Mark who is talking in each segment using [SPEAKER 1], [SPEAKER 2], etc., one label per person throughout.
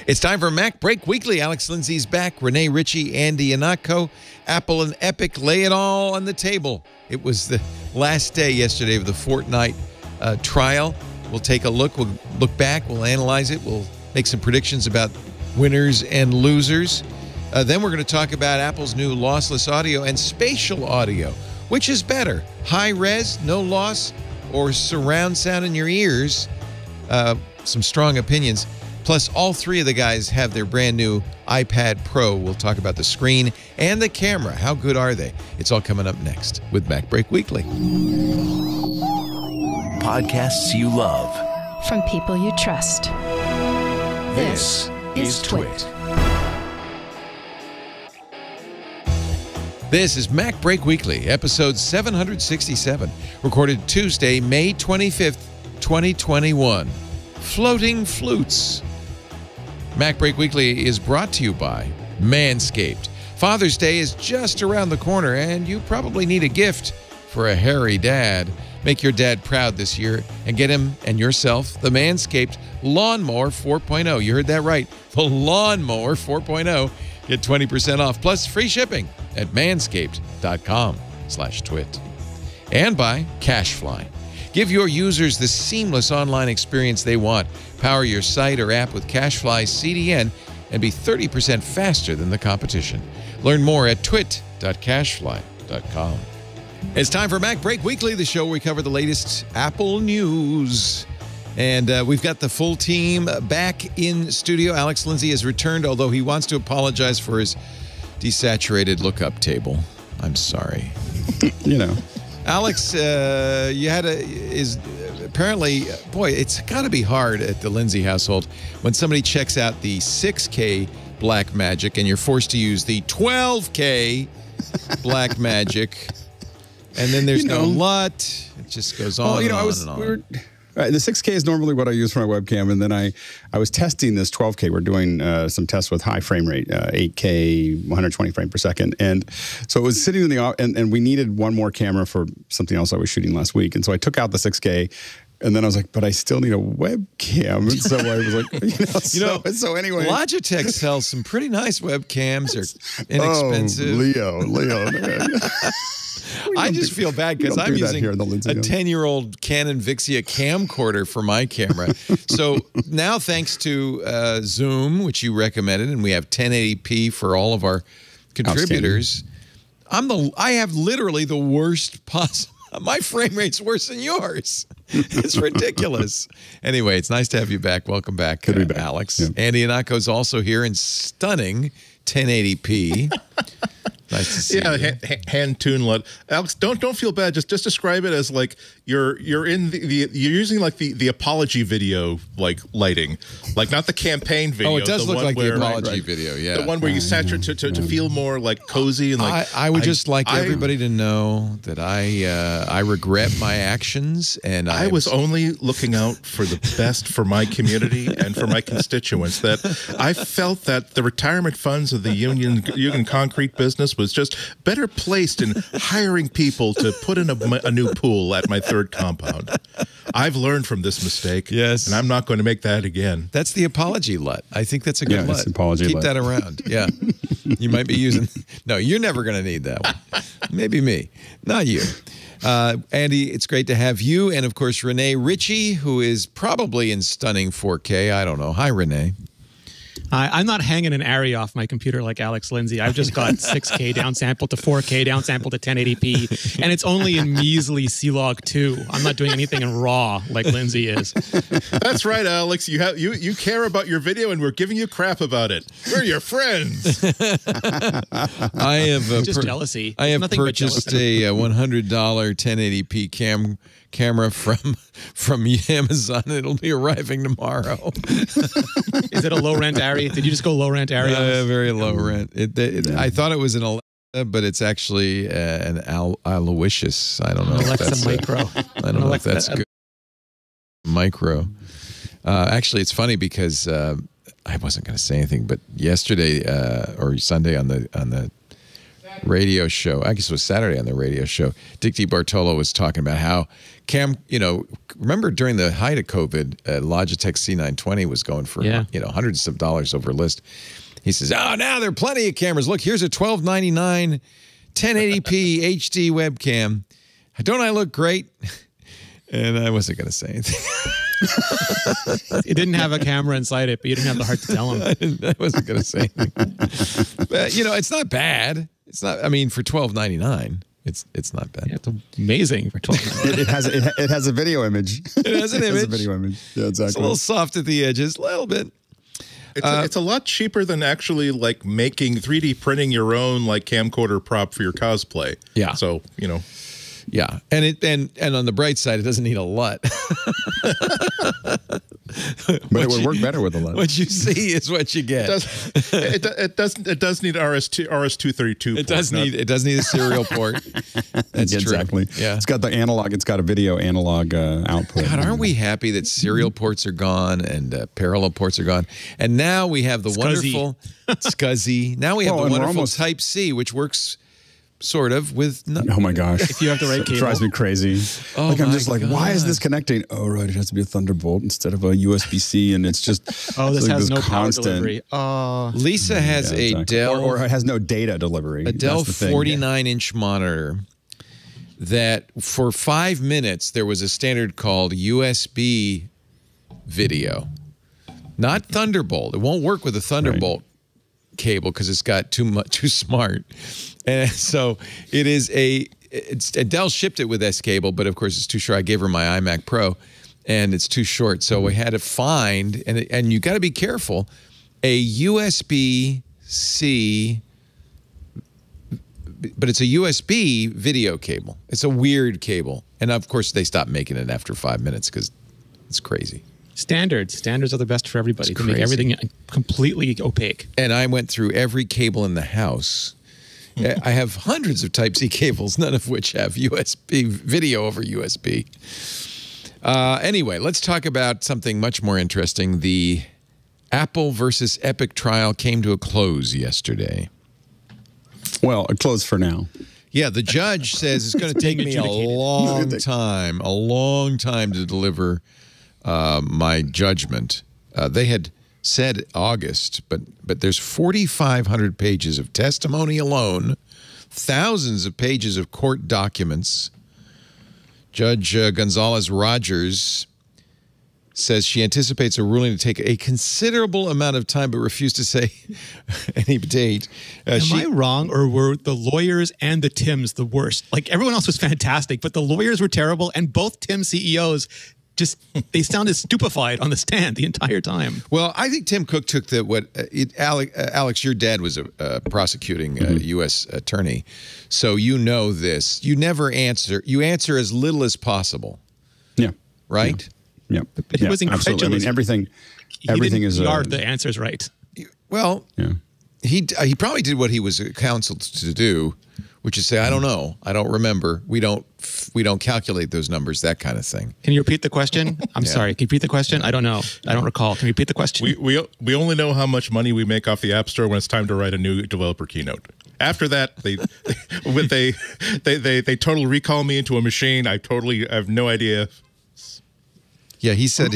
[SPEAKER 1] It's time for Mac Break Weekly. Alex Lindsay's back. Rene, Ritchie, Andy Iannacco. Apple and Epic lay it all on the table. It was the last day yesterday of the Fortnite trial. We'll take a look. We'll look back. We'll analyze it. We'll make some predictions about winners and losers. Then we're going to talk about Apple's new lossless audio and spatial audio. Which is better, high res, no loss, or surround sound in your ears? Some strong opinions. Plus, all three of the guys have their brand new iPad Pro. We'll talk about the screen and the camera. How good are they? It's all coming up next with Mac Break Weekly.
[SPEAKER 2] Podcasts you love.
[SPEAKER 3] From people you trust.
[SPEAKER 2] This is Twit.
[SPEAKER 1] This is Mac Break Weekly, episode 767, recorded Tuesday, May 25th, 2021. Floating Flutes. Mac Break Weekly is brought to you by Manscaped. Father's Day is just around the corner, and you probably need a gift for a hairy dad. Make your dad proud this year and get him and yourself the Manscaped Lawnmower 4.0. You heard that right. The Lawnmower 4.0. Get 20% off plus free shipping at manscaped.com/twit. And by CashFly. Give your users the seamless online experience they want. Power your site or app with CashFly CDN and be 30% faster than the competition. Learn more at twit.cashfly.com. It's time for Mac Break Weekly, the show where we cover the latest Apple news. And we've got the full team back in studio. Alex Lindsay has returned, although he wants to apologize for his desaturated lookup table. I'm sorry.
[SPEAKER 4] You know.
[SPEAKER 1] Alex, apparently, boy, it's got to be hard at the Lindsay household when somebody checks out the 6K Blackmagic and you're forced to use the 12K Blackmagic, and then there's no LUT. It just goes on and on and on.
[SPEAKER 4] The 6K is normally what I use for my webcam, and then I was testing this 12K. We're doing some tests with high frame rate, 8K, 120 frames per second, and so it was sitting in the and we needed one more camera for something else I was shooting last week, and so I took out the 6K. And then I was like, but I still need a webcam. And so I was like, so anyway.
[SPEAKER 1] Logitech sells some pretty nice webcams. They're inexpensive.
[SPEAKER 4] Leo.
[SPEAKER 1] I just feel bad because I'm using a 10-year-old Canon Vixia camcorder for my camera. So now, thanks to Zoom, which you recommended, and we have 1080p for all of our contributors, I have literally the worst possible. My frame rate's worse than yours. It's ridiculous. Anyway, it's nice to have you back. Welcome back,
[SPEAKER 4] Good to be back.
[SPEAKER 1] Alex.
[SPEAKER 4] Yeah.
[SPEAKER 1] Andy Iannacco's also here in stunning 1080p. Nice to see you.
[SPEAKER 5] Hand tune LUT. Alex, don't feel bad. Just describe it as like you're in you're using like the apology video like lighting, like not the campaign video.
[SPEAKER 1] Oh, it does look like the apology video. Yeah,
[SPEAKER 5] the one where you saturate to feel more like cozy and like.
[SPEAKER 1] I would just like everybody to know that I regret my actions, and
[SPEAKER 5] I was only looking out for the best for my community and for my constituents. That I felt that the retirement funds of the Union Concrete business was just better placed in hiring people to put in a new pool at my third compound. I've learned from this mistake.
[SPEAKER 1] Yes.
[SPEAKER 5] And I'm not going to make that again.
[SPEAKER 1] That's the apology LUT. I think that's a good LUT.
[SPEAKER 4] It's apology
[SPEAKER 1] Keep
[SPEAKER 4] LUT.
[SPEAKER 1] that around. Yeah. You might be using... No, you're never going to need that one. Maybe me. Not you. Andy, it's great to have you. And, of course, Rene Ritchie, who is probably in stunning 4K. I don't know. Hi, Rene.
[SPEAKER 6] I'm not hanging an Arri off my computer like Alex Lindsay. I've just got 6K downsampled to 4K, downsampled to 1080p, and it's only in measly C-Log 2. I'm not doing anything in RAW like Lindsay is.
[SPEAKER 5] That's right, Alex. You care about your video, and we're giving you crap about it. We're your friends.
[SPEAKER 1] I have
[SPEAKER 6] just jealousy.
[SPEAKER 1] I have purchased a $100 1080p camera from Amazon. It'll be arriving tomorrow.
[SPEAKER 6] Is it a low rent Arri? Did you just go low rent Arri?
[SPEAKER 1] Very low rent. I thought it was an Alexa, but it's actually an Aloysius. I don't know.
[SPEAKER 6] Alexa Micro.
[SPEAKER 1] I don't know if that's good. Micro. Actually, it's funny because I wasn't going to say anything, but yesterday or Sunday on the radio show. I guess it was Saturday on the radio show. Dick DiBartolo was talking about how remember during the height of COVID, Logitech C920 was going for hundreds of dollars over list. He says, "Oh, now there are plenty of cameras. Look, here's a $12.99 1080p HD webcam. Don't I look great?" And I wasn't going to say anything.
[SPEAKER 6] It didn't have a camera inside it, but you didn't have the heart to tell him.
[SPEAKER 1] I wasn't going to say anything. But, it's not bad. It's not, I mean, for $12.99, it's not bad.
[SPEAKER 6] Yeah, it's amazing for $12.99.
[SPEAKER 4] It has a video image.
[SPEAKER 1] It has an image.
[SPEAKER 4] It has a video image. Yeah, exactly.
[SPEAKER 1] It's a little soft at the edges, a little bit.
[SPEAKER 5] It's a lot cheaper than actually like making 3D printing your own like camcorder prop for your cosplay.
[SPEAKER 1] Yeah.
[SPEAKER 5] So,
[SPEAKER 1] Yeah, and on the bright side, it doesn't need a LUT.
[SPEAKER 4] But it would work better with a LUT.
[SPEAKER 1] What you see is what you get.
[SPEAKER 5] It does need RS-232.
[SPEAKER 1] It does need a serial port. That's true.
[SPEAKER 4] Exactly.
[SPEAKER 1] Yeah,
[SPEAKER 4] it's got the analog. It's got a video analog output.
[SPEAKER 1] God, aren't we happy that serial ports are gone and parallel ports are gone? And now we have the wonderful SCSI. Now we have the wonderful Type C, which works. Sort of with
[SPEAKER 4] oh my gosh,
[SPEAKER 6] if you have the right cable.
[SPEAKER 4] It drives me crazy.
[SPEAKER 1] Oh
[SPEAKER 4] I'm just like,
[SPEAKER 1] God.
[SPEAKER 4] why is this connecting? Oh right, it has to be a Thunderbolt instead of a USB-C, and it's just
[SPEAKER 6] this
[SPEAKER 4] like
[SPEAKER 6] has no
[SPEAKER 4] constant
[SPEAKER 6] power delivery.
[SPEAKER 1] Lisa has a Dell
[SPEAKER 4] or it has no data delivery.
[SPEAKER 1] A Dell 49-inch monitor that for 5 minutes there was a standard called USB video, not Thunderbolt. It won't work with a Thunderbolt cable because it's got too smart. And so Dell shipped it with S cable, but of course it's too short. I gave her my iMac Pro and it's too short. So we had to find, and you got to be careful, a USB-C, but it's a USB video cable. It's a weird cable. And of course they stopped making it after 5 minutes because it's crazy.
[SPEAKER 6] Standards are the best for everybody. To make everything completely opaque.
[SPEAKER 1] And I went through every cable in the house. I have hundreds of Type-C cables, none of which have USB, video over USB. Anyway, let's talk about something much more interesting. The Apple versus Epic trial came to a close yesterday.
[SPEAKER 4] Well, a close for now.
[SPEAKER 1] Yeah, the judge says it's going to take me a long time to deliver my judgment. They had said August, but there's 4,500 pages of testimony alone, thousands of pages of court documents. Judge Gonzalez-Rogers says she anticipates a ruling to take a considerable amount of time, but refused to say any date.
[SPEAKER 6] Am I wrong, or were the lawyers and the Tims the worst? Like, everyone else was fantastic, but the lawyers were terrible, and both Tim CEOs they sounded stupefied on the stand the entire time.
[SPEAKER 1] Well, I think Tim Cook took Alex, your dad was a prosecuting U.S. attorney, so you know this. You never answer. You answer as little as possible.
[SPEAKER 4] Yeah.
[SPEAKER 1] Right?
[SPEAKER 4] Yeah.
[SPEAKER 6] But he was incredulous.
[SPEAKER 4] Absolutely. I mean, everything is
[SPEAKER 6] the answers right.
[SPEAKER 1] Well, he probably did what he was counseled to do, which is say, I don't know, I don't remember, we don't calculate those numbers, that kind of thing.
[SPEAKER 6] Can you repeat the question? I'm sorry. Can you repeat the question? I don't know. I don't recall. Can you repeat the question?
[SPEAKER 5] We only know how much money we make off the App Store when it's time to write a new developer keynote. After that, they totally recall me into a machine. I have no idea.
[SPEAKER 1] Yeah, he said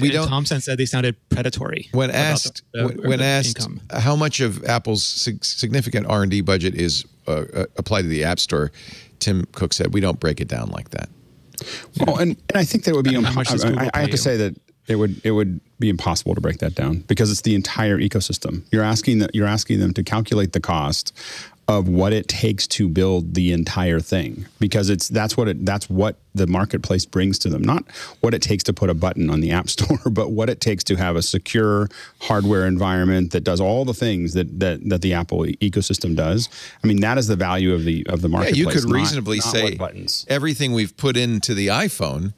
[SPEAKER 1] we don't.
[SPEAKER 6] Thompson said they sounded predatory.
[SPEAKER 1] When asked
[SPEAKER 6] income.
[SPEAKER 1] How much of Apple's significant R&D budget is applied to the App Store, Tim Cook said we don't break it down like that.
[SPEAKER 4] Well, and I think that would be.
[SPEAKER 6] How much does Google
[SPEAKER 4] I have to say that it would be impossible to break that down because it's the entire ecosystem. You're asking them to calculate the cost of what it takes to build the entire thing, because that's what the marketplace brings to them. Not what it takes to put a button on the App Store, but what it takes to have a secure hardware environment that does all the things that the Apple ecosystem does. I mean, that is the value of the marketplace.
[SPEAKER 1] Yeah, you could reasonably say everything we've put into the iPhone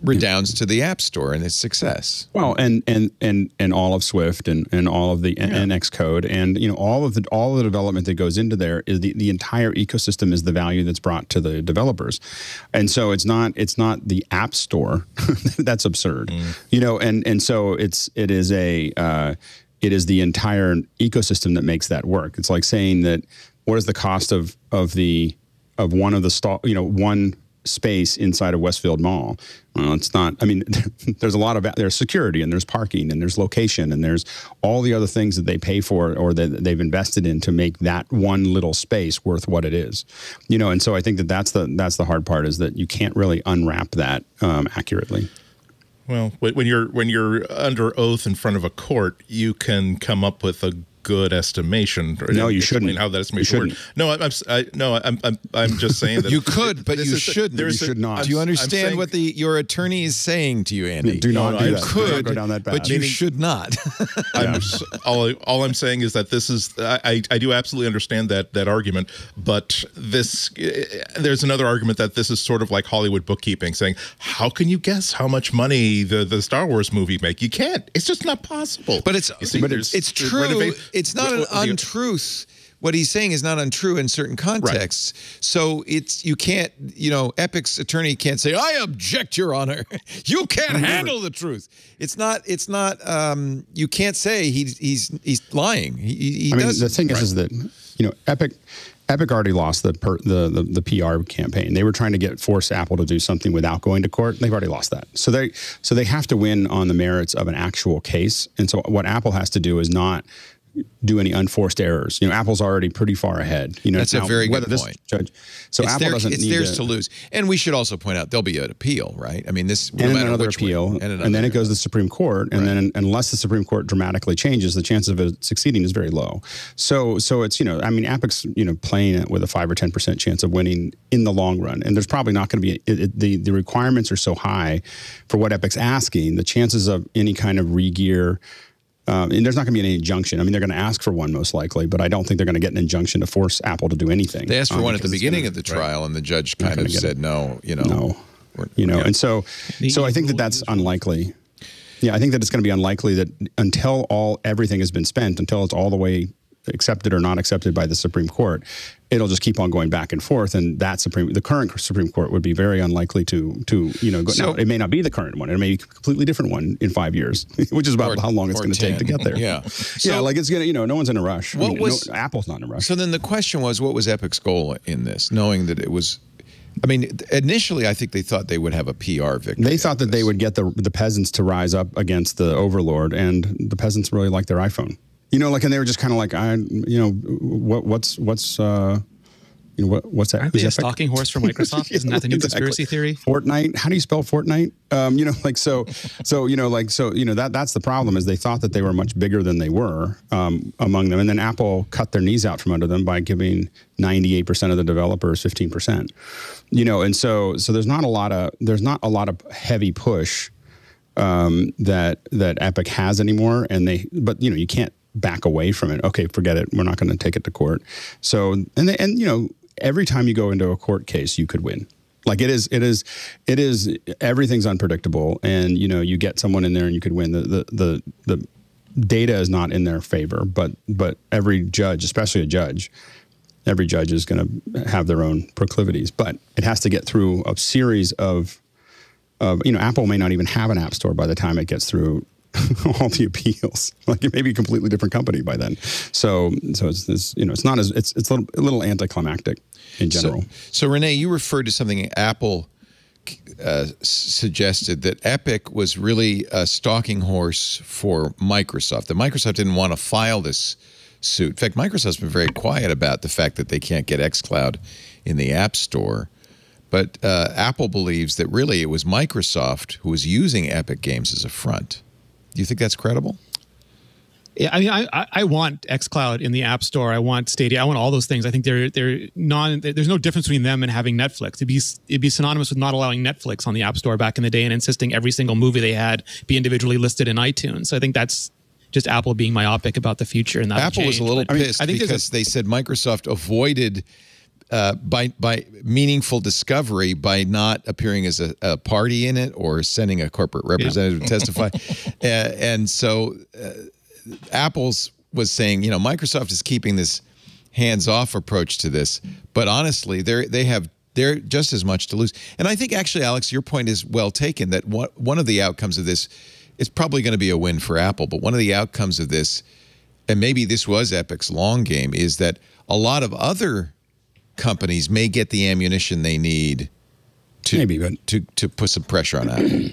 [SPEAKER 1] redounds to the App Store and its success.
[SPEAKER 4] Well, and all of Swift and all of the NX code and all of the development that goes into there is the entire ecosystem is the value that's brought to the developers, and so it's not the App Store. That's absurd, and so it is the entire ecosystem that makes that work. It's like saying that what is the cost of one of the one space inside of Westfield Mall? Well, it's not. I mean, there's security and there's parking and there's location and there's all the other things that they pay for or that they've invested in to make that one little space worth what it is. And so I think that's the hard part, is that you can't really unwrap that accurately.
[SPEAKER 5] Well, when you're under oath in front of a court, you can come up with a good estimation.
[SPEAKER 4] No, you shouldn't.
[SPEAKER 5] How that estimation works. No, I'm just saying that
[SPEAKER 1] you could, but you shouldn't.
[SPEAKER 4] You should not.
[SPEAKER 1] Do you understand what your attorney is saying to you, Andy?
[SPEAKER 4] Do not do that.
[SPEAKER 1] You could
[SPEAKER 4] go down that path.
[SPEAKER 1] but you should not.
[SPEAKER 5] All I'm saying is that this is. I do absolutely understand that argument, but there's another argument that this is sort of like Hollywood bookkeeping, saying, how can you guess how much money the Star Wars movie make? You can't. It's just not possible.
[SPEAKER 1] But it's true. It's not an untruth. What he's saying is not untrue in certain contexts. Right. So you can't, Epic's attorney can't say, I object, Your Honor. You can't handle the truth. It's not, you can't say he's lying. He does.
[SPEAKER 4] The thing is that, Epic already lost the PR campaign. They were trying to force Apple to do something without going to court. They've already lost that. So they have to win on the merits of an actual case. And so what Apple has to do is not do any unforced errors. Apple's already pretty far ahead.
[SPEAKER 1] That's a very good point.
[SPEAKER 4] So Apple doesn't need
[SPEAKER 1] it's theirs to lose. And we should also point out there'll be an appeal, right? I mean, and
[SPEAKER 4] another appeal, and then it goes to the Supreme Court, and then unless the Supreme Court dramatically changes, the chance of it succeeding is very low. So it's Epic's playing it with a 5 or 10% chance of winning in the long run, and there's probably not going to be the requirements are so high for what Epic's asking. The chances of any kind of regear. And there's not going to be any injunction. I mean, they're going to ask for one most likely, but I don't think they're going to get an injunction to force Apple to do anything.
[SPEAKER 1] They asked for one at the beginning of the trial, and the judge kind of said no.
[SPEAKER 4] And so I think that's unlikely. Yeah, I think that it's going to be unlikely that until everything has been spent, until it's all the way accepted or not accepted by the Supreme Court, it'll just keep on going back and forth. And the current Supreme Court would be very unlikely to go. Now, it may not be the current one. It may be a completely different one in 5 years, which is about how long it's going to take to get there.
[SPEAKER 1] Yeah.
[SPEAKER 4] It's going to, no one's in a rush. Apple's not in a rush.
[SPEAKER 1] So then the question was, what was Epic's goal in this, knowing that it was, initially I think they thought they would have a PR victory.
[SPEAKER 4] They thought that they would get the peasants to rise up against the overlord, and the peasants really like their iPhone. And they were just kind of like, what's that?
[SPEAKER 6] Aren't they a stalking horse for Microsoft? Isn't that the new conspiracy theory?
[SPEAKER 4] Fortnite. How do you spell Fortnite? That's the problem, is they thought that they were much bigger than they were among them. And then Apple cut their knees out from under them by giving 98% of the developers 15%. And so there's not a lot of heavy push that Epic has anymore. But you can't back away from it. Okay, forget it. We're not going to take it to court. So, every time you go into a court case, you could win. Like it is, everything's unpredictable, and you get someone in there and you could win. The data is not in their favor, but every judge, especially every judge is going to have their own proclivities, but it has to get through a series of Apple may not even have an app store by the time it gets through all the appeals. Like, it may be a completely different company by then. So it's not as it's a little anticlimactic in general.
[SPEAKER 1] So Rene, you referred to something Apple suggested, that Epic was really a stalking horse for Microsoft. That Microsoft didn't want to file this suit. In fact, Microsoft's been very quiet about the fact that they can't get xCloud in the App Store. But Apple believes that really it was Microsoft who was using Epic Games as a front. Do you think that's credible?
[SPEAKER 6] Yeah, I want xCloud in the App Store. I want Stadia. I want all those things. I think there's no difference between them and having Netflix. It'd be synonymous with not allowing Netflix on the App Store back in the day and insisting every single movie they had be individually listed in iTunes. So I think that's just Apple being myopic about the future. And
[SPEAKER 1] Apple was a little pissed because they said Microsoft avoided by meaningful discovery by not appearing as a party in it or sending a corporate representative to testify. And so Apple's was saying, Microsoft is keeping this hands-off approach to this, but honestly, they're just as much to lose. And I think actually, Alex, your point is well taken, that one of the outcomes of this is probably going to be a win for Apple, but one of the outcomes of this, and maybe this was Epic's long game, is that a lot of other companies may get the ammunition they need to put some pressure on Apple.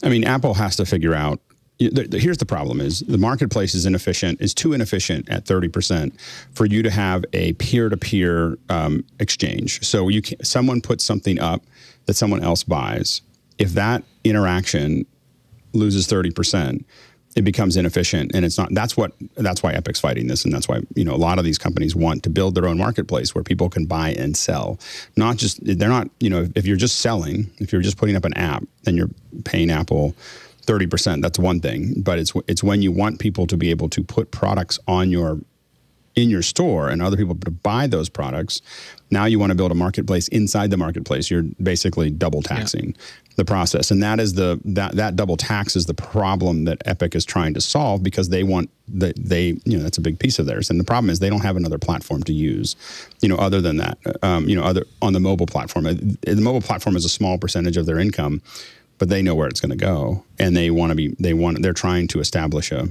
[SPEAKER 4] I mean, Apple has to figure out. Here's the problem: is the marketplace is inefficient, is too inefficient at 30% for you to have a peer-to-peer exchange. So someone puts something up that someone else buys. If that interaction loses 30%, it becomes inefficient, and it's not. That's why Epic's fighting this, and that's why a lot of these companies want to build their own marketplace where people can buy and sell. They're not. If you're just selling, if you're just putting up an app and you're paying Apple 30%, that's one thing. But it's when you want people to be able to put products in your store and other people to buy those products. Now you want to build a marketplace inside the marketplace. You're basically double taxing the process, and that double tax is the problem that Epic is trying to solve, because they want that's a big piece of theirs. And the problem is they don't have another platform to use, other than that, other on the mobile platform. The mobile platform is a small percentage of their income, but they know where it's going to go, and they're trying to establish a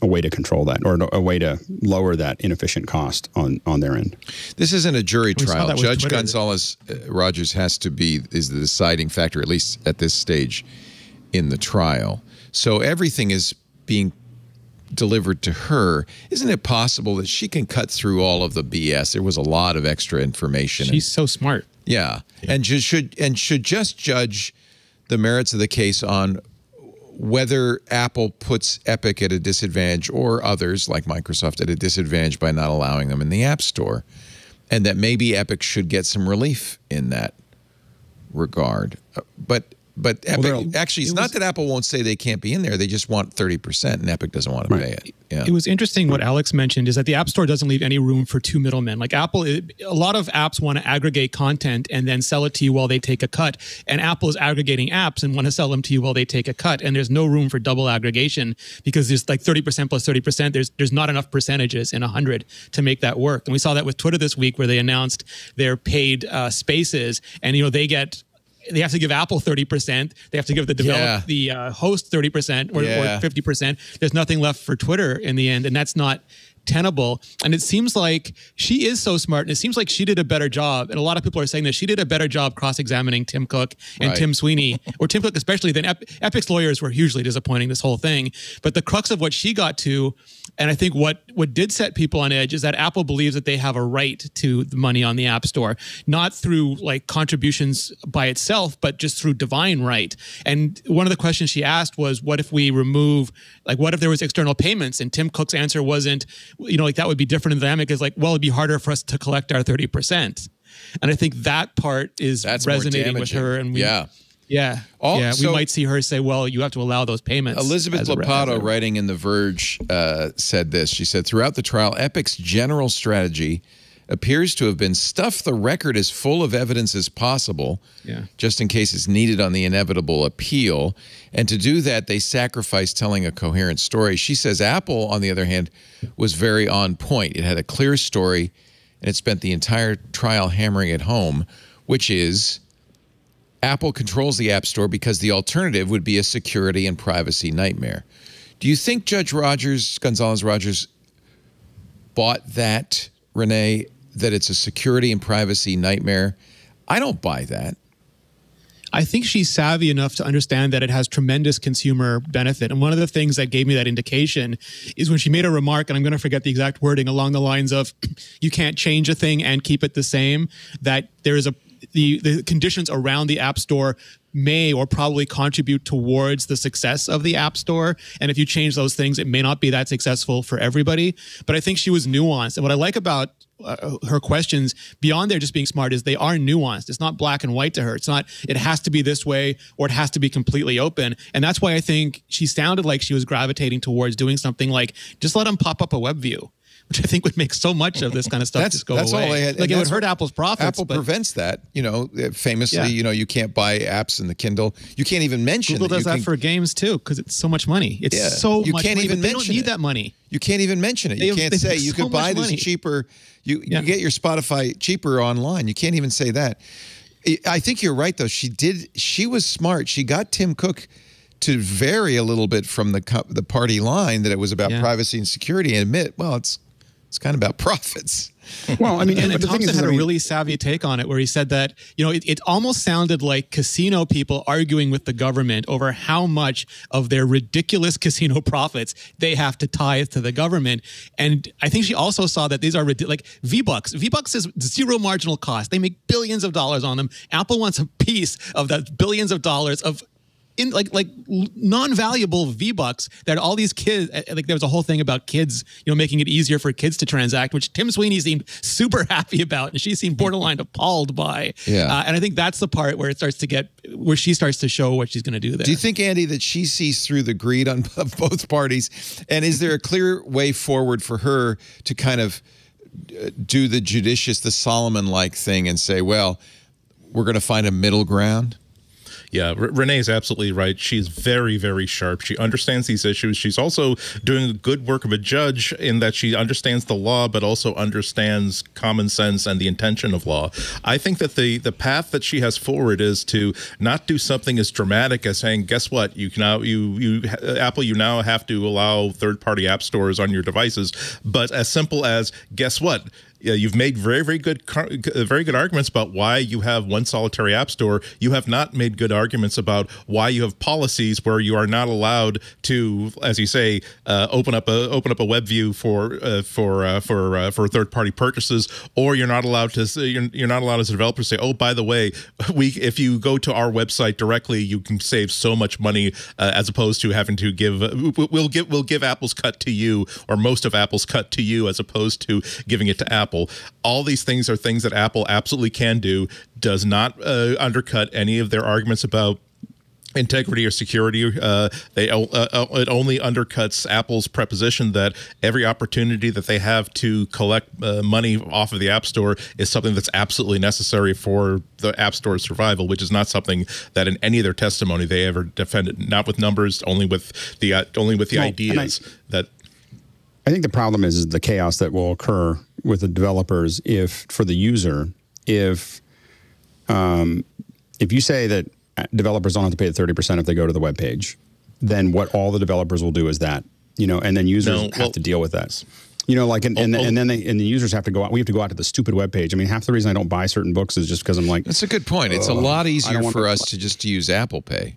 [SPEAKER 4] way to control that, or a way to lower that inefficient cost on their end.
[SPEAKER 1] This isn't a jury trial. Judge Gonzalez Rogers is the deciding factor, at least at this stage in the trial. So everything is being delivered to her. Isn't it possible that she can cut through all of the BS? There was a lot of extra information.
[SPEAKER 6] She's so smart.
[SPEAKER 1] Yeah. And should just judge the merits of the case on whether Apple puts Epic at a disadvantage, or others like Microsoft at a disadvantage by not allowing them in the App Store, and that maybe Epic should get some relief in that regard. But Epic, actually, it's not that Apple won't say they can't be in there. They just want 30%, and Epic doesn't want to pay it. Yeah.
[SPEAKER 6] It was interesting what Alex mentioned is that the App Store doesn't leave any room for two middlemen. Like Apple, a lot of apps want to aggregate content and then sell it to you while they take a cut. And Apple is aggregating apps and want to sell them to you while they take a cut. And there's no room for double aggregation, because there's like 30% plus 30%. There's not enough percentages in 100 to make that work. And we saw that with Twitter this week, where they announced their paid spaces, and they have to give Apple 30%. They have to give the host 30% or 50%. There's nothing left for Twitter in the end, and that's not tenable. And it seems like she is so smart, and it seems like she did a better job. And a lot of people are saying that she did a better job cross-examining Tim Cook and Tim Sweeney, or Tim Cook especially, than Epic's lawyers were hugely disappointing this whole thing. But the crux of what she got to, and I think what did set people on edge, is that Apple believes that they have a right to the money on the App Store, not through like contributions by itself, but just through divine right. And one of the questions she asked was, what if we remove, what if there was external payments? And Tim Cook's answer wasn't, that would be different in the dynamic. Is well, it'd be harder for us to collect our 30%. And I think that part is resonating with her. And we might see her say, well, you have to allow those payments.
[SPEAKER 1] Elizabeth Lopato, writing in The Verge, said this. She said, throughout the trial, Epic's general strategy appears to have been stuff the record as full of evidence as possible, just in case it's needed on the inevitable appeal. And to do that, they sacrificed telling a coherent story. She says Apple, on the other hand, was very on point. It had a clear story, and it spent the entire trial hammering it home, which is Apple controls the App Store because the alternative would be a security and privacy nightmare. Do you think Judge Gonzalez Rogers, bought that, Rene, that it's a security and privacy nightmare? I don't buy that.
[SPEAKER 6] I think she's savvy enough to understand that it has tremendous consumer benefit. And one of the things that gave me that indication is when she made a remark, and I'm going to forget the exact wording, along the lines of, you can't change a thing and keep it the same, that there is the conditions around the App Store may or probably contribute towards the success of the App Store. And if you change those things, it may not be that successful for everybody. But I think she was nuanced. And what I like about her questions, beyond their just being smart, is they are nuanced. It's not black and white to her. It's not, it has to be this way or it has to be completely open. And that's why I think she sounded like she was gravitating towards doing something like, just let them pop up a web view, which I think would make so much of this kind of stuff just go away.
[SPEAKER 1] All they had.
[SPEAKER 6] Like, it would hurt Apple's profits.
[SPEAKER 1] Apple prevents that. Famously, you can't buy apps in the Kindle. You can't even mention
[SPEAKER 6] Google does that for games too, because it's so much money. It's so much money. They don't need that money.
[SPEAKER 1] You can't even mention it. You can't say you could buy this cheaper. You get your Spotify cheaper online. You can't even say that. I think you're right, though. She was smart. She got Tim Cook to vary a little bit from the party line that it was about
[SPEAKER 6] Yeah.
[SPEAKER 1] privacy and security and admit, well, it's kind of about profits.
[SPEAKER 4] Well, I mean,
[SPEAKER 6] And
[SPEAKER 4] the thing
[SPEAKER 6] Thompson
[SPEAKER 4] is,
[SPEAKER 6] had
[SPEAKER 4] I
[SPEAKER 6] a
[SPEAKER 4] mean,
[SPEAKER 6] really savvy take on it where he said that, it almost sounded like casino people arguing with the government over how much of their ridiculous casino profits they have to tithe to the government. And I think she also saw that these are like V-Bucks. V-Bucks is zero marginal cost. They make billions of dollars on them. Apple wants a piece of that billions of dollars of in like non-valuable V-Bucks that all these kids, like there was a whole thing about kids, making it easier for kids to transact, which Tim Sweeney seemed super happy about, and she seemed borderline appalled by.
[SPEAKER 1] Yeah.
[SPEAKER 6] And I think that's the part where where she starts to show what she's going to do there.
[SPEAKER 1] Do you think, Andy, that she sees through the greed on both parties? And is there a clear way forward for her to kind of do the judicious, the Solomon-like thing and say, well, we're going to find a middle ground?
[SPEAKER 5] Yeah, Rene is absolutely right. She's very, very sharp. She understands these issues. She's also doing good work of a judge in that she understands the law, but also understands common sense and the intention of law. I think that the path that she has forward is to not do something as dramatic as saying, guess what? Apple, you now have to allow third-party app stores on your devices, but as simple as, guess what? You've made very, very good arguments about why you have one solitary app store. You have not made good arguments about why you have policies where you are not allowed to, as you say, open up a web view for third-party purchases, or you're not allowed to. You're not allowed as a developer to say, oh, by the way, if you go to our website directly, you can save so much money as opposed to having to give. We'll give Apple's cut to you, or most of Apple's cut to you, as opposed to giving it to Apple. All these things are things that Apple absolutely can do, does not undercut any of their arguments about integrity or security. It only undercuts Apple's preposition that every opportunity that they have to collect money off of the App Store is something that's absolutely necessary for the App Store's survival, which is not something that in any of their testimony they ever defended. Not with numbers, only with the ideas that.
[SPEAKER 4] I think the problem is the chaos that will occur with the developers if you say that developers don't have to pay the 30% if they go to the web page, then what all the developers will do is that, and then users have to deal with that. And then the users have to go out. We have to go out to the stupid web page. I mean, half the reason I don't buy certain books is just because I'm like,
[SPEAKER 1] that's a good point. It's a lot easier for us to just use Apple Pay,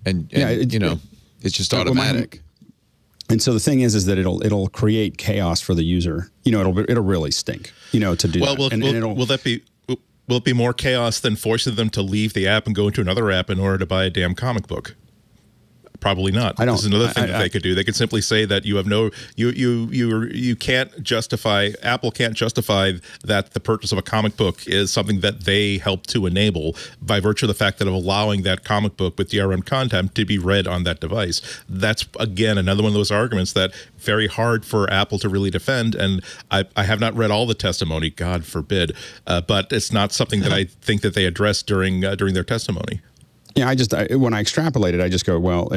[SPEAKER 1] and it's just automatic.
[SPEAKER 4] And so the thing is that it'll create chaos for the user. It'll really stink. To do that.
[SPEAKER 5] Will it be more chaos than forcing them to leave the app and go into another app in order to buy a damn comic book? Probably not. This is another thing that they could do. They could simply say that you have you can't justify, Apple can't justify that the purchase of a comic book is something that they help to enable by virtue of the fact that of allowing that comic book with DRM content to be read on that device. That's, again, another one of those arguments that very hard for Apple to really defend. And I have not read all the testimony, God forbid, but it's not something that I think that they addressed during their testimony.
[SPEAKER 4] Yeah, when I extrapolate it, I just go, well,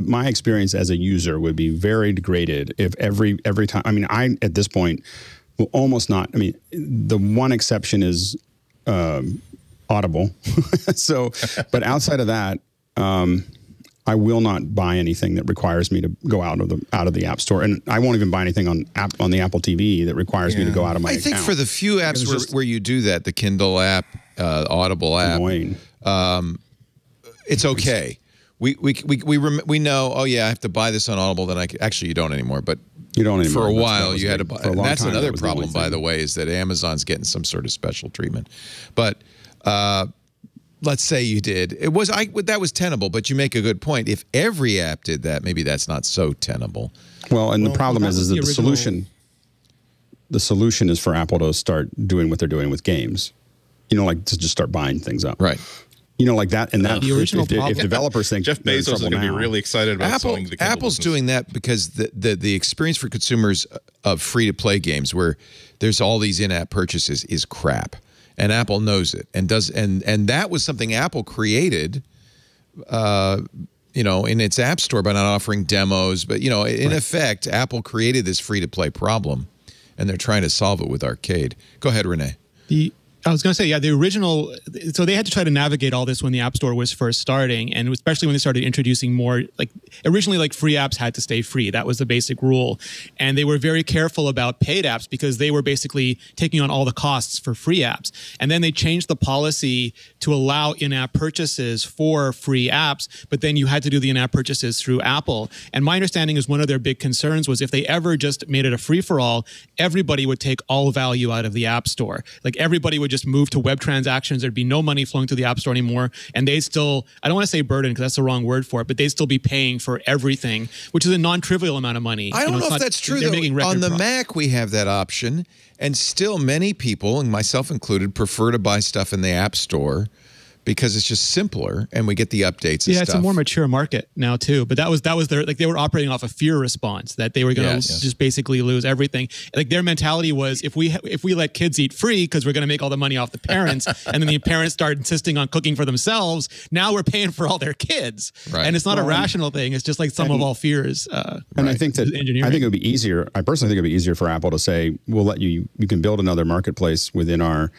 [SPEAKER 4] my experience as a user would be very degraded if every time. I mean, I at this point will almost not. I mean, the one exception is Audible. So, but outside of that, I will not buy anything that requires me to go out of the App Store, and I won't even buy anything on the Apple TV that requires me to go out of my account.
[SPEAKER 1] I think for the few apps where you do that, the Kindle app, Audible app.
[SPEAKER 4] Annoying.
[SPEAKER 1] It's okay. We know. Oh yeah, I have to buy this on Audible. Then actually you don't anymore. But
[SPEAKER 4] you don't anymore.
[SPEAKER 1] For a while you had to buy.
[SPEAKER 4] And
[SPEAKER 1] that's another problem, by the way, is that Amazon's getting some sort of special treatment. But let's say you did. That was tenable. But you make a good point. If every app did that, maybe that's not so tenable.
[SPEAKER 4] Well, and the problem is that the solution is for Apple to start doing what they're doing with games. Like to just start buying things up.
[SPEAKER 1] Right.
[SPEAKER 4] Like that, and that. If developers think
[SPEAKER 5] Jeff Bezos is going to be really excited about selling the Kindle
[SPEAKER 1] Apple's
[SPEAKER 5] business.
[SPEAKER 1] doing that because the experience for consumers of free-to-play games where there's all these in-app purchases is crap, and Apple knows it and does. And that was something Apple created, in its App Store by not offering demos. But in effect, Apple created this free-to-play problem, and they're trying to solve it with Arcade. Go ahead, Rene.
[SPEAKER 6] I was going to say, yeah, the original, so they had to try to navigate all this when the App Store was first starting, and especially when they started introducing more, like originally like free apps had to stay free. That was the basic rule. And they were very careful about paid apps because they were basically taking on all the costs for free apps. And then they changed the policy to allow in-app purchases for free apps, but then you had to do the in-app purchases through Apple. And my understanding is one of their big concerns was if they ever just made it a free-for-all, everybody would take all value out of the App Store. Like everybody would just move to web transactions. There'd be no money flowing to the App Store anymore. And they'd still, I don't want to say burden because that's the wrong word for it, but they'd still be paying for everything, which is a non-trivial amount of money.
[SPEAKER 1] I don't know if that's true, though. On the Mac, we have that option. And still many people, and myself included, prefer to buy stuff in the App Store because it's just simpler and we get the updates and stuff.
[SPEAKER 6] Yeah, it's a more mature market now too. But that was their, like, they were operating off a fear response that they were going to just basically lose everything. Like their mentality was if we let kids eat free because we're going to make all the money off the parents, and then the parents start insisting on cooking for themselves, now we're paying for all their kids. Right. And it's not a rational thing. It's just like some of all fears.
[SPEAKER 4] And I think that it would be easier. I personally think it would be easier for Apple to say, we'll let you can build another marketplace within our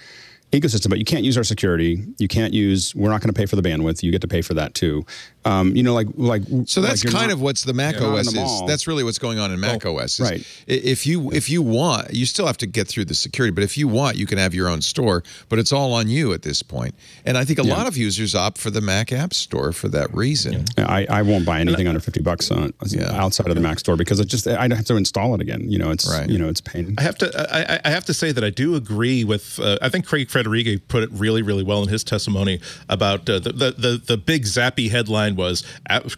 [SPEAKER 4] ecosystem, but you can't use our security. You can't use. We're not going to pay for the bandwidth. You get to pay for that too.
[SPEAKER 1] So that's kind of what's the macOS is. That's really what's going on in macOS.
[SPEAKER 4] Right.
[SPEAKER 1] If you want, you still have to get through the security. But if you want, you can have your own store. But it's all on you at this point. And I think a lot of users opt for the Mac App Store for that reason.
[SPEAKER 4] Yeah, I won't buy anything under $50 on outside of the Mac Store because I have to install it again. It's pain.
[SPEAKER 5] I have to say that I do agree with. I think Craig Federighi put it really, really well in his testimony about the big zappy headline was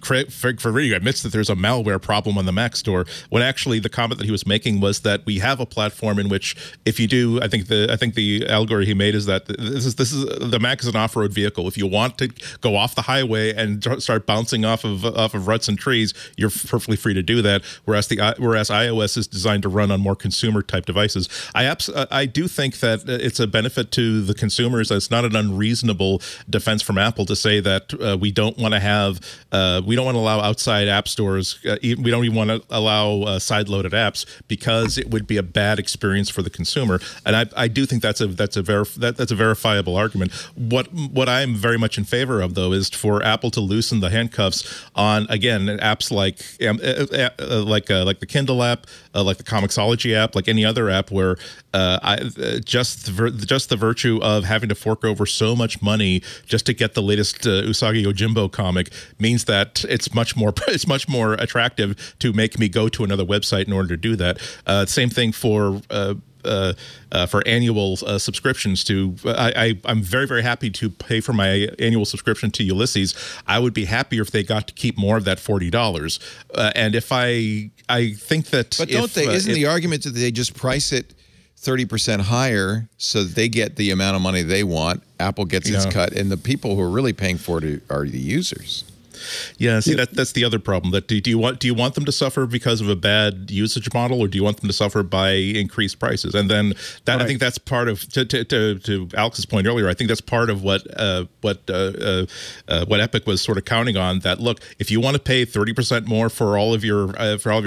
[SPEAKER 5] Craig Federighi admits that there's a malware problem on the Mac Store, when actually the comment that he was making was that we have a platform in which if you do, I think the allegory he made is that this is the Mac is an off-road vehicle. If you want to go off the highway and start bouncing off of ruts and trees, you're perfectly free to do that. Whereas iOS is designed to run on more consumer type devices. I do think that it's a benefit to the consumers. It's not an unreasonable defense from Apple to say that we don't want to allow outside app stores. We don't even want to allow side-loaded apps because it would be a bad experience for the consumer. And I do think that's a verifiable argument. What I'm very much in favor of, though, is for Apple to loosen the handcuffs on, again, apps like the Kindle app, like the Comixology app, like any other app where just the virtue of having to fork over so much money just to get the latest Usagi Yojimbo comic means that it's much more attractive to make me go to another website in order to do that. Same thing for annual subscriptions to. I'm very, very happy to pay for my annual subscription to Ulysses. I would be happier if they got to keep more of that $40. And if I think that,
[SPEAKER 1] but don't they? Isn't the argument that they just price it 30% higher so that they get the amount of money they want? Apple gets its cut, and the people who are really paying for it are the users.
[SPEAKER 5] Yeah, see, that's the other problem. That do you want them to suffer because of a bad usage model, or do you want them to suffer by increased prices? And then that, I think that's part of to Alex's point earlier. I think that's part of what Epic was sort of counting on. That look, if you want to pay 30% more for all of your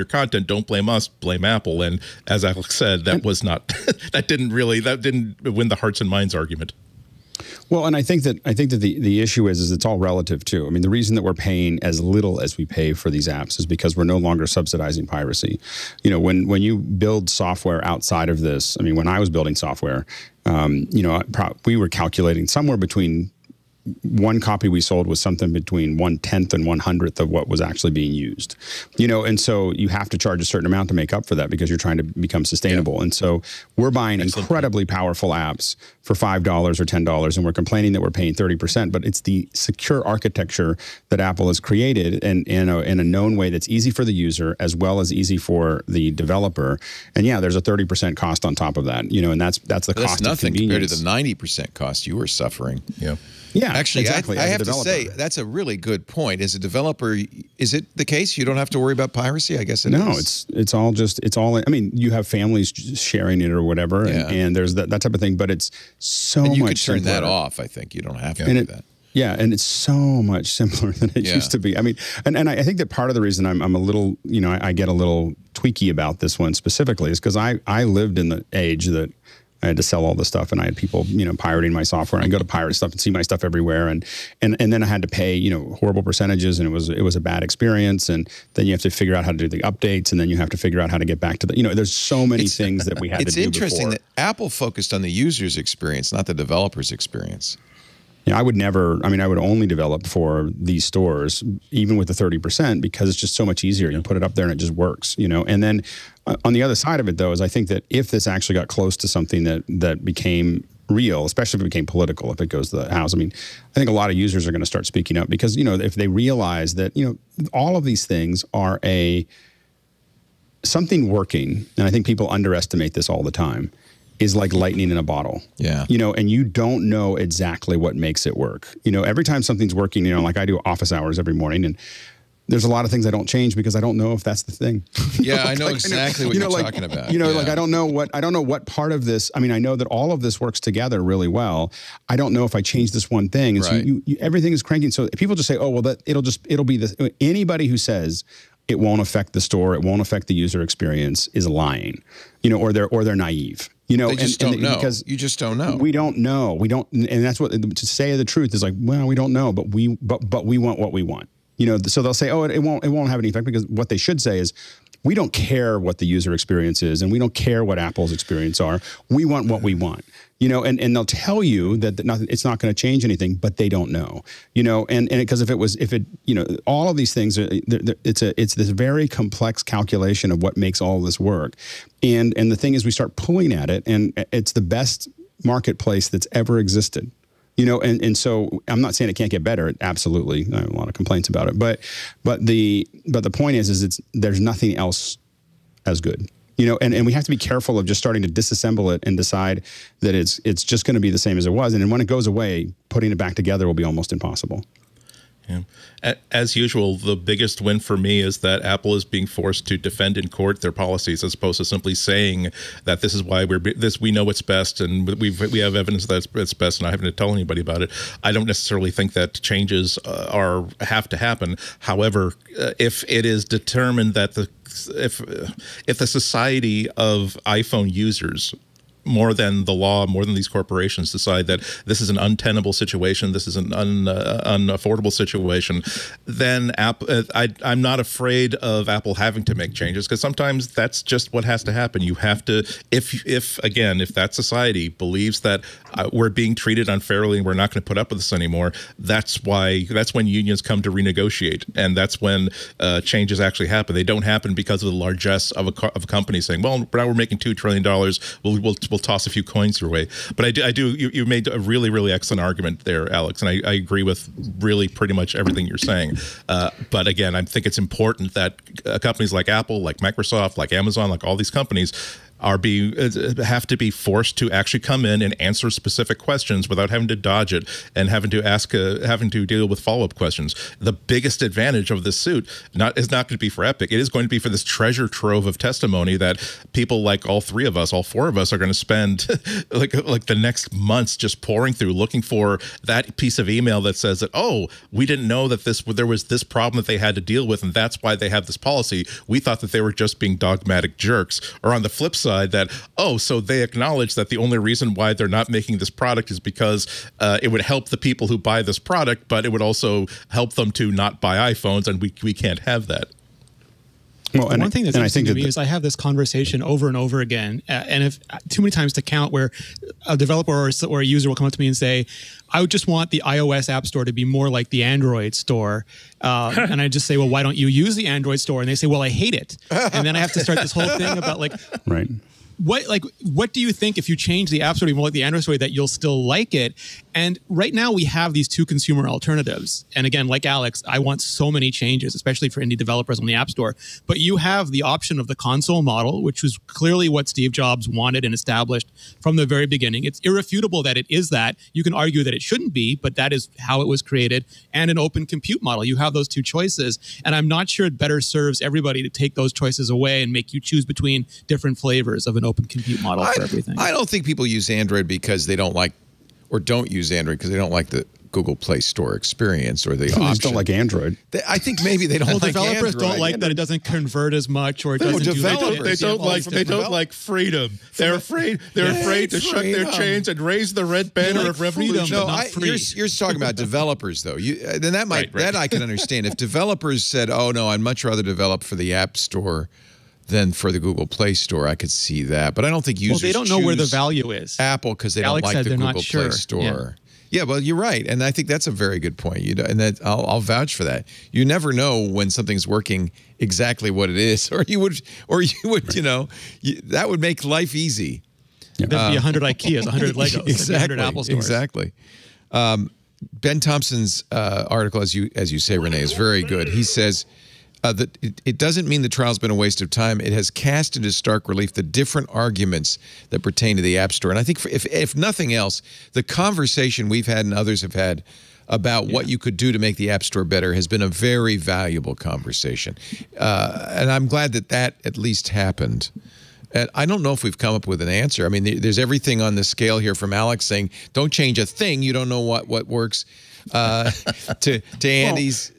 [SPEAKER 5] content, don't blame us, blame Apple. And as Alex said, that was not that didn't win the hearts and minds argument.
[SPEAKER 4] Well, and I think that the issue is it's all relative too. I mean, the reason that we're paying as little as we pay for these apps is because we're no longer subsidizing piracy. When you build software outside of this, I mean, when I was building software, we were calculating somewhere between one copy we sold was something between 1/10 and 1/100th of what was actually being used, and so you have to charge a certain amount to make up for that because you're trying to become sustainable. Yeah. And so we're buying incredibly powerful apps for $5 or $10, and we're complaining that we're paying 30%, but it's the secure architecture that Apple has created and in a known way that's easy for the user as well as easy for the developer. And yeah, there's a 30% cost on top of that, and that's the cost of convenience.
[SPEAKER 1] Nothing compared to the 90% cost you were suffering.
[SPEAKER 4] Yeah. Yeah,
[SPEAKER 1] actually,
[SPEAKER 4] exactly.
[SPEAKER 1] I have to say that's a really good point. As a developer, is it the case you don't have to worry about piracy? I guess it is. No, it's all. I mean, you have families sharing it or whatever, and there's that type of thing. But it's so much. And you could turn
[SPEAKER 4] simpler.
[SPEAKER 1] that off. I think you don't have to do that.
[SPEAKER 4] Yeah, and it's so much simpler than it used to be. I mean, and I think that part of the reason I'm a little, I get a little tweaky about this one specifically is because I lived in the age that I had to sell all this stuff, and I had people, pirating my software, and I go to pirate stuff and see my stuff everywhere, and then I had to pay, horrible percentages, and it was a bad experience, and then you have to figure out how to do the updates, and then you have to figure out how to get back to the, there's so many things that we had to do.
[SPEAKER 1] It's interesting
[SPEAKER 4] before.
[SPEAKER 1] that Apple focused on the user's experience, not the developer's experience.
[SPEAKER 4] I would only develop for these stores, even with the 30%, because it's just so much easier. You put it up there and it just works, And then on the other side of it, though, is I think that if this actually got close to something that became real, especially if it became political, if it goes to the House, I think a lot of users are going to start speaking up because, if they realize that, all of these things are something working, and I think people underestimate this all the time, is like lightning in a bottle.
[SPEAKER 1] Yeah.
[SPEAKER 4] And you don't know exactly what makes it work. Every time something's working, like I do office hours every morning, and there's a lot of things I don't change because I don't know if that's the thing.
[SPEAKER 1] Yeah, I know exactly what you're talking about.
[SPEAKER 4] Like I don't know what part of this, I know that all of this works together really well. I don't know if I change this one thing. And
[SPEAKER 1] right.
[SPEAKER 4] So everything is cranking. So people just say, oh, well, it'll be this. Anybody who says it won't affect the store, it won't affect the user experience is lying, or they're naive.
[SPEAKER 1] They just don't know.
[SPEAKER 4] Because
[SPEAKER 1] you just don't know.
[SPEAKER 4] We don't know. We don't, and that's what to say the truth is like. Well, we don't know, but we want what we want. So they'll say, oh, it won't have any effect, because what they should say is, we don't care what the user experience is, and we don't care what Apple's experience are. We want what we want. And they'll tell you that it's not going to change anything, but they don't know. And because all of these things, it's this very complex calculation of what makes all of this work. And the thing is, we start pulling at it, and it's the best marketplace that's ever existed. And so I'm not saying it can't get better. Absolutely, I have a lot of complaints about it. But the point is there's nothing else as good. And we have to be careful of just starting to disassemble it and decide that it's just going to be the same as it was. And then when it goes away, putting it back together will be almost impossible.
[SPEAKER 5] Yeah. As usual, the biggest win for me is that Apple is being forced to defend in court their policies, as opposed to simply saying that this is why we know what's best, and we have evidence that it's best, and I haven't to tell anybody about it. I don't necessarily think that changes have to happen. However, if it is determined that if the society of iPhone users, more than the law, more than these corporations, decide that this is an untenable situation, this is an unaffordable situation, then I'm not afraid of Apple having to make changes, because sometimes that's just what has to happen. You have to, if that society believes that we're being treated unfairly and we're not going to put up with this anymore, that's when unions come to renegotiate, and that's when changes actually happen. They don't happen because of the largesse of a company saying, well, now we're making $2 trillion, we'll toss a few coins your way. But I do. You made a really, really excellent argument there, Alex, and I agree with really pretty much everything you're saying. But again, I think it's important that companies like Apple, like Microsoft, like Amazon, like all these companies have to be forced to actually come in and answer specific questions without having to dodge it and having to deal with follow-up questions. The biggest advantage of this suit is not going to be for Epic. It is going to be for this treasure trove of testimony that people like all four of us are going to spend like the next months just pouring through, looking for that piece of email that says that, oh, we didn't know that there was this problem that they had to deal with, and that's why they have this policy. We thought that they were just being dogmatic jerks. Or on the flip side, that, oh, so they acknowledge that the only reason why they're not making this product is because it would help the people who buy this product, but it would also help them to not buy iPhones, and we can't have that.
[SPEAKER 6] Well, one thing that's interesting to me is I have this conversation over and over again, and if too many times to count, where a developer or a user will come up to me and say, I would just want the iOS App Store to be more like the Android store. And I just say, well, why don't you use the Android store? And they say, well, I hate it. And then I have to start this whole thing about
[SPEAKER 4] right.
[SPEAKER 6] What do you think if you change the App Store to be more like the Android store that you'll still like it? And right now we have these two consumer alternatives. And again, like Alex, I want so many changes, especially for indie developers on the App Store. But you have the option of the console model, which was clearly what Steve Jobs wanted and established from the very beginning. It's irrefutable that it is that. You can argue that it shouldn't be, but that is how it was created. And an open compute model. You have those two choices. And I'm not sure it better serves everybody to take those choices away and make you choose between different flavors of an open compute model for everything.
[SPEAKER 1] I don't think people use Android because they don't like, or don't use Android because they don't like the Google Play Store experience or the
[SPEAKER 4] They
[SPEAKER 1] option.
[SPEAKER 4] just don't like Android.
[SPEAKER 1] I think maybe they don't like
[SPEAKER 6] developers
[SPEAKER 1] Android.
[SPEAKER 6] don't like that it doesn't convert as much or it doesn't do
[SPEAKER 1] developers-
[SPEAKER 5] They don't like freedom. They're afraid to shut their chains and raise the red banner of revolution.
[SPEAKER 1] No, you're talking about developers, though. Then that might that I can understand. If developers said, "Oh no, I'd much rather develop for the App Store than for the Google Play Store," I could see that. But I don't think users
[SPEAKER 6] they don't know where the
[SPEAKER 1] choose
[SPEAKER 6] value is.
[SPEAKER 1] Apple because they
[SPEAKER 6] Alex
[SPEAKER 1] don't
[SPEAKER 6] said
[SPEAKER 1] like the
[SPEAKER 6] they're
[SPEAKER 1] Google
[SPEAKER 6] not
[SPEAKER 1] Play
[SPEAKER 6] sure.
[SPEAKER 1] Store. Yeah, well, you're right, and I think that's a very good point. And that I'll vouch for that. You never know when something's working exactly what it is, or you would, that would make life easy.
[SPEAKER 6] There'd be 100 IKEAs, 100 Legos,
[SPEAKER 1] Exactly.
[SPEAKER 6] 100 Apple stores.
[SPEAKER 1] Exactly. Ben Thompson's article, as you say, Rene, is very good. He says that it doesn't mean the trial's been a waste of time. It has cast into stark relief the different arguments that pertain to the App Store. And I think if nothing else, the conversation we've had and others have had about what you could do to make the App Store better has been a very valuable conversation. And I'm glad that at least happened. I don't know if we've come up with an answer. I mean, there's everything on the scale here from Alex saying, don't change a thing. You don't know what works. To Andy's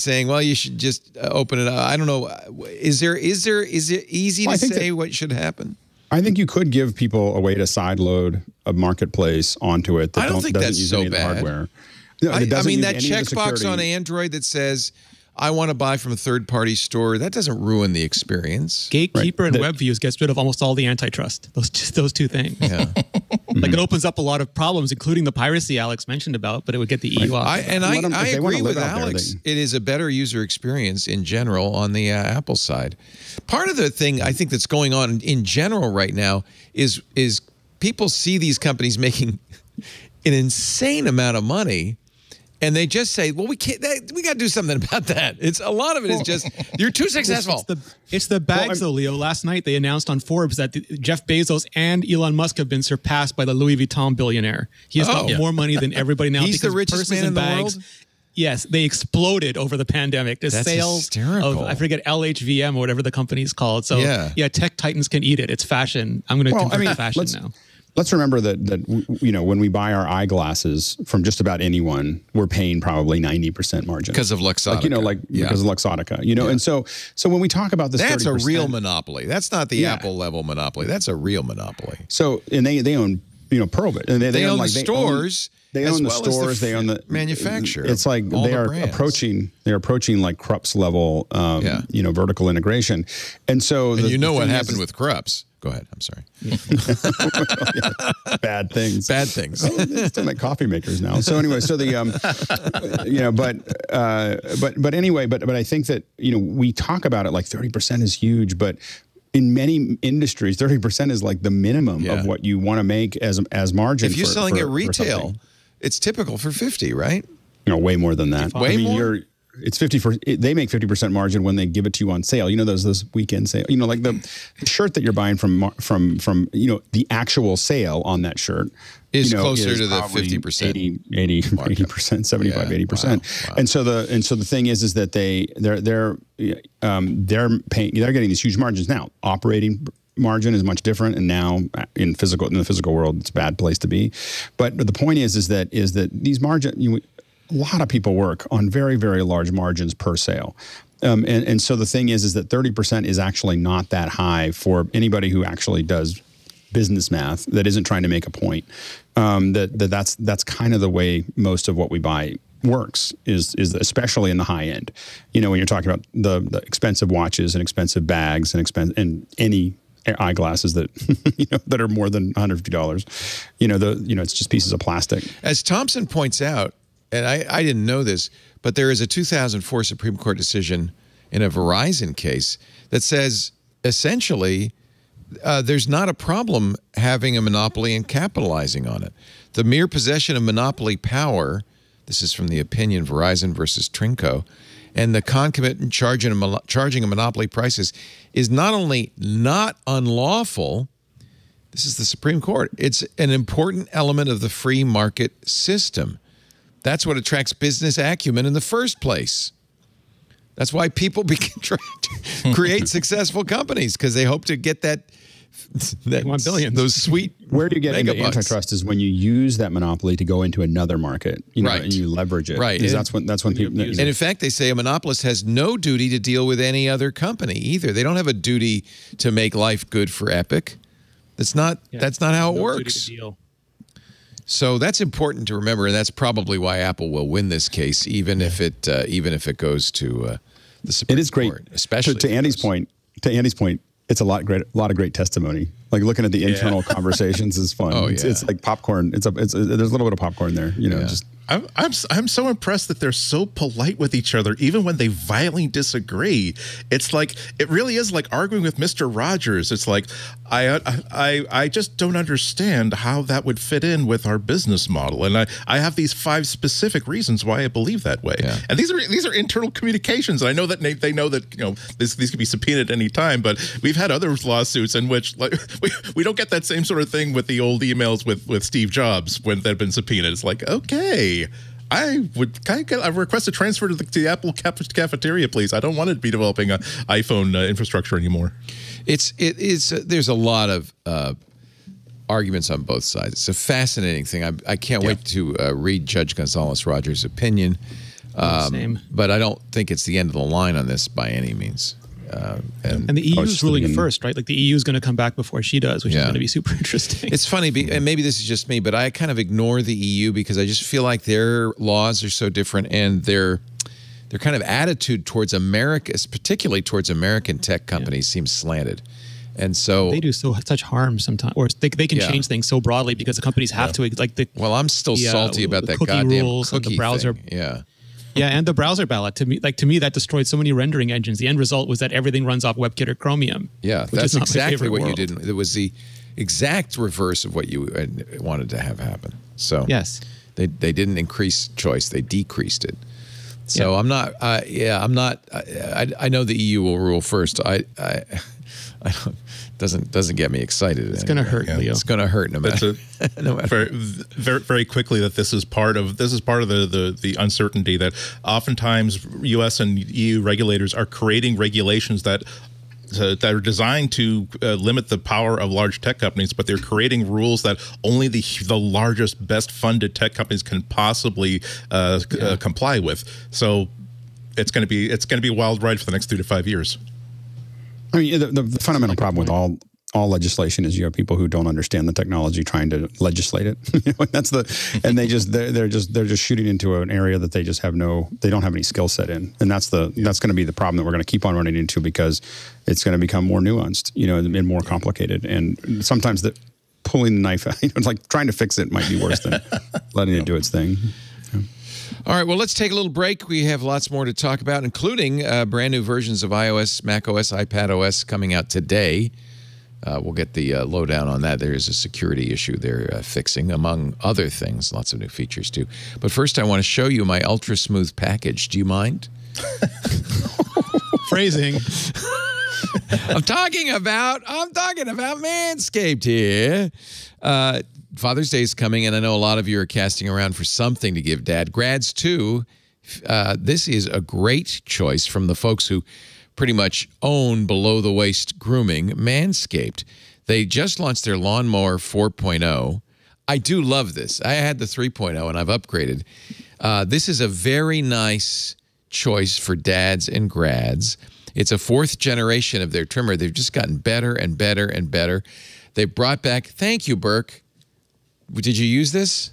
[SPEAKER 1] saying, well, you should just open it up. I don't know. Is it easy to say what should happen?
[SPEAKER 4] I think you could give people a way to sideload a marketplace onto it that
[SPEAKER 1] I don't think
[SPEAKER 4] doesn't
[SPEAKER 1] that's
[SPEAKER 4] use
[SPEAKER 1] so
[SPEAKER 4] any of the
[SPEAKER 1] bad.
[SPEAKER 4] hardware. No,
[SPEAKER 1] I mean, that
[SPEAKER 4] checkbox
[SPEAKER 1] checkbox on Android that says, I want to buy from a third-party store, that doesn't ruin the experience.
[SPEAKER 6] Gatekeeper and web views gets rid of almost all the antitrust. Those two things.
[SPEAKER 1] Yeah.
[SPEAKER 6] Like it opens up a lot of problems, including the piracy Alex mentioned about, but it would get the EU off.
[SPEAKER 1] I agree with Alex. It is a better user experience in general on the Apple side. Part of the thing I think that's going on in general right now is people see these companies making an insane amount of money. And they just say, well, we can't. We got to do something about that. A lot of it is just you're too successful.
[SPEAKER 6] It's the bags, though, Leo. Last night they announced on Forbes that Jeff Bezos and Elon Musk have been surpassed by the Louis Vuitton billionaire. He has got more money than everybody now.
[SPEAKER 1] He's the richest man in the world.
[SPEAKER 6] Yes, they exploded over the pandemic. The sales
[SPEAKER 1] hysterical.
[SPEAKER 6] of, I forget, LHVM or whatever the company's called. So yeah, tech titans can eat it. It's fashion. I'm going to convert to fashion now.
[SPEAKER 4] Let's remember that when we buy our eyeglasses from just about anyone, we're paying probably 90% margin
[SPEAKER 1] because of Luxottica.
[SPEAKER 4] Because of Luxottica. And so when we talk about this,
[SPEAKER 1] that's 30%, a real monopoly. That's not the Apple level monopoly. That's a real monopoly.
[SPEAKER 4] So and they own Pearlbit, and they own the stores. They own the stores. They own the
[SPEAKER 1] manufacturer.
[SPEAKER 4] It's like they are approaching. They're approaching like Krupp's level. Vertical integration, and so
[SPEAKER 1] what happened with Krupp's. Go ahead. I'm sorry.
[SPEAKER 4] Bad things.
[SPEAKER 1] Bad things.
[SPEAKER 4] They still make coffee makers now. So anyway, so the but I think that we talk about it like 30% is huge, but in many industries, 30% is like the minimum of what you want to make as margin.
[SPEAKER 1] If you're selling at retail, it's typical for 50, right?
[SPEAKER 4] Way more than that.
[SPEAKER 1] Way more.
[SPEAKER 4] It's 50%. They make 50% margin when they give it to you on sale. Those weekend sale. Like the shirt that you're buying from the actual sale on that shirt
[SPEAKER 1] is closer to the 50%,
[SPEAKER 4] 80%, 75, 80%. Wow. And so the thing is that they're getting these huge margins now. Operating margin is much different, and now in the physical world, it's a bad place to be. But the point is that these margins. A lot of people work on very, very large margins per sale. And so the thing is that 30% is actually not that high for anybody who actually does business math that isn't trying to make a point. That's kind of the way most of what we buy works, is especially in the high end. When you're talking about the expensive watches and expensive bags and any eyeglasses that that are more than $150, it's just pieces of plastic.
[SPEAKER 1] As Thompson points out, and I didn't know this, but there is a 2004 Supreme Court decision in a Verizon case that says essentially there's not a problem having a monopoly and capitalizing on it. The mere possession of monopoly power, this is from the opinion Verizon versus Trinco, and the concomitant charging a monopoly prices is not only not unlawful, this is the Supreme Court, it's an important element of the free market system. That's what attracts business acumen in the first place. That's why people create successful companies, because they hope to get that
[SPEAKER 6] They want billions.
[SPEAKER 1] Those sweet
[SPEAKER 4] Where do you get into
[SPEAKER 1] megabucks.
[SPEAKER 4] antitrust is when you use that monopoly to go into another market,
[SPEAKER 1] Right.
[SPEAKER 4] and you leverage it.
[SPEAKER 1] Right.
[SPEAKER 4] Because that's when people.
[SPEAKER 1] And in fact, they say a monopolist has no duty to deal with any other company either. They don't have a duty to make life good for Epic. That's not how it works. So that's important to remember, and that's probably why Apple will win this case, even if it goes to the Supreme
[SPEAKER 4] It is great,
[SPEAKER 1] Court, especially
[SPEAKER 4] to Andy's point. To Andy's point, it's a lot of great testimony. Like looking at the internal conversations is fun.
[SPEAKER 1] Oh,
[SPEAKER 4] It's like popcorn. There's a little bit of popcorn there. Just.
[SPEAKER 5] I'm so impressed that they're so polite with each other, even when they violently disagree. It's like it really is like arguing with Mr. Rogers. It's like I just don't understand how that would fit in with our business model, and I have these 5 specific reasons why I believe that way.
[SPEAKER 1] Yeah.
[SPEAKER 5] And these are internal communications. I know that they know that these can be subpoenaed at any time, but we've had other lawsuits in which like we don't get that same sort of thing with the old emails with Steve Jobs when they've been subpoenaed. It's like, okay. I request a transfer to the Apple cafeteria, please. I don't want to be developing an iPhone infrastructure anymore.
[SPEAKER 1] There's a lot of arguments on both sides. It's a fascinating thing. I can't wait to read Judge Gonzalez Rogers' opinion.
[SPEAKER 6] Same.
[SPEAKER 1] But I don't think it's the end of the line on this by any means.
[SPEAKER 6] And the EU is ruling first, right? Like the EU is going to come back before she does, which is going to be super interesting.
[SPEAKER 1] It's funny, and maybe this is just me, but I kind of ignore the EU because I just feel like their laws are so different, and their kind of attitude towards America, particularly towards American tech companies, seems slanted. And so
[SPEAKER 6] they do such harm sometimes, or they can change things so broadly because the companies have to
[SPEAKER 1] Well, I'm still salty about that
[SPEAKER 6] cookie
[SPEAKER 1] goddamn
[SPEAKER 6] rules
[SPEAKER 1] cookie
[SPEAKER 6] and the browser.
[SPEAKER 1] thing.
[SPEAKER 6] Yeah, and the browser ballot. To me, that destroyed so many rendering engines. The end result was that everything runs off WebKit or Chromium.
[SPEAKER 1] Yeah, that's exactly what you did. It was the exact reverse of what you wanted to have happen. So
[SPEAKER 6] yes,
[SPEAKER 1] they didn't increase choice; they decreased it. So I'm not. I'm not. I know the EU will rule first. I don't. Doesn't get me excited.
[SPEAKER 6] It's going to hurt, Leo.
[SPEAKER 1] It's going to hurt no matter.
[SPEAKER 5] Very quickly that this is part of the uncertainty that oftentimes U.S. and EU regulators are creating regulations that are designed to limit the power of large tech companies, but they're creating rules that only the largest, best funded tech companies can possibly comply with. So it's going to be a wild ride for the next 3 to 5 years.
[SPEAKER 4] I mean, the fundamental problem with all legislation is you have people who don't understand the technology trying to legislate it. And they're just shooting into an area that they don't have any skill set in, and that's going to be the problem that we're going to keep on running into because it's going to become more nuanced, and more complicated, and sometimes pulling the knife out, like trying to fix it might be worse than letting it do its thing.
[SPEAKER 1] All right, well, let's take a little break. We have lots more to talk about, including brand new versions of iOS, macOS, iPadOS coming out today. We'll get the lowdown on that. There is a security issue they're fixing, among other things. Lots of new features, too. But first, I want to show you my ultra-smooth package. Do you mind?
[SPEAKER 6] Phrasing.
[SPEAKER 1] I'm talking about Manscaped here. Father's Day is coming, and I know a lot of you are casting around for something to give Dad. Grads, too. This is a great choice from the folks who pretty much own below-the-waist grooming, Manscaped. They just launched their Lawnmower 4.0. I do love this. I had the 3.0, and I've upgraded. This is a very nice choice for dads and grads. It's a 4th generation of their trimmer. They've just gotten better and better and better. They brought back, thank you, Burke. Did you use this?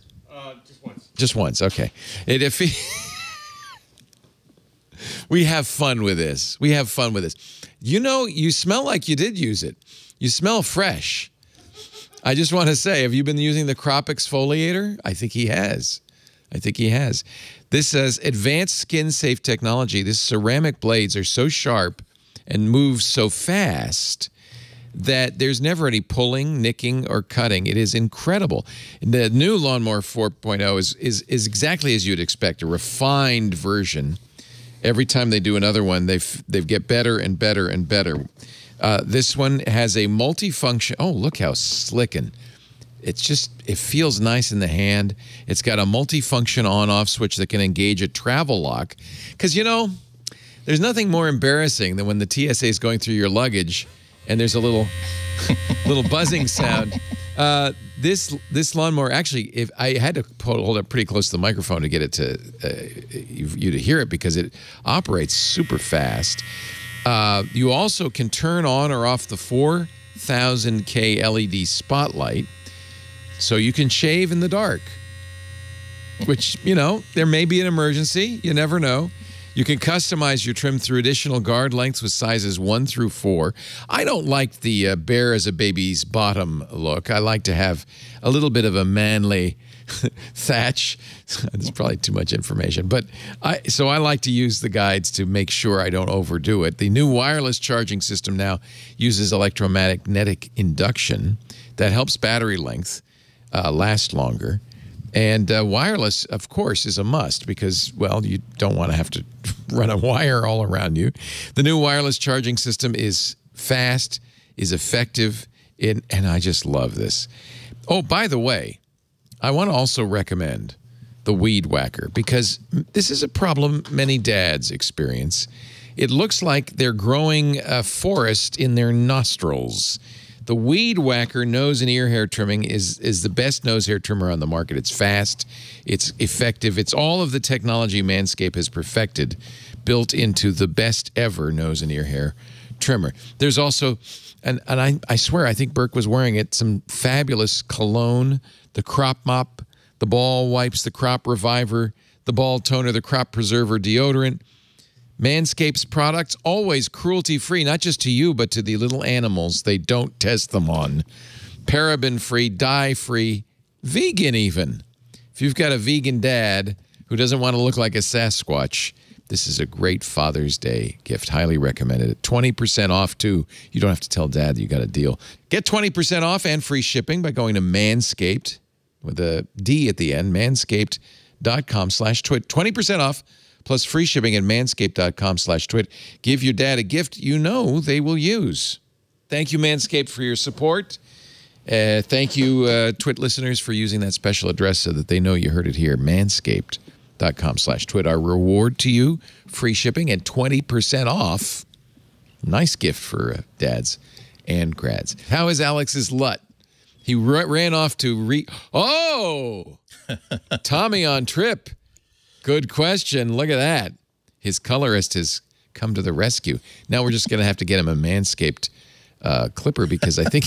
[SPEAKER 6] Just once.
[SPEAKER 1] Just once, okay. We have fun with this. You smell like you did use it. You smell fresh. I just want to say, have you been using the crop exfoliator? I think he has. This says advanced skin-safe technology. These ceramic blades are so sharp and move so fast that there's never any pulling, nicking, or cutting. It is incredible. The new Lawnmower 4.0 is exactly as you'd expect, a refined version. Every time they do another one, they get better and better and better. This one has a multifunction. Oh, look how slickin'. It feels nice in the hand. It's got a multifunction on-off switch that can engage a travel lock. Because, there's nothing more embarrassing than when the TSA is going through your luggage and there's a little buzzing sound. This lawnmower, actually, if I had to hold it pretty close to the microphone to get it to you to hear it because it operates super fast. You also can turn on or off the 4000K LED spotlight, so you can shave in the dark. Which, you know, there may be an emergency. You never know. You can customize your trim through additional guard lengths with sizes 1 through 4. I don't like the bear as a baby's bottom look. I like to have a little bit of a manly thatch. That's probably too much information. But so I like to use the guides to make sure I don't overdo it. The new wireless charging system now uses electromagnetic induction that helps battery length last longer. And wireless, of course, is a must because, well, you don't want to have to run a wire all around you. The new wireless charging system is fast, is effective, and I just love this. Oh, by the way, I want to also recommend the Weed Whacker because this is a problem many dads experience. It looks like they're growing a forest in their nostrils. The Weed Whacker nose and ear hair trimming is the best nose hair trimmer on the market. It's fast, it's effective, it's all of the technology Manscaped has perfected, built into the best ever nose and ear hair trimmer. There's also, and I swear, I think Burke was wearing it, some fabulous cologne, the crop mop, the ball wipes, the crop reviver, the ball toner, the crop preserver deodorant. Manscaped's products, always cruelty-free, not just to you, but to the little animals they don't test them on. Paraben-free, dye-free, vegan even. If you've got a vegan dad who doesn't want to look like a Sasquatch, this is a great Father's Day gift. Highly recommended it. 20% off, too. You don't have to tell Dad that you got a deal. Get 20% off and free shipping by going to Manscaped, with a D at the end, manscaped.com/twit. 20% off. Plus free shipping at manscaped.com/twit. Give your dad a gift you know they will use. Thank you, Manscaped, for your support. Thank you, Twit listeners, for using that special address so that they know you heard it here. Manscaped.com/twit. Our reward to you, free shipping and 20% off. Nice gift for dads and grads. How is Alex's LUT? He ran off to Tommy on trip. Good question. Look at that. His colorist has come to the rescue. Now we're just going to have to get him a Manscaped clipper because I think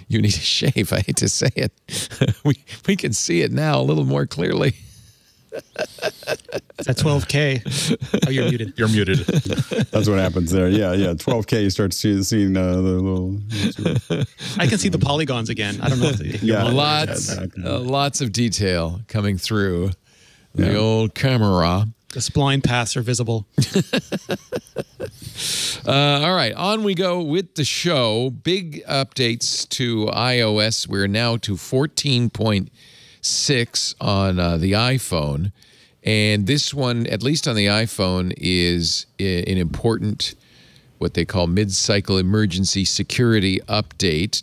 [SPEAKER 1] you need a shave. I hate to say it. we can see it now a little more clearly.
[SPEAKER 6] It's at 12K. Oh, you're muted.
[SPEAKER 5] You're muted.
[SPEAKER 4] That's what happens there. Yeah. 12K, you start seeing the little...
[SPEAKER 6] I can see the polygons again. I don't know.
[SPEAKER 1] Lots of detail coming through. The old camera.
[SPEAKER 6] The spline paths are visible.
[SPEAKER 1] All right, on we go with the show. Big updates to iOS. We're now to 14.6 on the iPhone. And this one, at least on the iPhone, is an important, what they call mid-cycle emergency security update.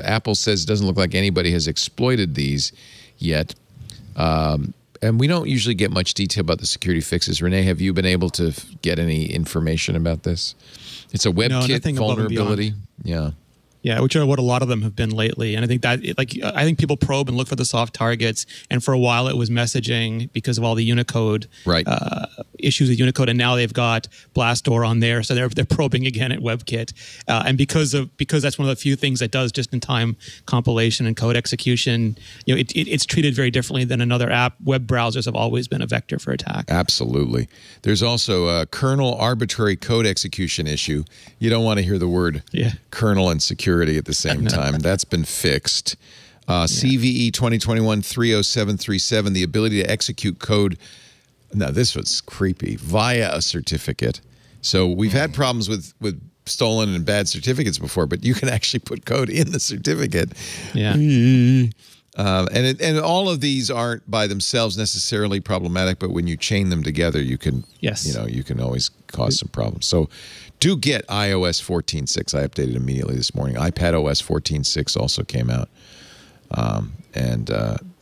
[SPEAKER 1] Apple says it doesn't look like anybody has exploited these yet. And we don't usually get much detail about the security fixes. Rene, have you been able to get any information about this? It's a WebKit vulnerability. Yeah.
[SPEAKER 6] Yeah, which are what a lot of them have been lately. And I think that, I think people probe and look for the soft targets. And for a while, it was messaging because of all the Unicode issues with Unicode. And now they've got Blastdoor on there, so they're probing again at WebKit. And because that's one of the few things that does just-in-time compilation and code execution, you know, it's treated very differently than another app. Web browsers have always been a vector for attack.
[SPEAKER 1] Absolutely. There's also a kernel arbitrary code execution issue. You don't want to hear the word kernel and security at the same time. That's been fixed. CVE 2021-30737, the ability to execute code. Now, this was creepy. Via a certificate. So we've had problems with stolen and bad certificates before, but you can actually put code in the certificate.
[SPEAKER 6] Yeah.
[SPEAKER 1] And all of these aren't by themselves necessarily problematic, but when you chain them together, you can, you can always cause some problems. So do get iOS 14.6. I updated immediately this morning. iPadOS 14.6 also came out.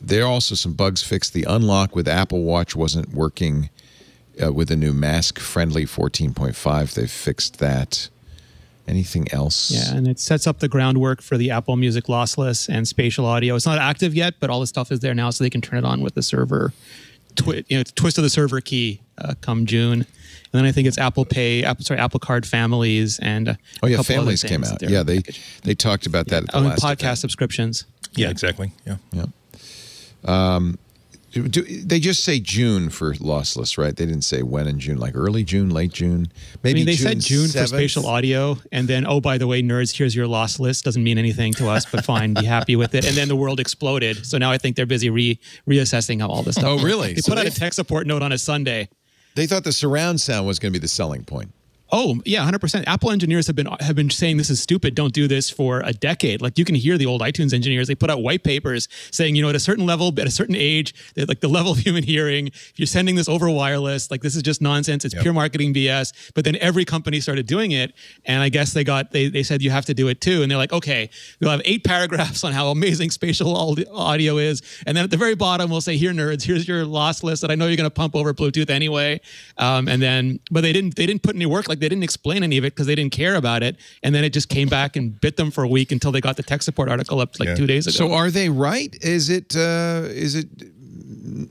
[SPEAKER 1] There are also some bugs fixed. The unlock with Apple Watch wasn't working with the new mask-friendly 14.5. They've fixed that. Anything else?
[SPEAKER 6] Yeah, and it sets up the groundwork for the Apple Music Lossless and Spatial Audio. It's not active yet, but all the stuff is there now, so they can turn it on with the server, twist of the server key come June. And then I think it's Apple Pay, Apple Card Families, and a couple
[SPEAKER 1] Families
[SPEAKER 6] other
[SPEAKER 1] came
[SPEAKER 6] things
[SPEAKER 1] out.
[SPEAKER 6] that
[SPEAKER 1] Yeah, they talked about that at the last
[SPEAKER 6] podcast
[SPEAKER 1] event.
[SPEAKER 6] subscriptions.
[SPEAKER 5] Yeah, exactly. Yeah.
[SPEAKER 1] They just say June for lossless, right? They didn't say when in June, like early June, late June. Maybe
[SPEAKER 6] they
[SPEAKER 1] June
[SPEAKER 6] said June
[SPEAKER 1] 7th.
[SPEAKER 6] for spatial audio, and then, oh, by the way, nerds, here's your loss list. Doesn't mean anything to us, but fine, be happy with it. And then the world exploded. So now I think they're busy reassessing how all this stuff works.
[SPEAKER 1] Really?
[SPEAKER 6] They put out a tech support note on a Sunday.
[SPEAKER 1] They thought the surround sound was going to be the selling point.
[SPEAKER 6] Oh, yeah, 100%. Apple engineers have been saying this is stupid, don't do this for a decade. Like, you can hear the old iTunes engineers, they put out white papers saying, at a certain level, at a certain age, like the level of human hearing, if you're sending this over wireless, like this is just nonsense, it's pure marketing BS. But then every company started doing it, and I guess they said you have to do it too. And they're like, okay, we'll have 8 paragraphs on how amazing spatial audio is, and then at the very bottom we'll say, here nerds, here's your loss list that I know you're going to pump over Bluetooth anyway. But they didn't put any work, like they didn't explain any of it because they didn't care about it, and then it just came back and bit them for a week until they got the tech support article up 2 days ago.
[SPEAKER 1] So are they right? Is it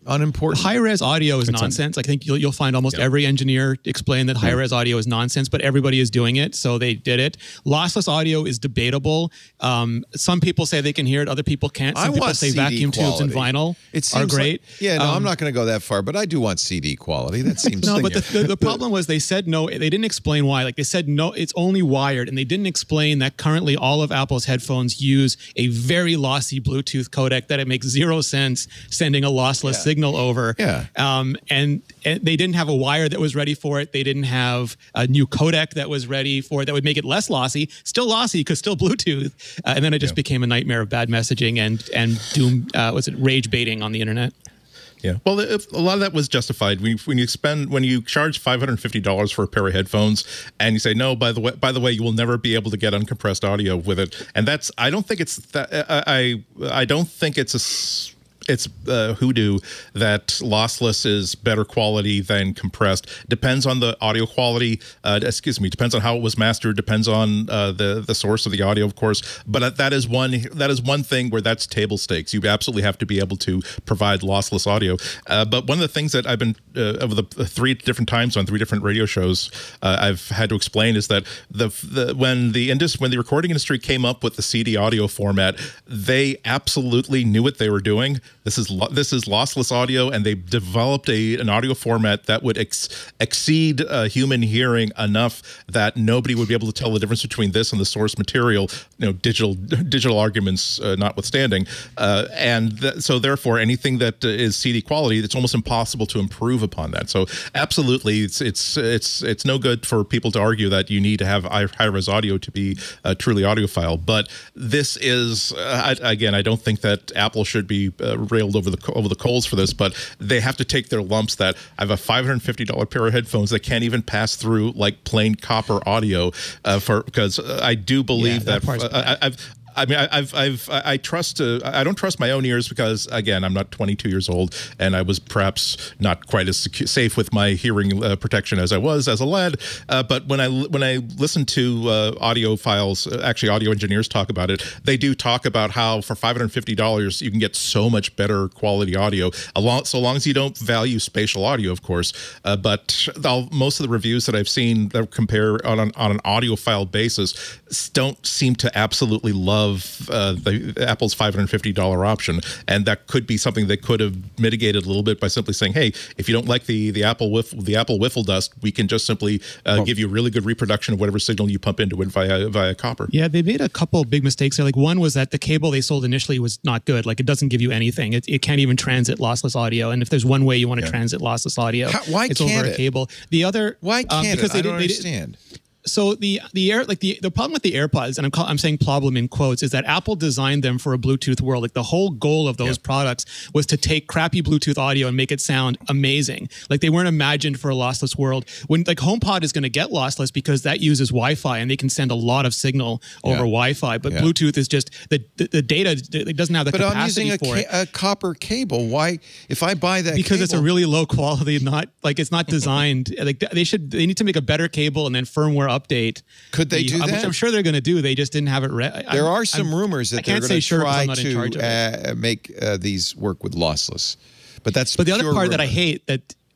[SPEAKER 1] unimportant?
[SPEAKER 6] High-res audio is nonsense. I think you'll find almost every engineer explain that high-res audio is nonsense, but everybody is doing it, so they did it. Lossless audio is debatable. Some people say they can hear it, other people can't. Some people say
[SPEAKER 1] CD
[SPEAKER 6] vacuum tubes and vinyl are great.
[SPEAKER 1] I'm not going to go that far, but I do want CD quality. That seems
[SPEAKER 6] no. But the problem was they said no. They didn't explain why. Like they said no, it's only wired, and they didn't explain that currently all of Apple's headphones use a very lossy Bluetooth codec that it makes 0 sense sending a lossless signal over.
[SPEAKER 1] Yeah.
[SPEAKER 6] And they didn't have a wire that was ready for it. They didn't have a new codec that was ready for it that would make it less lossy. Still lossy because still Bluetooth. And then it just became a nightmare of bad messaging and doom. Rage baiting on the internet.
[SPEAKER 5] Yeah, well, a lot of that was justified. When you charge $550 for a pair of headphones, and you say no, by the way, you will never be able to get uncompressed audio with it, and I don't think it's it's hoodoo that lossless is better quality than compressed. Depends on the audio quality. Depends on how it was mastered. Depends on the source of the audio, of course. But that is one thing where that's table stakes. You absolutely have to be able to provide lossless audio. But one of the things that I've been over the 3 different times on 3 different radio shows I've had to explain is that when the recording industry came up with the CD audio format, they absolutely knew what they were doing. This is lossless audio, and they developed an audio format that would exceed human hearing enough that nobody would be able to tell the difference between this and the source material. Digital arguments notwithstanding, so therefore anything that is CD quality, it's almost impossible to improve upon that. So absolutely, it's no good for people to argue that you need to have high-res audio to be truly audiophile. But this is again, I don't think that Apple should be railed over the coals for this, but they have to take their lumps that I have a $550 pair of headphones that can't even pass through like plain copper audio because I do believe that I trust. I don't trust my own ears because, again, I'm not 22 years old, and I was perhaps not quite as safe with my hearing protection as I was as a lad. But when I listen to audio engineers talk about it, they do talk about how for $550 you can get so much better quality audio, so long as you don't value spatial audio, of course. But most of the reviews that I've seen that compare on an audiophile basis don't seem to absolutely love the Apple's $550 option, and that could be something they could have mitigated a little bit by simply saying, "Hey, if you don't like the Apple wiffle dust, we can just simply give you a really good reproduction of whatever signal you pump into it via copper." Yeah,
[SPEAKER 6] they made a couple of big mistakes there. Like one was that the cable they sold initially was not good. Like it doesn't give you anything. It can't even transit lossless audio. And if there's one way you want to transit lossless audio, it's over a cable. The other
[SPEAKER 1] why can't
[SPEAKER 6] because
[SPEAKER 1] I don't understand.
[SPEAKER 6] So the problem with the AirPods, and I'm saying problem in quotes, is that Apple designed them for a Bluetooth world. Like the whole goal of those products was to take crappy Bluetooth audio and make it sound amazing. Like they weren't imagined for a lossless world. When like HomePod is going to get lossless because that uses Wi-Fi and they can send a lot of signal over Wi-Fi. But Bluetooth is just the data. It doesn't have the capacity for it.
[SPEAKER 1] But I'm using a copper cable. Why, if I buy that?
[SPEAKER 6] Because it's a really low quality. It's not designed. Like they need to make a better cable and then firmware update.
[SPEAKER 1] Could they do that?
[SPEAKER 6] Which I'm sure they're going to do. They just didn't have it ready.
[SPEAKER 1] There are some rumors that they're going to try to make these work with lossless. But the other part that I hate,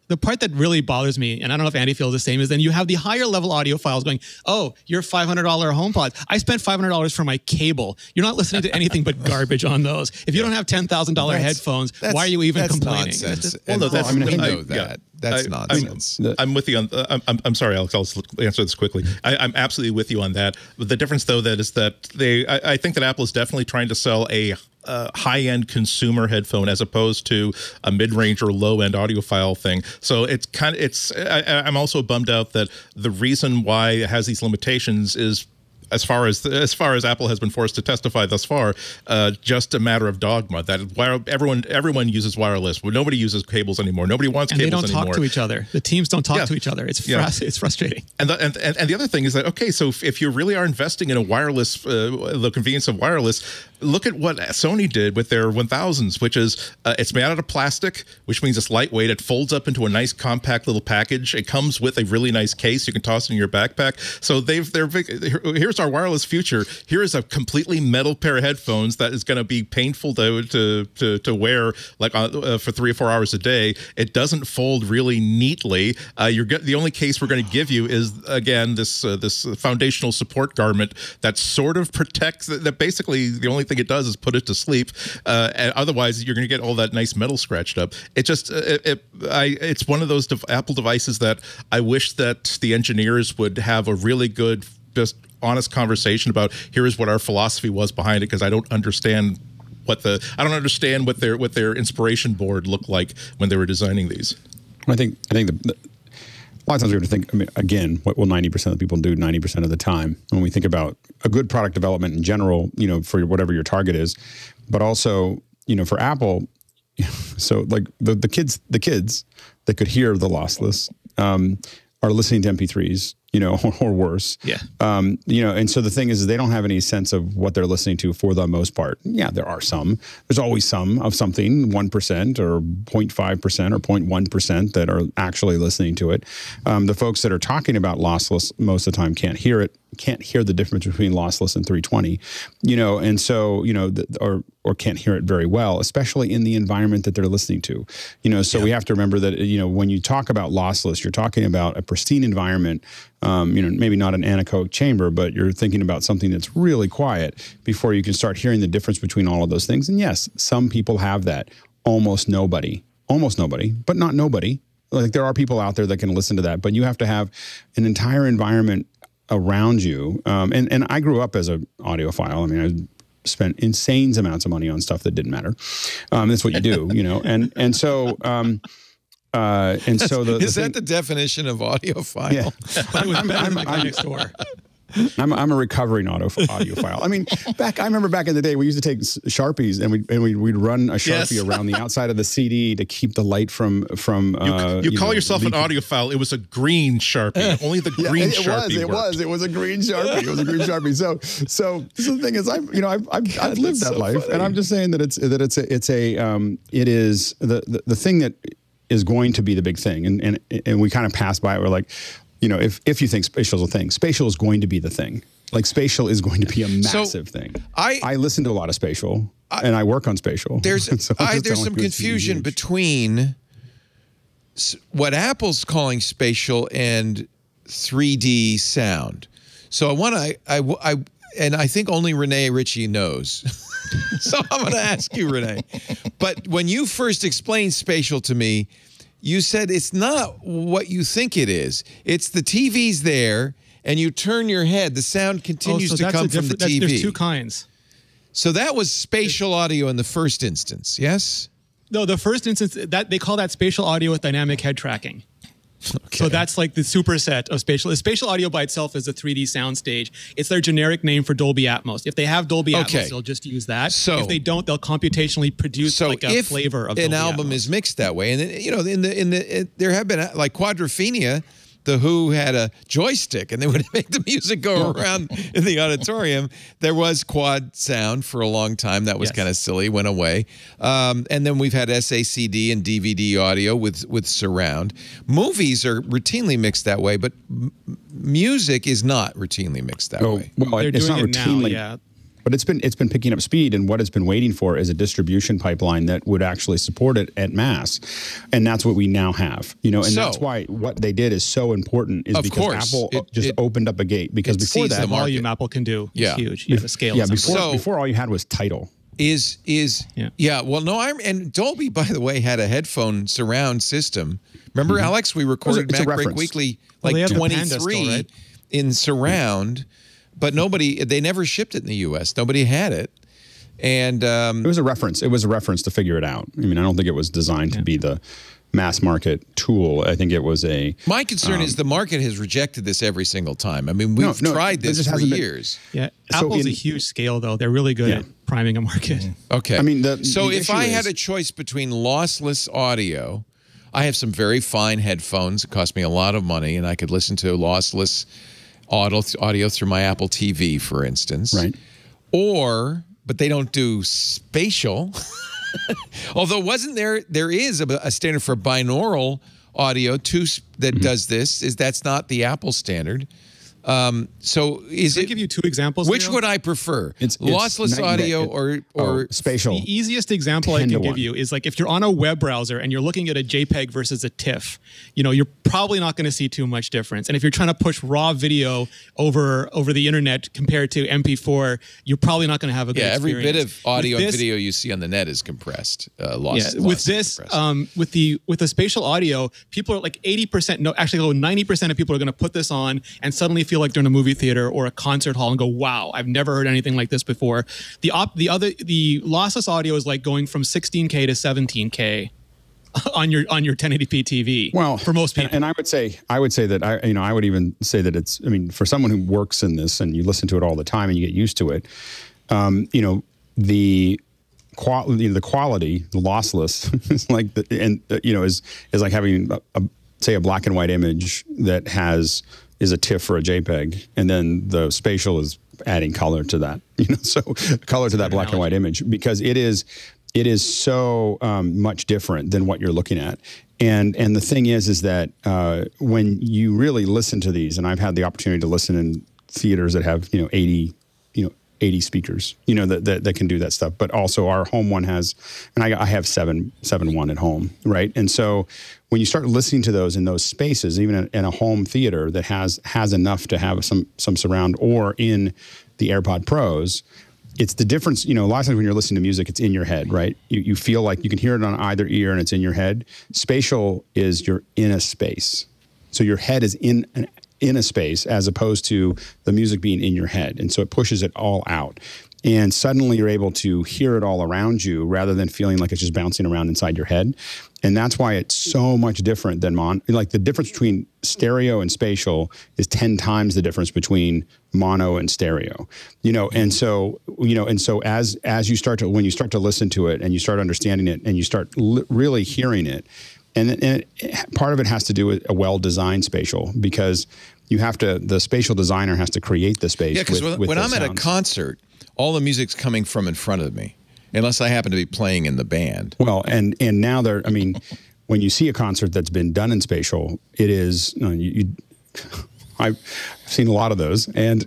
[SPEAKER 1] the part that really bothers me, and I don't know if Andy feels the same, is then you have the higher level audio files going, oh, your $500 HomePod. I spent $500 for my cable. You're not listening to anything but garbage on those. If you don't have $10,000 headphones, why are you even complaining? Nonsense.
[SPEAKER 5] Well, no, that's,
[SPEAKER 1] I know that. That's nonsense.
[SPEAKER 5] I'm with you on. I'm sorry, Alex. I'll answer this quickly. I'm absolutely with you on that. But the difference, though, is that I think that Apple is definitely trying to sell a high-end consumer headphone as opposed to a mid-range or low-end audiophile thing. So it's I'm also bummed out that the reason why it has these limitations is, as far as Apple has been forced to testify thus far, just a matter of dogma that everyone uses wireless. Nobody uses cables anymore. Nobody wants cables anymore.
[SPEAKER 6] And they don't talk to each other. The teams don't talk to each other. It's frustrating.
[SPEAKER 5] And the other thing is that, okay, so if you really are investing in a wireless, the convenience of wireless, look at what Sony did with their 1000s, which is it's made out of plastic, which means it's lightweight. It folds up into a nice compact little package. It comes with a really nice case. You can toss it in your backpack. So here's our wireless future. Here is a completely metal pair of headphones that is going to be painful to wear like for 3 or 4 hours a day. It doesn't fold really neatly. The only case we're going to give you is, again, this foundational support garment that sort of protects. That basically the only thing it does is put it to sleep. And otherwise, you're going to get all that nice metal scratched up. It just it's one of those Apple devices that I wish that the engineers would have a really good, just honest conversation about. Here is what our philosophy was behind it, because I don't understand what their inspiration board looked like when they were designing these.
[SPEAKER 4] I think a lot of times we're going to think, I mean, again, what will 90% of people do 90% of the time when we think about a good product development in general, for whatever your target is, but also, for Apple, so like the kids that could hear the lossless are listening to MP3s, or worse.
[SPEAKER 6] Yeah.
[SPEAKER 4] And so the thing is they don't have any sense of what they're listening to for the most part. Yeah, there are some. There's always some of something, 1% or 0.5% or 0.1% that are actually listening to it. The folks that are talking about lossless most of the time can't hear it, can't hear the difference between lossless and 320, and so, or can't hear it very well, especially in the environment that they're listening to. So we have to remember that, when you talk about lossless, you're talking about a pristine environment, maybe not an anechoic chamber, but you're thinking about something that's really quiet before you can start hearing the difference between all of those things. And yes, some people have that. Almost nobody, but not nobody. Like there are people out there that can listen to that, but you have to have an entire environment around you. And I grew up as an audiophile. I mean, I spent insane amounts of money on stuff that didn't matter. That's what you do, and so. Is
[SPEAKER 1] that the definition of audiophile?
[SPEAKER 4] Yeah. I'm a recovering audiophile. I mean, I remember back in the day, we used to take Sharpies and we'd run a Sharpie around the outside of the CD to keep the light from.
[SPEAKER 5] You call yourself an audiophile? It was a green Sharpie. Only the green Sharpie.
[SPEAKER 4] It was a green Sharpie. It was a green Sharpie. So the thing is, I've lived that life, funny. And I'm just saying that it is the thing that is going to be the big thing, and we kind of pass by it. We're like, if you think Spatial is a thing, Spatial is going to be the thing. Like Spatial is going to be a massive thing. I listen to a lot of Spatial, and I work on Spatial.
[SPEAKER 1] There's some confusion between what Apple's calling Spatial and 3D sound. So I think only Rene Ritchie knows. So I'm going to ask you, Rene. But when you first explained Spatial to me, you said it's not what you think it is. It's the TV's there, and you turn your head. The sound continues to come from the TV.
[SPEAKER 6] There's two kinds.
[SPEAKER 1] So that was spatial audio in the first instance, yes?
[SPEAKER 6] No, the first instance, that they call that spatial audio with dynamic head tracking. Okay. So that's like the superset of spatial. Spatial audio by itself is a 3D soundstage. It's their generic name for Dolby Atmos. If they have Dolby Atmos, they'll just use that. So if they don't, they'll computationally produce like a flavor of Dolby
[SPEAKER 1] Atmos. An album is mixed that way, and then, there have been like Quadrophenia the Who had a joystick and they would make the music go around in the auditorium. There was quad sound for a long time. That was kind of silly, went away. And then we've had SACD and DVD audio with surround. Movies are routinely mixed that way, but music is not routinely mixed that way.
[SPEAKER 4] Well, it's not routinely.
[SPEAKER 6] Now,
[SPEAKER 4] But it's been picking up speed, and what it's been waiting for is a distribution pipeline that would actually support it at mass, and that's what we now have. And that's why what they did is so important. Is because Apple just opened up a gate. Because before that,
[SPEAKER 6] the volume Apple can do is huge. You have a scale.
[SPEAKER 4] Yeah, before all you had was Tidal.
[SPEAKER 1] Well, no, and Dolby, by the way, had a headphone surround system. Remember, Alex, we recorded Mac Break Weekly like 23 in surround. But they never shipped it in the U.S. Nobody had it. And
[SPEAKER 4] it was a reference. It was a reference to figure it out. I mean, I don't think it was designed to be the mass market tool. I think it was a...
[SPEAKER 1] My concern is the market has rejected this every single time. I mean, we've tried this for years.
[SPEAKER 6] Yeah, Apple's a huge scale, though. They're really good at priming a market.
[SPEAKER 1] Okay.
[SPEAKER 4] I mean,
[SPEAKER 1] so if I had a choice between lossless audio, I have some very fine headphones. It cost me a lot of money, and I could listen to lossless audio through my Apple TV, for instance.
[SPEAKER 4] Right.
[SPEAKER 1] But they don't do spatial. Although there is a standard for binaural audio that does this. That's not the Apple standard. So Can I
[SPEAKER 6] give you two examples?
[SPEAKER 1] Which would I prefer? It's lossless audio or
[SPEAKER 4] spatial?
[SPEAKER 6] The easiest example I can give you is like if you're on a web browser and you're looking at a JPEG versus a TIFF, you're probably not going to see too much difference. And if you're trying to push raw video over the internet compared to MP4, you're probably not going to have a good experience.
[SPEAKER 1] Every bit of audio and video you see on the net is compressed.
[SPEAKER 6] With the spatial audio, people are like 80%, no, actually 90% of people are going to put this on and suddenly feel like they're in a movie theater or a concert hall and go, wow, I've never heard anything like this before. The lossless audio is like going from 16K to 17K on your 1080p TV.
[SPEAKER 4] Well,
[SPEAKER 6] for most people.
[SPEAKER 4] And I would say that I would even say that it's, I mean, for someone who works in this and you listen to it all the time and you get used to it, the quality, the lossless is like is like having a black and white image that is a TIFF or a JPEG, and then the spatial is adding color to that. So color to that black and white image, because it is so much different than what you're looking at. And the thing is that when you really listen to these, and I've had the opportunity to listen in theaters that have 80 speakers, that can do that stuff. But also our home one has, and I have 7.1 at home, right? And so when you start listening to those in those spaces, even in a home theater that has enough to have some surround, or in the AirPod Pros, it's the difference. A lot of times when you're listening to music, it's in your head, right? You feel like you can hear it on either ear and it's in your head. Spatial is you're in a space. So your head is in a space as opposed to the music being in your head. And so it pushes it all out. And suddenly you're able to hear it all around you rather than feeling like it's just bouncing around inside your head. And that's why it's so much different than like the difference between stereo and spatial is 10 times the difference between mono and stereo. And so as you start to, when you start to listen to it and you start understanding it and you start really hearing it, and part of it has to do with a well-designed spatial, because the spatial designer has to create the space.
[SPEAKER 1] Yeah, because when I'm at a concert, all the music's coming from in front of me, unless I happen to be playing in the band.
[SPEAKER 4] Well, and now when you see a concert that's been done in spatial, it is, I've seen a lot of those, and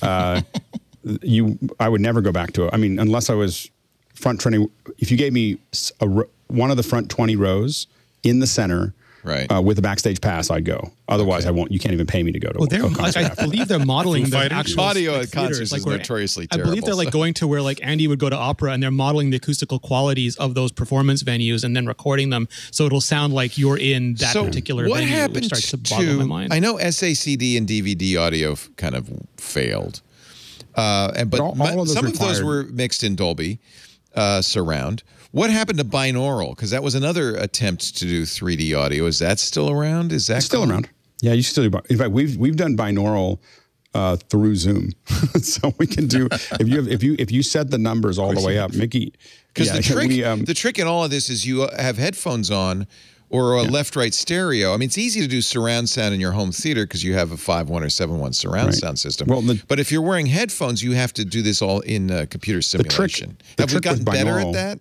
[SPEAKER 4] I would never go back to it. I mean, unless I was front trending. If you gave me one of the front 20 rows in the center,
[SPEAKER 1] right,
[SPEAKER 4] with a backstage pass, I'd go. Otherwise, I won't. You can't even pay me to go to a concert.
[SPEAKER 6] I believe they're modeling the actual
[SPEAKER 1] audio at concerts is notoriously terrible.
[SPEAKER 6] I believe they're going to where like Andy would go to opera, and they're modeling the acoustical qualities of those performance venues and then recording them, so it'll sound like you're in that particular venue.
[SPEAKER 1] What happened
[SPEAKER 6] starts to boggle my mind.
[SPEAKER 1] I know SACD and DVD audio kind of failed, but some of those were mixed in Dolby surround. What happened to binaural? Because that was another attempt to do 3D audio. Is that still around? Is that
[SPEAKER 4] still around? Yeah, you still do. In fact, we've done binaural through Zoom, so we can do if you set the numbers all the way up, Mickey.
[SPEAKER 1] Because the trick in all of this is you have headphones on or a left-right stereo. I mean, it's easy to do surround sound in your home theater because you have a 5.1 or 7.1 surround sound system. Well, but if you're wearing headphones, you have to do this all in computer simulation. Have we gotten better at that?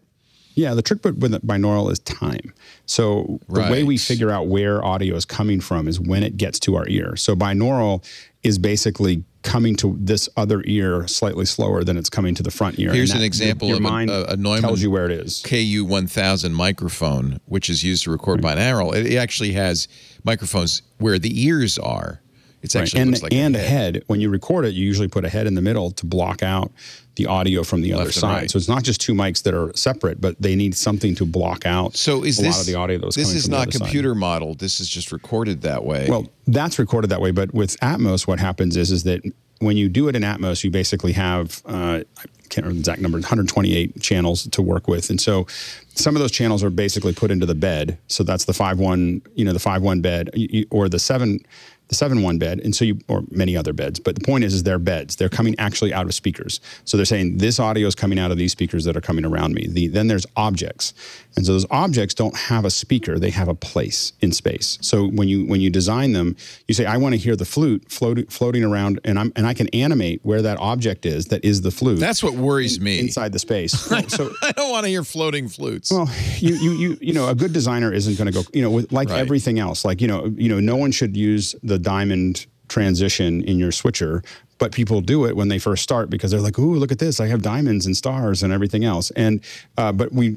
[SPEAKER 4] Yeah, the trick with binaural is time. So the way we figure out where audio is coming from is when it gets to our ear. So binaural is basically coming to this other ear slightly slower than it's coming to the front ear.
[SPEAKER 1] Here's an example of
[SPEAKER 4] a Neumann tells you where it is.
[SPEAKER 1] KU1000 microphone, which is used to record binaural. It actually has microphones where the ears are. It's actually looks like a head.
[SPEAKER 4] When you record it, you usually put a head in the middle to block out the audio from the other side. Right. So it's not just two mics that are separate, but they need something to block out a lot of the audio that was coming from the other side. This is not
[SPEAKER 1] computer modeled. This is just recorded that way.
[SPEAKER 4] Well, that's recorded that way. But with Atmos, what happens is that when you do it in Atmos, you basically have, I can't remember the exact number, 128 channels to work with. And so some of those channels are basically put into the bed. So that's the 5.1, the 5.1 bed or the 7.1 bed, and so or many other beds. But the point is they're beds. They're coming actually out of speakers. So they're saying this audio is coming out of these speakers that are coming around me. Then there's objects. And so those objects don't have a speaker. They have a place in space. So when you design them, you say, I want to hear the flute floating around, and I can animate where that object is that is the flute.
[SPEAKER 1] That's what worries me.
[SPEAKER 4] Inside the space. So
[SPEAKER 1] I don't want to hear floating flutes.
[SPEAKER 4] Well, a good designer isn't going to go, with everything else. Like, no one should use the diamond transition in your switcher, but people do it when they first start because they're like, "Ooh, look at this! I have diamonds and stars and everything else." And but we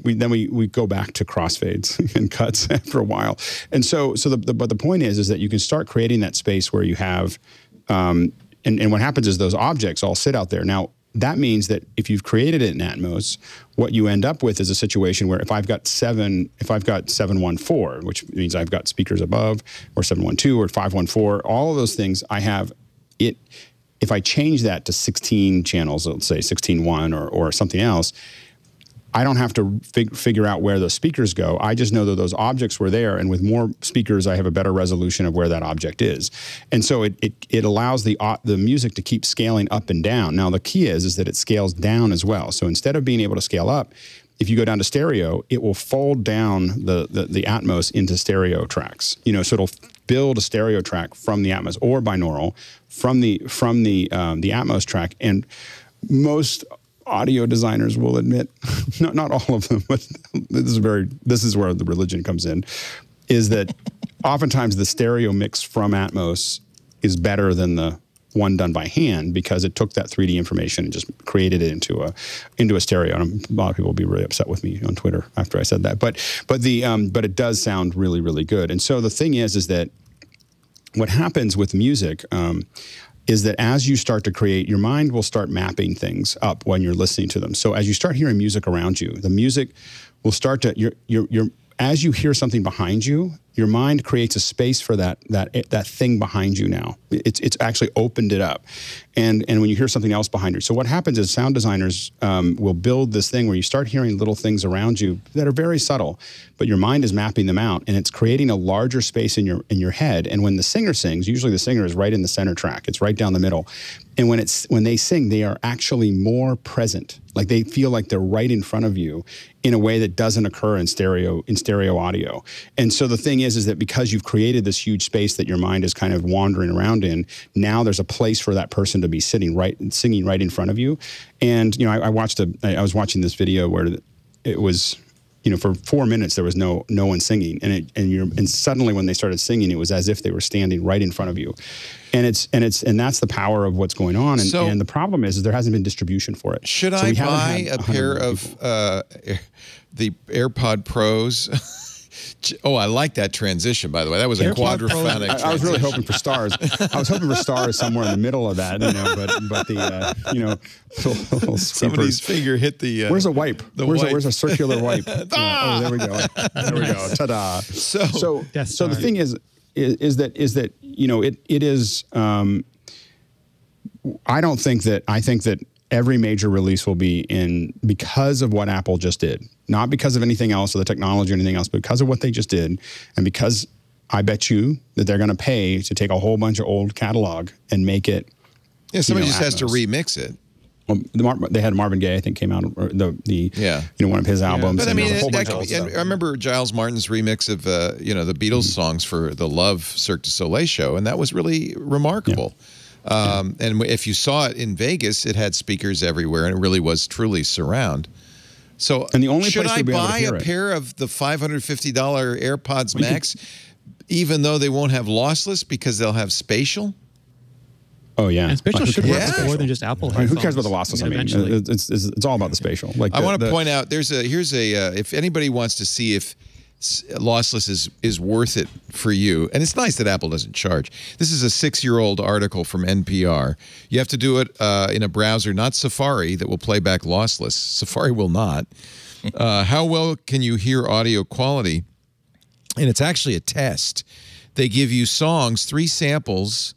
[SPEAKER 4] go back to crossfades and cuts after a while. And but the point is that you can start creating that space where you have, and what happens is those objects all sit out there now. That means that if you've created it in Atmos, what you end up with is a situation where if I've got 714, which means I've got speakers above, or 712 or 514, all of those things, I have it. If I change that to 16 channels, let's say 16.1 or something else, I don't have to figure out where those speakers go. I just know that those objects were there, and with more speakers, I have a better resolution of where that object is. And so it allows the music to keep scaling up and down. Now, the key is that it scales down as well. So instead of being able to scale up, if you go down to stereo, it will fold down the Atmos into stereo tracks. So it'll build a stereo track from the Atmos or binaural from the Atmos track. And most audio designers will admit, not all of them, but this is where the religion comes in, is that oftentimes the stereo mix from Atmos is better than the one done by hand because it took that 3D information and just created it into a stereo. And a lot of people will be really upset with me on Twitter after I said that. But it does sound really, really good. And so the thing is that what happens with music is that as you start to create, your mind will start mapping things up when you're listening to them. So as you start hearing music around you, the music will start to, as you hear something behind you, your mind creates a space for that thing behind you now. It's actually opened it up. And when you hear something else behind you. So what happens is sound designers will build this thing where you start hearing little things around you that are very subtle, but your mind is mapping them out, and it's creating a larger space in your head. And when the singer sings, usually the singer is right in the center track. It's right down the middle. And when they sing, they are actually more present. Like they feel like they're right in front of you in a way that doesn't occur in stereo audio. And so the thing is that because you've created this huge space that your mind is kind of wandering around in, now there's a place for that person to be singing right in front of you. And I was watching this video where it was, for 4 minutes there was no one singing, and suddenly when they started singing, it was as if they were standing right in front of you. And that's the power of what's going on. And the problem is there hasn't been distribution for it.
[SPEAKER 1] Should I buy a pair of the AirPod Pros? Oh, I like that transition, by the way. That was a quadraphonic transition.
[SPEAKER 4] I was really hoping for stars. I was hoping for stars somewhere in the middle of that, but little
[SPEAKER 1] somebody's finger hit the...
[SPEAKER 4] where's a wipe? Where's a circular wipe? Oh, there we go. There we go. Ta-da. So the thing is that it is... I think that every major release will be because of what Apple just did. Not because of anything else or the technology or anything else, but because of what they just did. And because I bet you that they're going to pay to take a whole bunch of old catalog and make it.
[SPEAKER 1] Yeah, somebody just has to remix it.
[SPEAKER 4] They had Marvin Gaye, I think, came out, or one of his albums.
[SPEAKER 1] But I
[SPEAKER 4] and
[SPEAKER 1] mean,
[SPEAKER 4] a whole bunch of
[SPEAKER 1] I remember Giles Martin's remix of the Beatles songs for the Love Cirque du Soleil show, and that was really remarkable. And if you saw it in Vegas, it had speakers everywhere, and it really was truly surround. So,
[SPEAKER 4] and the only
[SPEAKER 1] should
[SPEAKER 4] place
[SPEAKER 1] I
[SPEAKER 4] you'll be able to
[SPEAKER 1] buy
[SPEAKER 4] hear
[SPEAKER 1] a
[SPEAKER 4] it.
[SPEAKER 1] pair of the $550 AirPods Max, even though they won't have lossless because they'll have spatial?
[SPEAKER 4] Oh yeah,
[SPEAKER 6] and spatial should work
[SPEAKER 1] Yeah.
[SPEAKER 6] more than just Apple.
[SPEAKER 4] I mean, who cares about the lossless?
[SPEAKER 6] Eventually.
[SPEAKER 4] It's all about the spatial. Like
[SPEAKER 1] I want to point out here's a if anybody wants to see if lossless is worth it for you, and it's nice that Apple doesn't charge. This is a 6-year-old article from NPR. You have to do it in a browser, not Safari, that will play back lossless. Safari will not. How well can you hear audio quality? And it's actually a test. They give you songs, 3 samples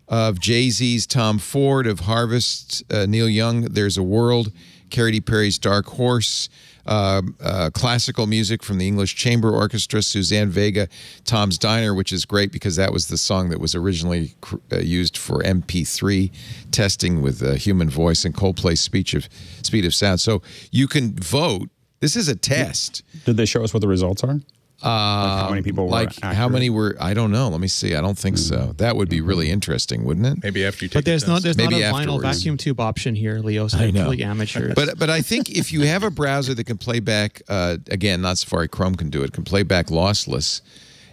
[SPEAKER 1] of Jay-Z's Tom Ford, of Harvest, Neil Young, There's a World, Katy Perry's Dark Horse, classical music from the English Chamber Orchestra, Suzanne Vega, Tom's Diner, which is great because that was the song that was originally used for MP3 testing with human voice, and Coldplay's Speed of Sound. So you can vote. This is a test.
[SPEAKER 4] Did they show us what the results are? Like how many people were accurate?
[SPEAKER 1] How many were? I don't know. Let me see. I don't think so. That would be really interesting, wouldn't it?
[SPEAKER 5] Maybe after you take
[SPEAKER 6] But there's not a
[SPEAKER 1] Maybe
[SPEAKER 6] vinyl
[SPEAKER 1] afterwards.
[SPEAKER 6] vacuum tube option here, Leo. So
[SPEAKER 1] I know.
[SPEAKER 6] really amateur.
[SPEAKER 1] But I think if you have a browser that can play back, again, not Safari, Chrome can do it, can play back lossless,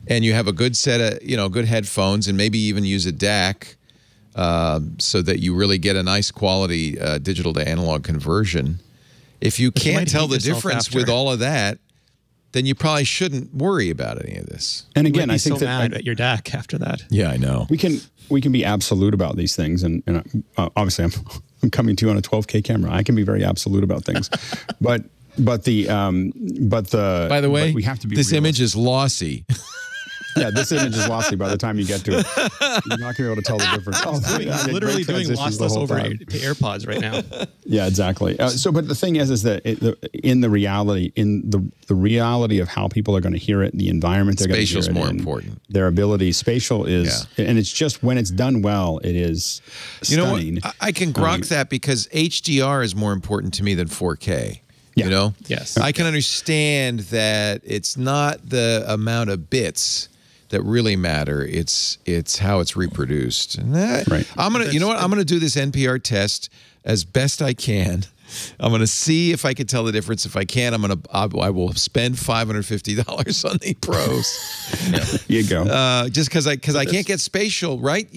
[SPEAKER 1] and you have a good set of good headphones, and maybe even use a DAC, so that you really get a nice quality digital to analog conversion. If you can't tell the difference with all of that, then you probably shouldn't worry about any of this.
[SPEAKER 4] And again, I think
[SPEAKER 6] so mad at your DAC after that.
[SPEAKER 1] Yeah, I know.
[SPEAKER 4] we can be absolute about these things, and obviously I'm coming to you on a 12K camera. I can be very absolute about things, but by the way, we have to be
[SPEAKER 1] this
[SPEAKER 4] realistic.
[SPEAKER 1] image is lossy.
[SPEAKER 4] Yeah, this image is lossy by the time you get to it. You're not going to be able to tell the difference.
[SPEAKER 6] Literally doing lossless over to AirPods right now.
[SPEAKER 4] Yeah, exactly. But the thing is that in the reality of how people are going to hear it, the environment they're going to hear it
[SPEAKER 1] Spatial's more
[SPEAKER 4] in,
[SPEAKER 1] important.
[SPEAKER 4] Their ability, spatial is, and it's just when it's done well, it is stunning.
[SPEAKER 1] You know what? I can grok that because HDR is more important to me than 4K.
[SPEAKER 4] Yeah.
[SPEAKER 1] You know?
[SPEAKER 6] Yes.
[SPEAKER 1] I can understand that it's not the amount of bits that really matter. It's how it's reproduced. And that,
[SPEAKER 4] Right.
[SPEAKER 1] I'm gonna do this NPR test as best I can. I'm gonna see if I can tell the difference. If I can, I will spend $550 on the pros.
[SPEAKER 4] There you go.
[SPEAKER 1] Just because I can't get spatial, right?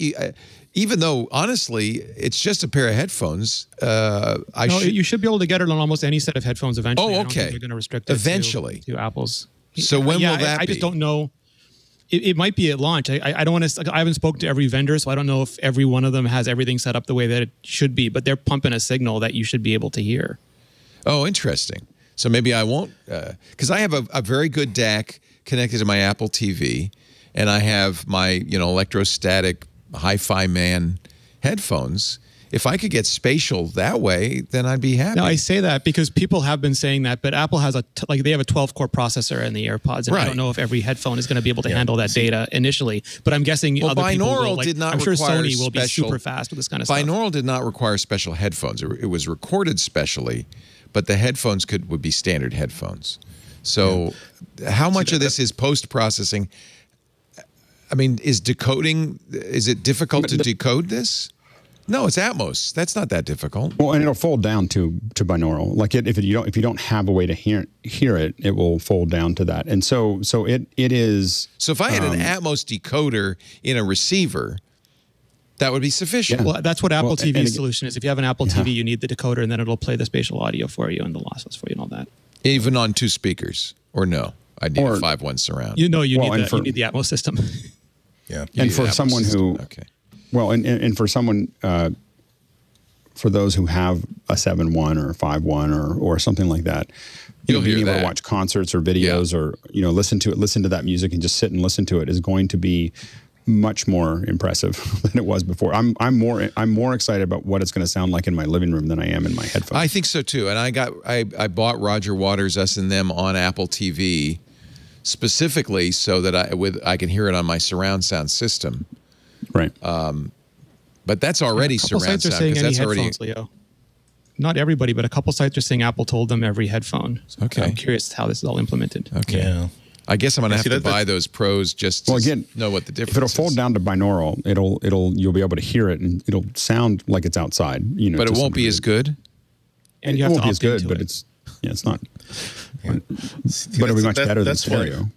[SPEAKER 1] Even though honestly, it's just a pair of headphones.
[SPEAKER 6] You should be able to get it on almost any set of headphones eventually.
[SPEAKER 1] Oh,
[SPEAKER 6] I don't think
[SPEAKER 1] okay.
[SPEAKER 6] they're going to restrict it
[SPEAKER 1] Eventually.
[SPEAKER 6] to Apple's.
[SPEAKER 1] So when will that
[SPEAKER 6] I
[SPEAKER 1] be?
[SPEAKER 6] just don't know. It might be at launch. I don't want to. I haven't spoken to every vendor, so I don't know if every one of them has everything set up the way that it should be. But they're pumping a signal that you should be able to hear.
[SPEAKER 1] Oh, interesting. So maybe I won't, because I have a very good DAC connected to my Apple TV, and I have my electrostatic hi-fi man headphones. If I could get spatial that way, then I'd be happy.
[SPEAKER 6] Now I say that because people have been saying that, but Apple has they have a 12-core processor in the AirPods, and I don't know if every headphone is going to be able to handle that data initially. But I'm guessing other people will.
[SPEAKER 1] Did not
[SPEAKER 6] I'm sure
[SPEAKER 1] require
[SPEAKER 6] Sony will be super fast with this kind of stuff.
[SPEAKER 1] Binaural did not require special headphones. It was recorded specially, but the headphones would be standard headphones. So, how much of this is post-processing? I mean, is it difficult to decode this? No, it's Atmos. That's not that difficult.
[SPEAKER 4] Well, and it'll fold down to binaural. Like if you don't have a way to hear it, it will fold down to that. And so it is.
[SPEAKER 1] So if I had an Atmos decoder in a receiver, that would be sufficient.
[SPEAKER 4] Yeah.
[SPEAKER 6] Well, that's what Apple TV's solution is. If you have an Apple TV, you need the decoder, and then it'll play the spatial audio for you and the lossless for you and all that.
[SPEAKER 1] Even on 2 speakers, or no? I need a 5.1 surround.
[SPEAKER 6] You need the Atmos system.
[SPEAKER 5] Yeah.
[SPEAKER 4] And for someone who, well, and for someone, for those who have a 7.1 or a 5.1 or something like that, being able to watch concerts or videos or listen to that music and just sit and listen to it is going to be much more impressive than it was before. I'm more excited about what it's going to sound like in my living room than I am in my headphones.
[SPEAKER 1] I think so too. And I bought Roger Waters' Us and Them on Apple TV specifically so that I can hear it on my surround sound system.
[SPEAKER 4] Right.
[SPEAKER 1] But that's already surround sound.
[SPEAKER 6] Sites are saying any
[SPEAKER 1] that's
[SPEAKER 6] headphones, Leo. not everybody, but a couple sites are saying Apple told them every headphone. So
[SPEAKER 1] Okay.
[SPEAKER 6] I'm curious how this is all implemented.
[SPEAKER 1] Okay.
[SPEAKER 5] Yeah.
[SPEAKER 1] I guess I'm going to have to
[SPEAKER 5] that-
[SPEAKER 1] buy those Pros just to know what the difference
[SPEAKER 4] if it'll
[SPEAKER 1] is.
[SPEAKER 4] fold down to binaural, you'll be able to hear it and it'll sound like it's outside. You know,
[SPEAKER 1] But it
[SPEAKER 4] to
[SPEAKER 1] won't
[SPEAKER 4] some
[SPEAKER 1] be as
[SPEAKER 4] degree.
[SPEAKER 1] good?
[SPEAKER 6] And you
[SPEAKER 4] It
[SPEAKER 6] have
[SPEAKER 4] won't
[SPEAKER 6] to
[SPEAKER 4] be as
[SPEAKER 6] opt
[SPEAKER 4] good,
[SPEAKER 6] into
[SPEAKER 4] but
[SPEAKER 6] it.
[SPEAKER 4] it's not. But
[SPEAKER 5] See,
[SPEAKER 4] it'll be much better than
[SPEAKER 5] that's why-
[SPEAKER 4] stereo.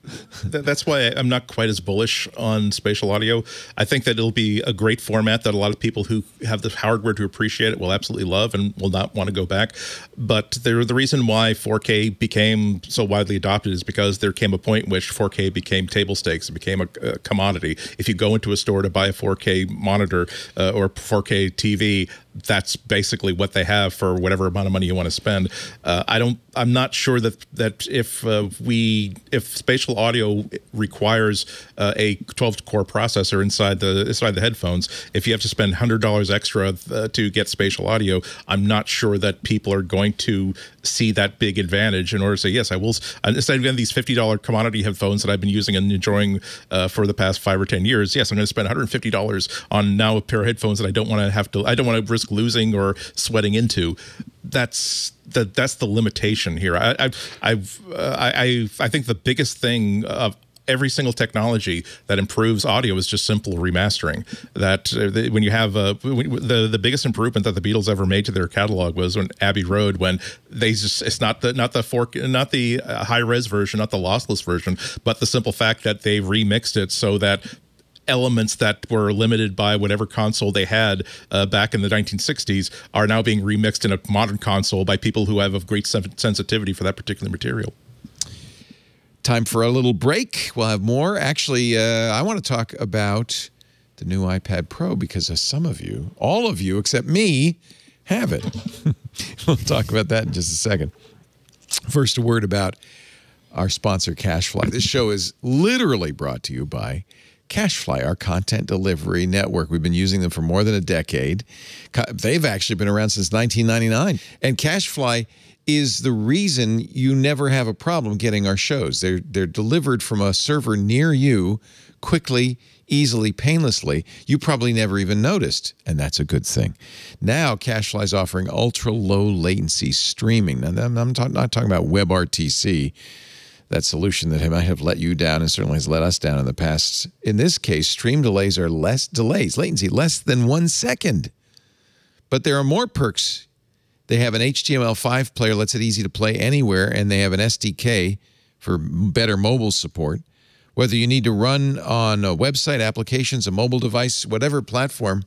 [SPEAKER 5] That's why I'm not quite as bullish on spatial audio. I think that it'll be a great format that a lot of people who have the hardware to appreciate it will absolutely love and will not want to go back. But the reason why 4K became so widely adopted is because there came a point in which 4K became table stakes. It became a commodity. If you go into a store to buy a 4K monitor or 4K TV, that's basically what they have for whatever amount of money you want to spend. I'm not sure that if spatial audio requires a 12-core processor inside the headphones, if you have to spend $100 extra to get spatial audio, I'm not sure that people are going to see that big advantage in order to say, yes, I will. Instead of getting these $50 commodity headphones that I've been using and enjoying for the past 5 or 10 years, yes, I'm going to spend $150 on now a pair of headphones that I don't want to risk losing or sweating into. That's the limitation here. I think the biggest thing of every single technology that improves audio is just simple remastering. That when you have the biggest improvement that the Beatles ever made to their catalog was on Abbey Road, when it's not the high res version, not the lossless version, but the simple fact that they remixed it so that elements that were limited by whatever console they had back in the 1960s are now being remixed in a modern console by people who have a great sensitivity for that particular material.
[SPEAKER 1] Time for a little break. We'll have more. Actually, I want to talk about the new iPad Pro because some of you, all of you except me, have it. We'll talk about that in just a second. First, a word about our sponsor, CacheFly. This show is literally brought to you by CacheFly, our content delivery network. We've been using them for more than a decade. They've actually been around since 1999. And CacheFly is the reason you never have a problem getting our shows. They're delivered from a server near you quickly, easily, painlessly. You probably never even noticed, and that's a good thing. Now, CacheFly is offering ultra-low latency streaming. Now, I'm not talking about WebRTC, that solution that might have let you down and certainly has let us down in the past. In this case, stream delays are latency less than 1 second. But there are more perks. They have an HTML5 player, lets it easy to play anywhere, and they have an SDK for better mobile support. Whether you need to run on a website, applications, a mobile device, whatever platform,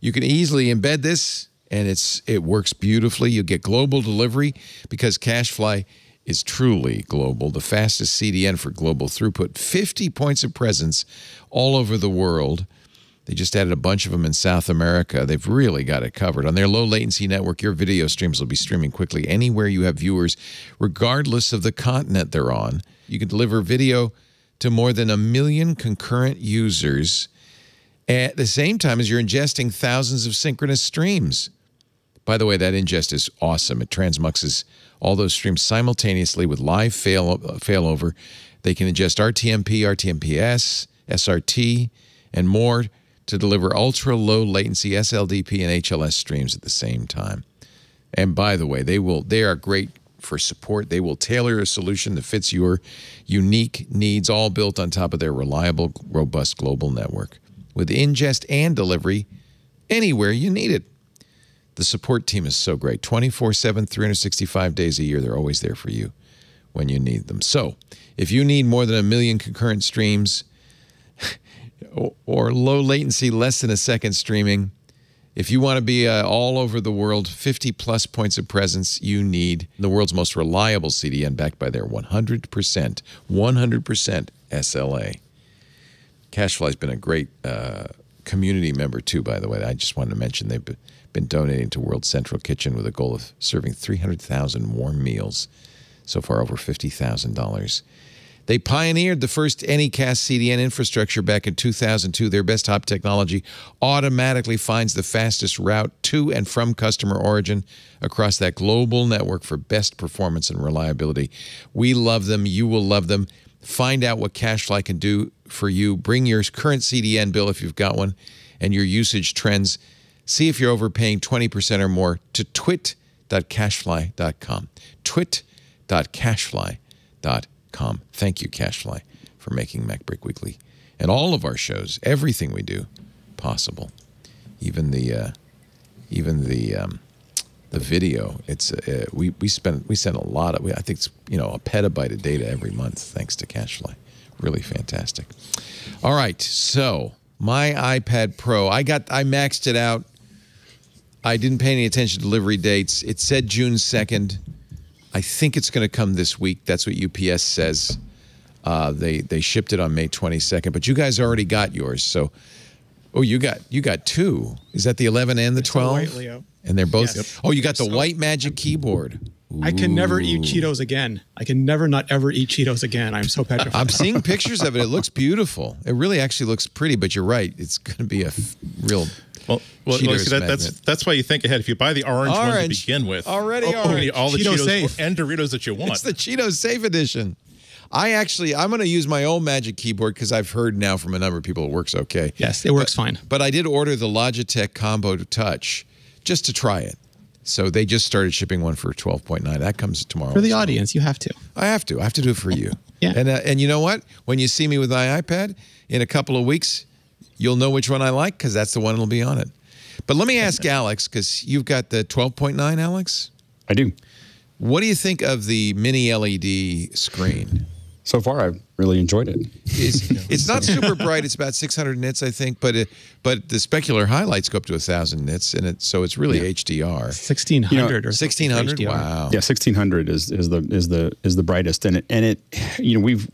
[SPEAKER 1] you can easily embed this, and it works beautifully. You get global delivery because CacheFly is truly global, the fastest CDN for global throughput, 50 points of presence all over the world. They just added a bunch of them in South America. They've really got it covered. On their low latency network, your video streams will be streaming quickly anywhere you have viewers, regardless of the continent they're on. You can deliver video to more than 1 million concurrent users at the same time as you're ingesting thousands of synchronous streams. By the way, that ingest is awesome. It transmuxes all those streams simultaneously with live failover. They can ingest RTMP, RTMPS, SRT, and more to deliver ultra-low latency SLDP and HLS streams at the same time. And by the way, they are great for support. They will tailor a solution that fits your unique needs, all built on top of their reliable, robust global network, with ingest and delivery anywhere you need it. The support team is so great. 24/7, 365 days a year. They're always there for you when you need them. So if you need more than 1 million concurrent streams or low latency, less than a second streaming, if you want to be all over the world, 50-plus points of presence, you need the world's most reliable CDN backed by their 100% SLA. CacheFly's been a great community member, too, by the way. I just wanted to mention they've been donating to World Central Kitchen with a goal of serving 300,000 warm meals. So far, over $50,000. They pioneered the first Anycast CDN infrastructure back in 2002. Their best hop technology automatically finds the fastest route to and from customer origin across that global network for best performance and reliability. We love them. You will love them. Find out what CacheFly can do for you. Bring your current CDN bill if you've got one and your usage trends. See if you're overpaying 20% or more to twit twit.cashfly.com. twit.cashfly.com. Thank you, Cashfly, for making MacBreak Weekly and all of our shows, everything we do, possible. Even the video. It's we send a lot of. I think it's a petabyte of data every month thanks to Cashfly. Really fantastic. All right, so my iPad Pro, I maxed it out. I didn't pay any attention to delivery dates. It said June 2nd. I think it's going to come this week. That's what UPS says. They shipped it on May 22nd, but you guys already got yours. So, you got two. Is that the 11 and the 12?
[SPEAKER 6] White, Leo.
[SPEAKER 1] And they're both.
[SPEAKER 6] Yes.
[SPEAKER 1] Oh, you got the white Magic Keyboard. Ooh.
[SPEAKER 6] I can never eat Cheetos again. I can never not ever eat Cheetos again. I'm so petrified.
[SPEAKER 1] I'm seeing pictures of it. It looks beautiful. It really actually looks pretty, but you're right. It's going to be a real
[SPEAKER 5] Well, that's why you think ahead. If you buy the orange one to begin with,
[SPEAKER 1] already
[SPEAKER 5] you're going to get all the
[SPEAKER 6] Cheeto
[SPEAKER 5] Cheetos
[SPEAKER 6] safe.
[SPEAKER 5] and Doritos that you want.
[SPEAKER 1] It's the Cheeto Safe Edition. I'm going to use my old Magic Keyboard because I've heard now from a number of people it works okay.
[SPEAKER 6] Yes, it works fine.
[SPEAKER 1] But I did order the Logitech Combo Touch just to try it. So they just started shipping one for $12.9. That comes tomorrow.
[SPEAKER 6] For the audience, you have to.
[SPEAKER 1] I have to do it for you.
[SPEAKER 6] Yeah.
[SPEAKER 1] And you know what? When you see me with my iPad in a couple of weeks, you'll know which one I like because that's the one that'll be on it. But let me ask Alex, because you've got the 12.9, Alex?
[SPEAKER 4] I do.
[SPEAKER 1] What do you think of the mini LED screen?
[SPEAKER 4] So far, I've really enjoyed it.
[SPEAKER 1] It's not super bright. It's about 600 nits, I think, but the specular highlights go up to 1,000 nits, and so it's really HDR.
[SPEAKER 6] 1600 or
[SPEAKER 1] 1600.
[SPEAKER 6] HDR.
[SPEAKER 1] Wow.
[SPEAKER 4] Yeah, 1600 is the brightest, and it we've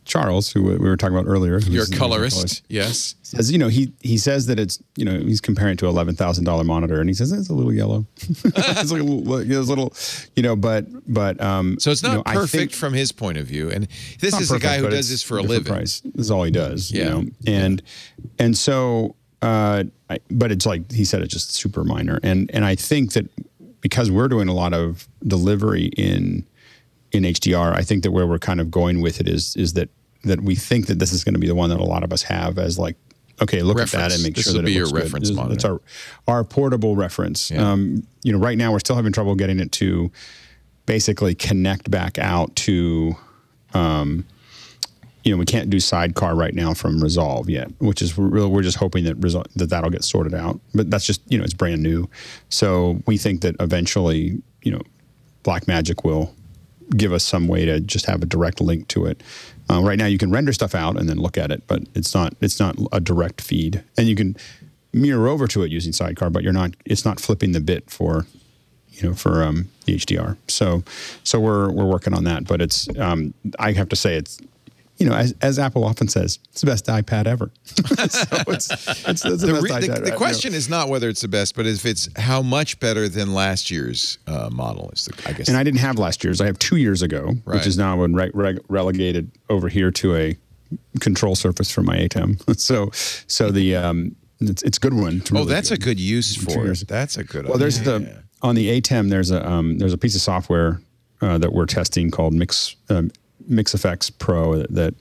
[SPEAKER 4] Charles, who we were talking about earlier,
[SPEAKER 1] You're a colorist, yes.
[SPEAKER 4] Says, he says that it's, he's comparing it to $11,000 monitor, and he says it's a little yellow. It's like a little, but
[SPEAKER 1] so it's not perfect from his point of view, and this is a guy who does this for a living.
[SPEAKER 4] Price. This is all he does,
[SPEAKER 1] yeah.
[SPEAKER 4] And so, but it's like he said, it's just super minor, and I think that because we're doing a lot of delivery in HDR, I think that where we're kind of going with it is that we think that this is going to be the one that a lot of us have as like, okay, look at that and make sure that it looks good. This will be your reference monitor. It's our portable reference.
[SPEAKER 1] Yeah.
[SPEAKER 4] Right now we're still having trouble getting it to basically connect back out to, we can't do sidecar right now from Resolve yet, which is we're just hoping that that'll get sorted out. But that's just, it's brand new. So we think that eventually, Blackmagic will give us some way to just have a direct link to it. Right now, you can render stuff out and then look at it, but it's not a direct feed. And you can mirror over to it using Sidecar, but it's not flipping the bit for the HDR. So we're working on that. But it's I have to say it's as Apple often says, it's the best iPad ever.
[SPEAKER 1] The question is not whether it's the best, but if it's how much better than last year's model is, I guess.
[SPEAKER 4] And I didn't have last year's. I have 2 years ago, which is now relegated over here to a control surface for my ATEM. so it's a good one.
[SPEAKER 1] That's a good use for it. That's a good.
[SPEAKER 4] Well, there's on the ATEM. There's a piece of software that we're testing called MixFX Pro that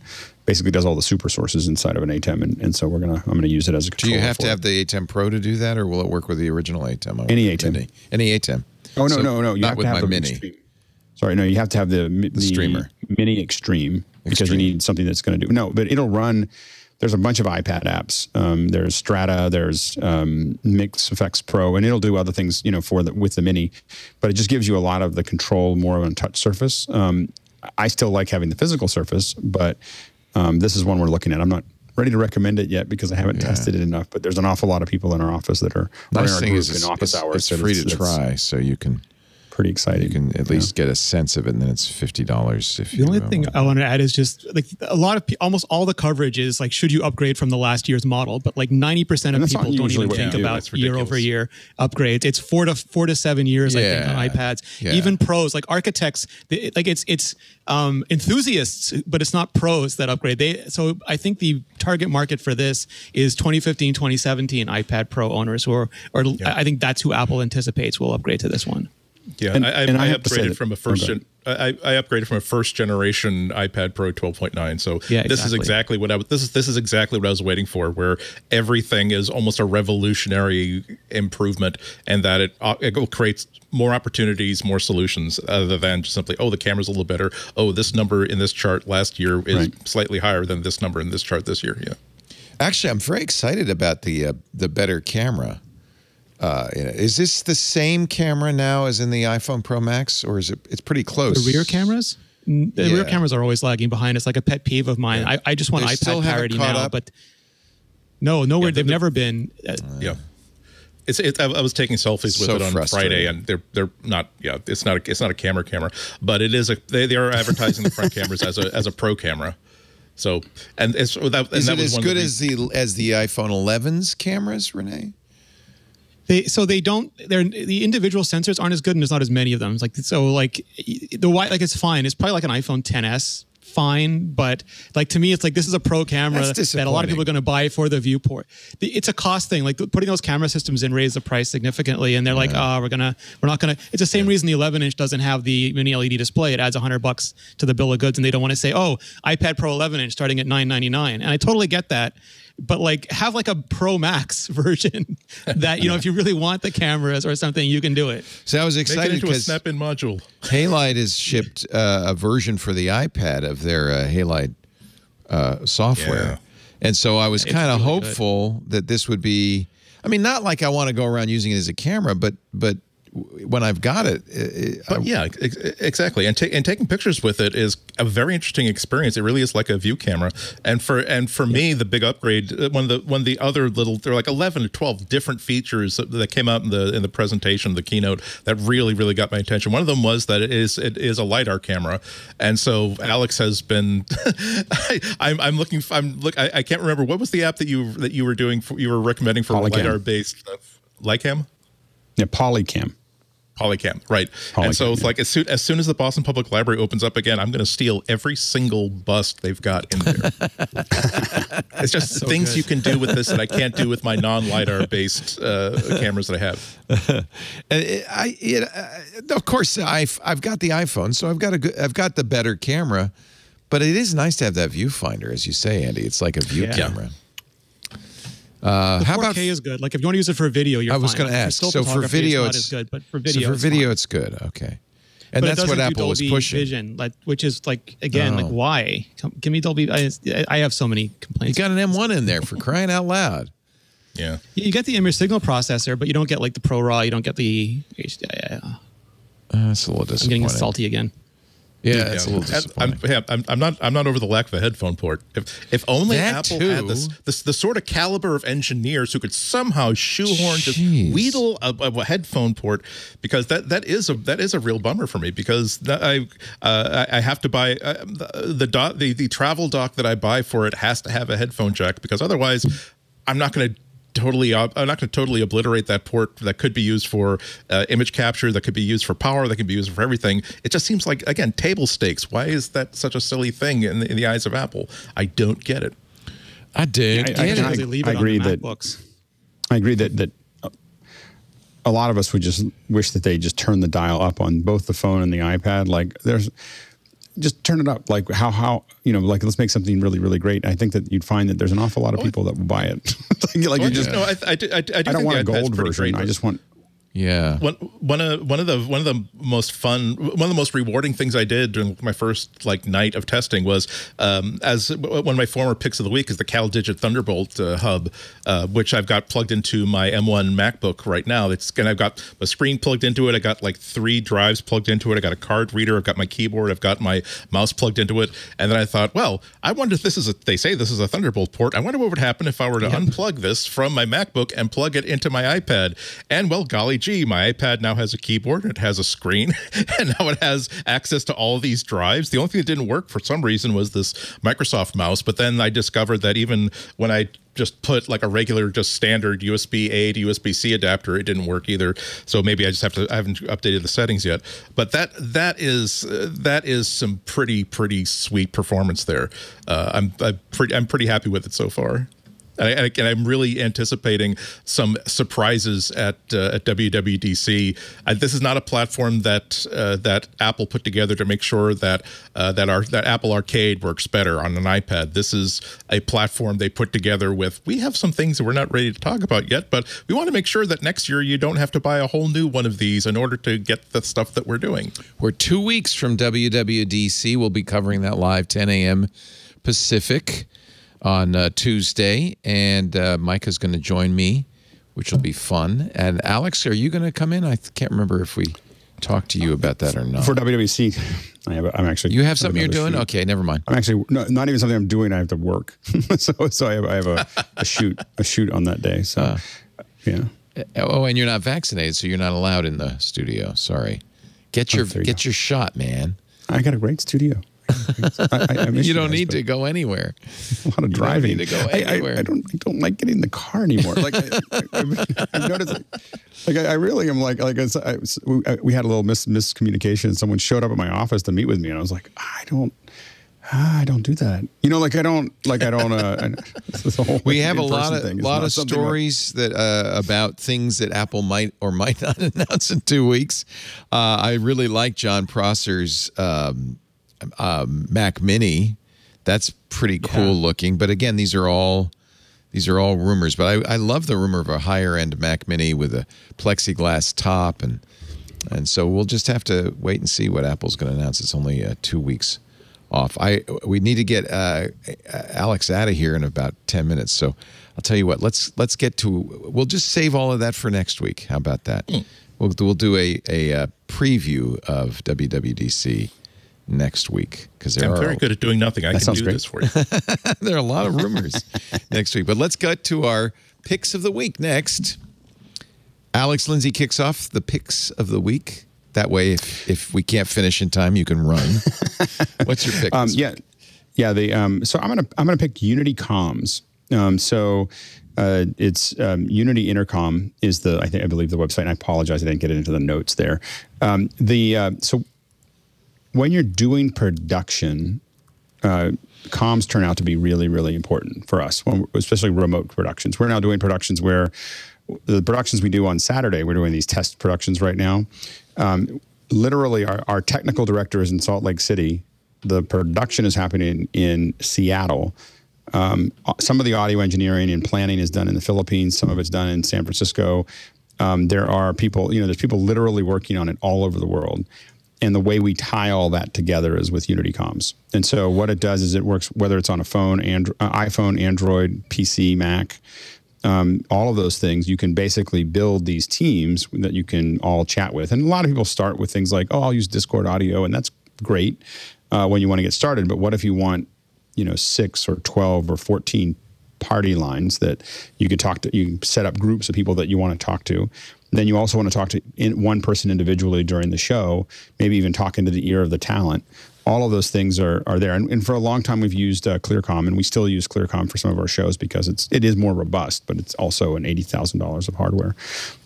[SPEAKER 4] basically does all the super sources inside of an ATEM, and so I'm gonna use it as a controller.
[SPEAKER 1] Do you have to have the ATEM Pro to do that, or will it work with the original ATEM?
[SPEAKER 4] Any ATEM.
[SPEAKER 1] Any ATEM.
[SPEAKER 4] Oh no! You
[SPEAKER 1] not
[SPEAKER 4] have
[SPEAKER 1] with
[SPEAKER 4] to have
[SPEAKER 1] my
[SPEAKER 4] the
[SPEAKER 1] Mini.
[SPEAKER 4] Extreme. Sorry, no. You have to have the
[SPEAKER 1] Streamer
[SPEAKER 4] Mini Extreme because you need something that's going to do. No, but it'll run. There's a bunch of iPad apps. There's Strata. There's MixFX Pro, and it'll do other things, with the Mini. But it just gives you a lot of the control more on a touch surface. I still like having the physical surface, but this is one we're looking at. I'm not ready to recommend it yet because I haven't tested it enough, but there's an awful lot of people in our office that are
[SPEAKER 1] nice
[SPEAKER 4] in our
[SPEAKER 1] thing
[SPEAKER 4] group
[SPEAKER 1] is
[SPEAKER 4] in office hours.
[SPEAKER 1] It's free to try, so you can
[SPEAKER 4] pretty exciting.
[SPEAKER 1] You can at least get a sense of it, and then it's $50 if you.
[SPEAKER 6] The only thing I want to add is just like a lot of almost all the coverage is like, should you upgrade from the last year's model? But like 90% of people don't even think about year over year upgrades. It's 4 to 7 years, I think, on iPads.
[SPEAKER 1] Yeah.
[SPEAKER 6] Even pros, like architects, like it's enthusiasts, but it's not pros that upgrade. So I think the target market for this is 2015, 2017 iPad Pro owners, I think that's who Apple anticipates will upgrade to this one.
[SPEAKER 5] Yeah, and I upgraded from a I upgraded from a first generation iPad Pro 12.9. So this is exactly what this is exactly what I was waiting for, where everything is almost a revolutionary improvement, and that it will create more opportunities, more solutions, other than just simply, oh, the camera's a little better. Oh, this number in this chart last year is slightly higher than this number in this chart this year. Yeah.
[SPEAKER 1] Actually, I'm very excited about the better camera. Is this the same camera now as in the iPhone Pro Max, or is it's pretty close?
[SPEAKER 6] The rear cameras? The rear cameras are always lagging behind. It's like a pet peeve of mine.
[SPEAKER 1] Yeah.
[SPEAKER 6] I just want iPad parity now, but nowhere. They've never been.
[SPEAKER 5] Yeah. I was taking selfies with it on Friday, and they're not. Yeah, it's not a camera, but it is they are advertising the front cameras as a pro camera. So is it as good as the iPhone 11's cameras, Rene?
[SPEAKER 6] The individual sensors aren't as good, and there's not as many of them. It's it's fine. It's probably like an iPhone XS. Fine, but to me, it's like this is a pro camera that a lot of people are going to buy for the viewport. It's a cost thing. Like putting those camera systems in raised the price significantly, and they're like, we're not gonna. It's the same reason the 11-inch doesn't have the mini LED display. It adds $100 to the bill of goods, and they don't want to say, oh, iPad Pro 11-inch starting at $999. And I totally get that. But have a Pro Max version that, if you really want the cameras or something, you can do it.
[SPEAKER 1] So I was excited because
[SPEAKER 5] a snap-in module.
[SPEAKER 1] Halide has shipped a version for the iPad of their Halide software. Yeah. And so I was kind of hopeful that this would be, not like I want to go around using it as a camera, but when I've got it,
[SPEAKER 5] exactly. And taking pictures with it is a very interesting experience. It really is like a view camera. And for me, the big upgrade, one of the other little, there are like 11 or 12 different features that came out in the presentation, the keynote, that really got my attention. One of them was that it is a LiDAR camera, and so Alex has been. I can't remember what was the app that you were recommending for LiDAR based stuff. Lycam?
[SPEAKER 4] Yeah, Polycam.
[SPEAKER 5] Polycam, right. Polycam, and so it's like as soon as the Boston Public Library opens up again, I'm going to steal every single bust they've got in there. It's just things you can do with this that I can't do with my non-LiDAR based cameras that I have.
[SPEAKER 1] Of course, I've got the iPhone, so I've got the better camera, but it is nice to have that viewfinder, as you say, Andy. It's like a view camera.
[SPEAKER 6] How 4K is good. Like if you want to use it for video, you're fine.
[SPEAKER 1] I was going to ask. So for video,
[SPEAKER 6] it's not as good, but for video,
[SPEAKER 1] it's good. Okay, and that's what Apple was pushing.
[SPEAKER 6] Vision, which is why? Give me Dolby. I have so many complaints.
[SPEAKER 1] You got an M1 in there for crying out loud.
[SPEAKER 5] Yeah,
[SPEAKER 6] you get the image signal processor, but you don't get the Pro Raw. You don't get the.
[SPEAKER 1] That's a little disappointing.
[SPEAKER 6] I'm getting salty again.
[SPEAKER 1] Yeah, it's a little disappointing.
[SPEAKER 5] I'm not over the lack of a headphone port. If only Apple had the sort of caliber of engineers who could somehow shoehorn, just wheedle a headphone port, because that is a real bummer for me, because I have to buy the travel dock that I buy for it has to have a headphone jack, because otherwise I'm not going to totally obliterate that port that could be used for image capture, that could be used for power, that could be used for everything. It just seems like, again, table stakes. Why is that such a silly thing in the eyes of Apple? I don't get it.
[SPEAKER 4] I agree that a lot of us would just wish that they just turn the dial up on both the phone and the iPad. Just turn it up. Let's make something really, really great. I think that you'd find that there's an awful lot of people that will buy it.
[SPEAKER 5] I
[SPEAKER 4] don't want a gold version. I just want.
[SPEAKER 5] Yeah. One of the most rewarding things I did during my first night of testing was one of my former picks of the week is the CalDigit Thunderbolt hub, which I've got plugged into my M1 MacBook right now. I've got a screen plugged into it. I got 3 drives plugged into it. I got a card reader. I've got my keyboard. I've got my mouse plugged into it. And then I thought, well, I wonder if they say this is a Thunderbolt port. I wonder what would happen if I were to unplug this from my MacBook and plug it into my iPad. And well, golly gee, my iPad now has a keyboard, it has a screen, and now it has access to all these drives. The only thing that didn't work for some reason was this Microsoft mouse, but then I discovered that even when I just put a regular, just standard USB-A to USB-C adapter, it didn't work either. So maybe I haven't updated the settings yet. But that is some pretty sweet performance there. I'm pretty happy with it so far. And I'm really anticipating some surprises at WWDC. This is not a platform that Apple put together to make sure that that Apple Arcade works better on an iPad. This is a platform they put together with. We have some things that we're not ready to talk about yet, but we want to make sure that next year you don't have to buy a whole new one of these in order to get the stuff that we're doing.
[SPEAKER 1] We're 2 weeks from WWDC. We'll be covering that live 10 a.m. Pacific on Tuesday, and Micah's going to join me, which will be fun. And Alex, are you going to come in? I can't remember if we talked to you about that or not.
[SPEAKER 4] For WWDC, I'm actually.
[SPEAKER 1] You have something you're doing? Okay, never mind.
[SPEAKER 4] I'm actually not even something I'm doing. I have to work, so I have a shoot on that day. So yeah.
[SPEAKER 1] Oh, and you're not vaccinated, so you're not allowed in the studio. Sorry. Get your shot, man.
[SPEAKER 4] I got a great studio. I miss
[SPEAKER 1] you don't need to go anywhere.
[SPEAKER 4] A lot of driving.
[SPEAKER 1] You don't need to go anywhere.
[SPEAKER 4] I don't like getting in the car anymore. Like I've noticed, like I really am like we had a little miscommunication. Someone showed up at my office to meet with me, and I was like, I don't do that. You know, like I don't.
[SPEAKER 1] We have a lot of stories that about things that Apple might or might not announce in 2 weeks. I really like John Prosser's Mac Mini. That's pretty cool looking. But again, these are all rumors. But I love the rumor of a higher end Mac Mini with a Plexiglass top, and so we'll just have to wait and see what Apple's going to announce. It's only 2 weeks off. We need to get Alex out of here in about 10 minutes. So I'll tell you what. Let's get to. We'll just save all of that for next week. How about that? We'll do a preview of WWDC next week, because I'm
[SPEAKER 5] very good at doing nothing. I can do this for you.
[SPEAKER 1] There are a lot of rumors next week, but let's get to our picks of the week next. Alex Lindsay kicks off the picks of the week. That way, if we can't finish in time, you can run. What's your pick?
[SPEAKER 4] So I'm gonna pick Unity Comms. It's Unity Intercom is I believe the website. And I apologize, I didn't get it into the notes there. So when you're doing production, comms turn out to be really, really important for us, especially remote productions. We're now doing productions where the productions we do on Saturday, we're doing these test productions right now. Literally, our technical director is in Salt Lake City. The production is happening in Seattle. Some of the audio engineering and planning is done in the Philippines. Some of it's done in San Francisco. There are people, there's people literally working on it all over the world. And the way we tie all that together is with Unity Comms. And so what it does is it works whether it's on a phone, iPhone, Android, PC, Mac, all of those things. You can basically build these teams that you can all chat with. And a lot of people start with things like, I'll use Discord audio, and that's great when you want to get started. But what if you want, 6 or 12 or 14 party lines that you could talk to? You set up groups of people that you want to talk to. Then you also want to talk to one person individually during the show, maybe even talk into the ear of the talent. All of those things are there. And for a long time, we've used ClearCom, and we still use ClearCom for some of our shows because it is more robust, but it's also an $80,000 of hardware.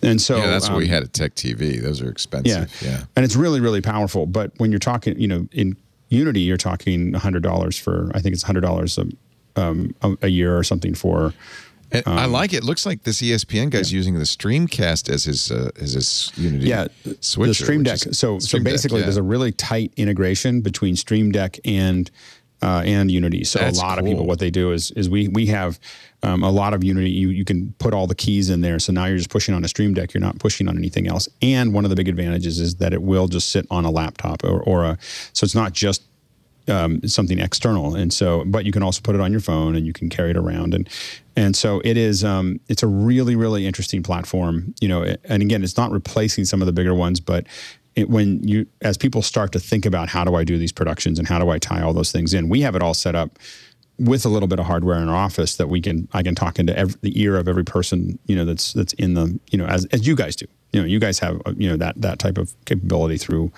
[SPEAKER 4] And so
[SPEAKER 1] that's what we had at Tech TV. Those are expensive. Yeah.
[SPEAKER 4] And it's really, really powerful. But when you're talking, in Unity, you're talking $100 for, I think it's $100 a year or something for.
[SPEAKER 1] And I like it. It looks like this ESPN guy's using the Streamcast as his Unity switcher.
[SPEAKER 4] The Stream Deck. So basically, there's a really tight integration between Stream Deck and Unity. So that's a lot of people, what they do is we have a lot of Unity. You can put all the keys in there. So now you're just pushing on a Stream Deck. You're not pushing on anything else. And one of the big advantages is that it will just sit on a laptop so it's not just something external. And so, but you can also put it on your phone and you can carry it around. And so it is, it's a really, really interesting platform, and again, it's not replacing some of the bigger ones, but as people start to think about how do I do these productions and how do I tie all those things in, we have it all set up with a little bit of hardware in our office that I can talk into the ear of every person, that's in the, as you guys do. You guys have, that type of capability through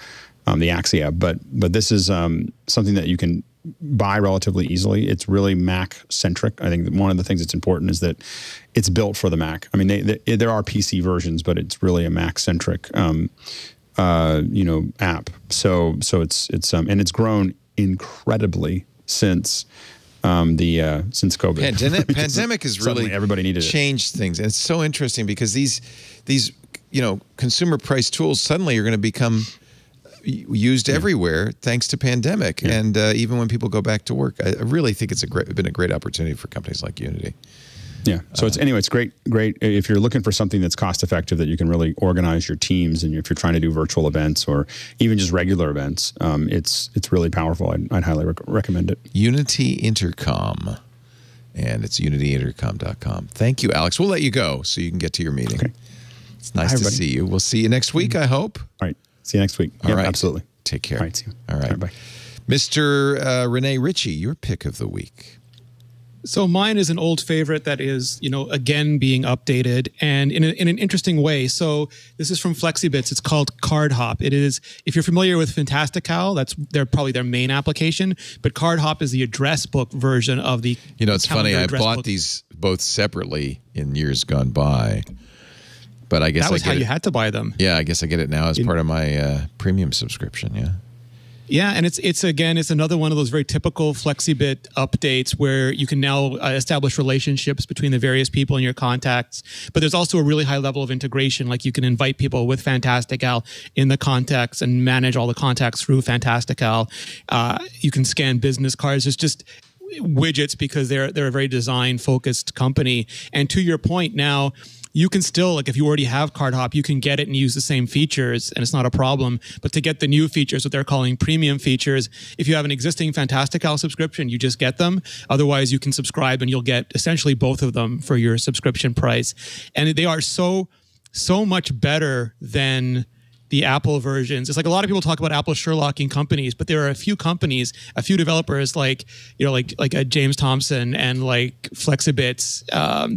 [SPEAKER 4] the Axia, but this is something that you can buy relatively easily. It's really Mac centric. I think that one of the things that's important is that it's built for the Mac. I mean, there are PC versions, but it's really a Mac centric, app. So it's and it's grown incredibly since since COVID.
[SPEAKER 1] Pandemic has really
[SPEAKER 4] everybody needed
[SPEAKER 1] changed things, and it's so interesting because these consumer price tools suddenly are going to become used everywhere thanks to pandemic, and even when people go back to work, I really think it's been a great opportunity for companies like Unity.
[SPEAKER 4] Yeah. So it's great if you're looking for something that's cost effective that you can really organize your teams, and if you're trying to do virtual events or even just regular events, it's really powerful. I'd highly recommend it.
[SPEAKER 1] Unity Intercom, and it's unityintercom.com. Thank you, Alex. We'll let you go so you can get to your meeting.
[SPEAKER 4] Okay.
[SPEAKER 1] It's nice to see you. We'll see you next week, I hope.
[SPEAKER 4] All right. See you next week.
[SPEAKER 1] All right.
[SPEAKER 4] Absolutely.
[SPEAKER 1] Take care.
[SPEAKER 4] All right. See you.
[SPEAKER 1] All right.
[SPEAKER 4] Bye.
[SPEAKER 1] Mr. Rene Ritchie, your pick of the week.
[SPEAKER 6] So mine is an old favorite that is, again being updated and in an interesting way. So this is from Flexibits. It's called Cardhop. It is, if you're familiar with Fantastical, that's probably their main application. But Cardhop is the address book version of the.
[SPEAKER 1] It's funny. I bought these both separately in years gone by, but I guess
[SPEAKER 6] that was how you had to buy them.
[SPEAKER 1] Yeah, I guess I get it now as part of my premium subscription. Yeah.
[SPEAKER 6] Yeah, and it's another one of those very typical Flexibit updates where you can now establish relationships between the various people in your contacts. But there's also a really high level of integration, like you can invite people with Fantastical in the contacts and manage all the contacts through Fantastical. You can scan business cards. There's just widgets because they're a very design-focused company. And to your point now, you can still, if you already have Cardhop, you can get it and use the same features, and it's not a problem. But to get the new features, what they're calling premium features, if you have an existing Fantastical subscription, you just get them. Otherwise, you can subscribe and you'll get essentially both of them for your subscription price. And they are so much better than the Apple versions. It's like a lot of people talk about Apple Sherlocking companies, but there are a few companies, a few developers like James Thompson and like Flexibits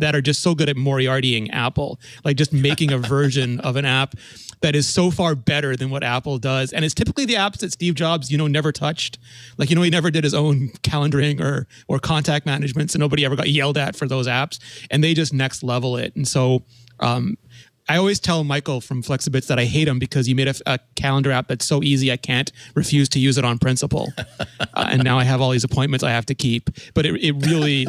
[SPEAKER 6] that are just so good at Moriartying Apple, like just making a version of an app that is so far better than what Apple does. And it's typically the apps that Steve Jobs, never touched. Like, he never did his own calendaring or contact management, so nobody ever got yelled at for those apps. And they just next level it. And so I always tell Michael from Flexibits that I hate him because he made a calendar app that's so easy I can't refuse to use it on principle. And now I have all these appointments I have to keep. But it really,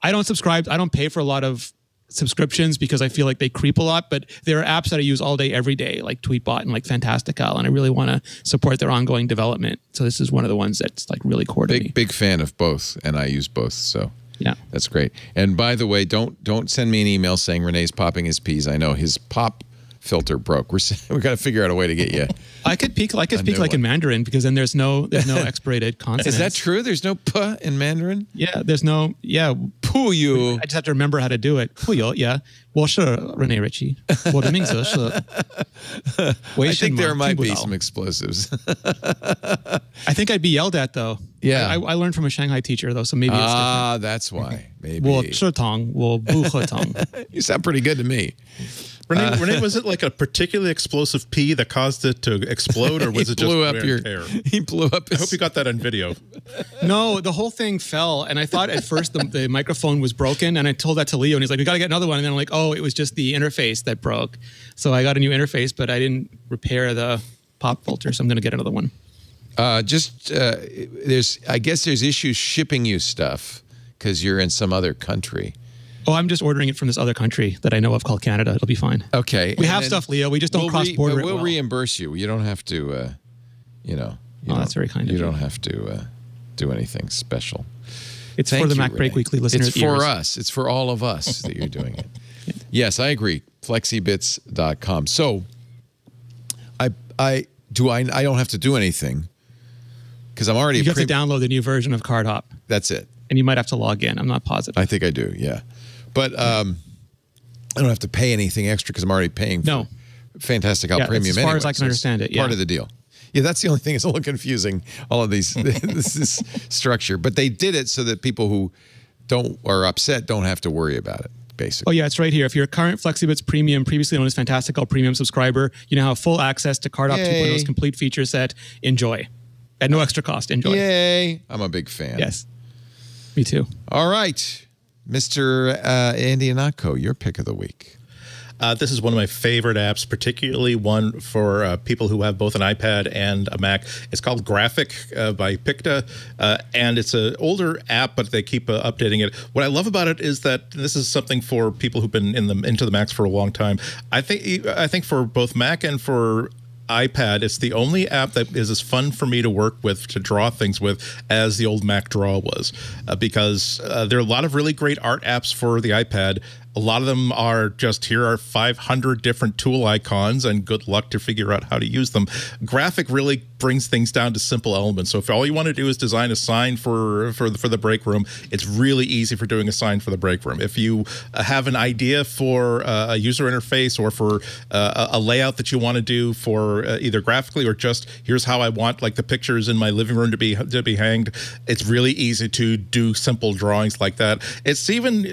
[SPEAKER 6] I don't subscribe. I don't pay for a lot of subscriptions because I feel like they creep a lot. But there are apps that I use all day, every day, like Tweetbot and like Fantastical. And I really want to support their ongoing development. So this is one of the ones that's like really core to me.
[SPEAKER 1] Big fan of both. And I use both, so.
[SPEAKER 6] Yeah,
[SPEAKER 1] that's great. And by the way, don't send me an email saying Rene's popping his peas. I know his pop filter broke. We got to figure out a way to get you.
[SPEAKER 6] I could speak like in Mandarin because then there's no expirated consonants.
[SPEAKER 1] Is that true? There's no p in Mandarin?
[SPEAKER 6] Yeah, there's no
[SPEAKER 1] Puyu.
[SPEAKER 6] I just have to remember how to do it. Puyu, yeah. 我是 Rene Ritchie. 我的名字是
[SPEAKER 1] I think there might be some explosives.
[SPEAKER 6] I think I'd be yelled at though.
[SPEAKER 1] Yeah.
[SPEAKER 6] I learned from a Shanghai teacher though, so maybe it's different.
[SPEAKER 1] Ah, that's why. Maybe.
[SPEAKER 6] 我吃糖, 我不喝糖.
[SPEAKER 1] You sound pretty good to me.
[SPEAKER 5] Rene, was it like a particularly explosive pee that caused it to explode, or was it just wear and tear?
[SPEAKER 1] He blew up his...
[SPEAKER 5] I hope you got that on video.
[SPEAKER 6] No, the whole thing fell, and I thought at first the microphone was broken, and I told that to Leo, and he's like, we got to get another one, and then I'm like, oh, it was just the interface that broke. So I got a new interface, but I didn't repair the pop filter, so I'm going to get another one.
[SPEAKER 1] I guess there's issues shipping you stuff because you're in some other country.
[SPEAKER 6] Oh, I'm just ordering it from this other country that I know of called Canada. It'll be fine.
[SPEAKER 1] Okay.
[SPEAKER 6] We have stuff, Leo. We just don't cross-border it
[SPEAKER 1] We'll
[SPEAKER 6] well.
[SPEAKER 1] reimburse you. You don't have to,
[SPEAKER 6] that's very kind of you.
[SPEAKER 1] You don't have to do anything special.
[SPEAKER 6] It's for the Mac Break Weekly listeners.
[SPEAKER 1] It's for us. It's for all of us that you're doing it. Yeah. Yes, I agree. Flexibits.com. So, I don't have to do anything because I'm already...
[SPEAKER 6] You have to download the new version of Cardhop.
[SPEAKER 1] That's it.
[SPEAKER 6] And you might have to log in. I'm not positive.
[SPEAKER 1] I think I do, yeah. But I don't have to pay anything extra because I'm already paying for Fantastical Premium anyway.
[SPEAKER 6] As far as I can understand it,
[SPEAKER 1] part of the deal. Yeah, that's the only thing that's a little confusing, all of these, this structure. But they did it so that people who are upset don't have to worry about it, basically.
[SPEAKER 6] Oh, yeah, it's right here. If you're a current Flexibits Premium, previously known as Fantastical Premium subscriber, you now have full access to Cardhop 2.0's complete feature set. Enjoy. At no extra cost. Enjoy.
[SPEAKER 1] Yay. I'm a big fan.
[SPEAKER 6] Yes. Me too.
[SPEAKER 1] All right. Mr. Andy Ihnatko, your pick of the week.
[SPEAKER 5] This is one of my favorite apps, particularly one for people who have both an iPad and a Mac. It's called Graphic by Picta, and it's an older app, but they keep updating it. What I love about it is that this is something for people who've been into the Macs for a long time. I think for both Mac and for iPad, it's the only app that is as fun for me to work with, to draw things with, as the old Mac Draw was, because there are a lot of really great art apps for the iPad. A lot of them are just, here are 500 different tool icons and good luck to figure out how to use them. Graphic really brings things down to simple elements. So if all you want to do is design a sign for the break room, it's really easy for doing a sign for the break room. If you have an idea for a user interface or for a layout that you want to do for either graphically or just, here's how I want like the pictures in my living room to be hanged, it's really easy to do simple drawings like that. It's even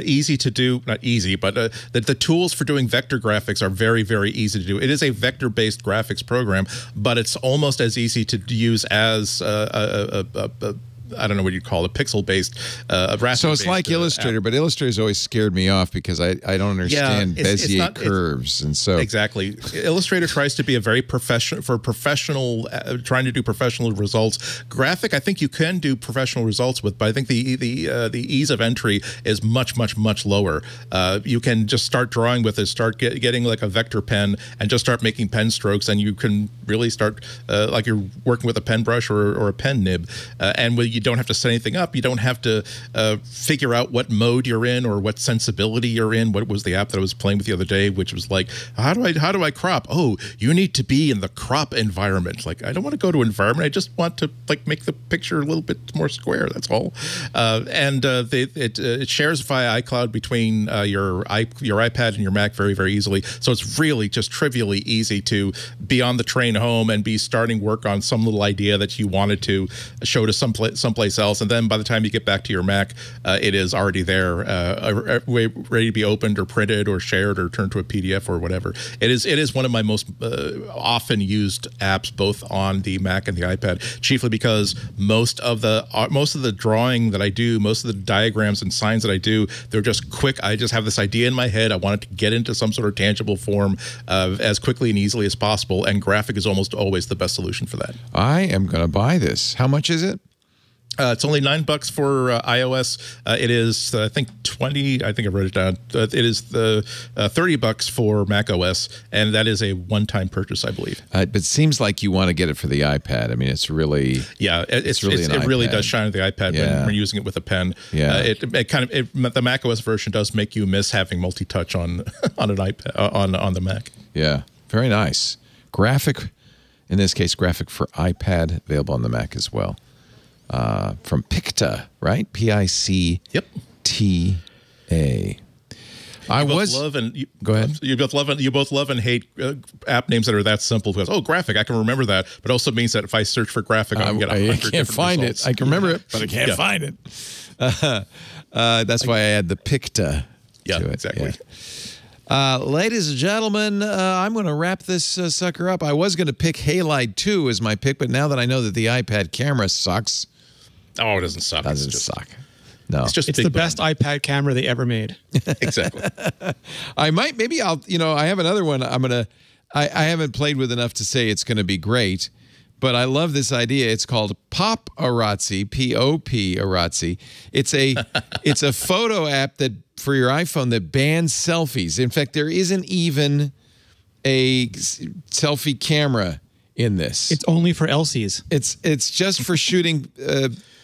[SPEAKER 5] easy to do. Not easy, but the tools for doing vector graphics are very, very easy to do. It is a vector-based graphics program, but it's almost as easy to use as I don't know what you'd call it, pixel-based, raster-based.
[SPEAKER 1] So it's like Illustrator, but Illustrator's always scared me off because I don't understand Bezier curves, and so
[SPEAKER 5] exactly. Illustrator tries to be a very professional trying to do professional results. Graphic, I think you can do professional results with, but I think the ease of entry is much, much, much lower. You can just start drawing with it, start getting like a vector pen, and just start making pen strokes, and you can really start like you're working with a pen brush or a pen nib, and you don't have to set anything up. You don't have to figure out what mode you're in or what sensibility you're in. What was the app that I was playing with the other day, which was like, how do I crop? Oh, you need to be in the crop environment. Like, I don't want to go to environment. I just want to like make the picture a little bit more square. That's all. It shares via iCloud between your iPad and your Mac very, very easily. So it's really just trivially easy to be on the train home and be starting work on some little idea that you wanted to show to someplace else, and then by the time you get back to your Mac, it is already there, ready to be opened or printed or shared or turned to a PDF or whatever. It is one of my most often used apps, both on the Mac and the iPad, chiefly because most of the drawing that I do, most of the diagrams and signs that I do, they're just quick. I just have this idea in my head. I want it to get into some sort of tangible form as quickly and easily as possible, and Graphic is almost always the best solution for that.
[SPEAKER 1] I am going to buy this. How much is it?
[SPEAKER 5] It's only $9 for iOS. It is, I think, 20. I think I wrote it down. It is the $30 for macOS, and that is a one-time purchase, I believe.
[SPEAKER 1] But it seems like you want to get it for the iPad. I mean, it's really it
[SPEAKER 5] really does shine on the iPad when we're using it with a pen.
[SPEAKER 1] Yeah,
[SPEAKER 5] the macOS version does make you miss having multi-touch on an iPad on the Mac.
[SPEAKER 1] Yeah, very nice. Graphic, in this case, Graphic for iPad, available on the Mac as well. From Picta, right? P-I-C-T-A. Go ahead.
[SPEAKER 5] You both love and hate app names that are that simple. Because Graphic, I can remember that, but it also means that if I search for Graphic, I can get 100 different
[SPEAKER 1] can't find
[SPEAKER 5] results.
[SPEAKER 1] it. I can remember it, but I can't find it. That's why I add the Picta.
[SPEAKER 5] Yeah,
[SPEAKER 1] to it.
[SPEAKER 5] exactly.
[SPEAKER 1] Yeah. Ladies and gentlemen, I'm going to wrap this sucker up. I was going to pick Halide 2 as my pick, but now that I know that the iPad camera sucks.
[SPEAKER 5] Oh, it doesn't suck.
[SPEAKER 1] It doesn't suck. No.
[SPEAKER 6] It's the best iPad camera they ever made.
[SPEAKER 5] Exactly.
[SPEAKER 1] I have another one. I haven't played with enough to say it's going to be great, but I love this idea. It's called Paparazzi, P-O-P-Arazzi. It's a photo app that for your iPhone that bans selfies. In fact, there isn't even a selfie camera in this.
[SPEAKER 6] It's only for Elsies.
[SPEAKER 1] It's just for shooting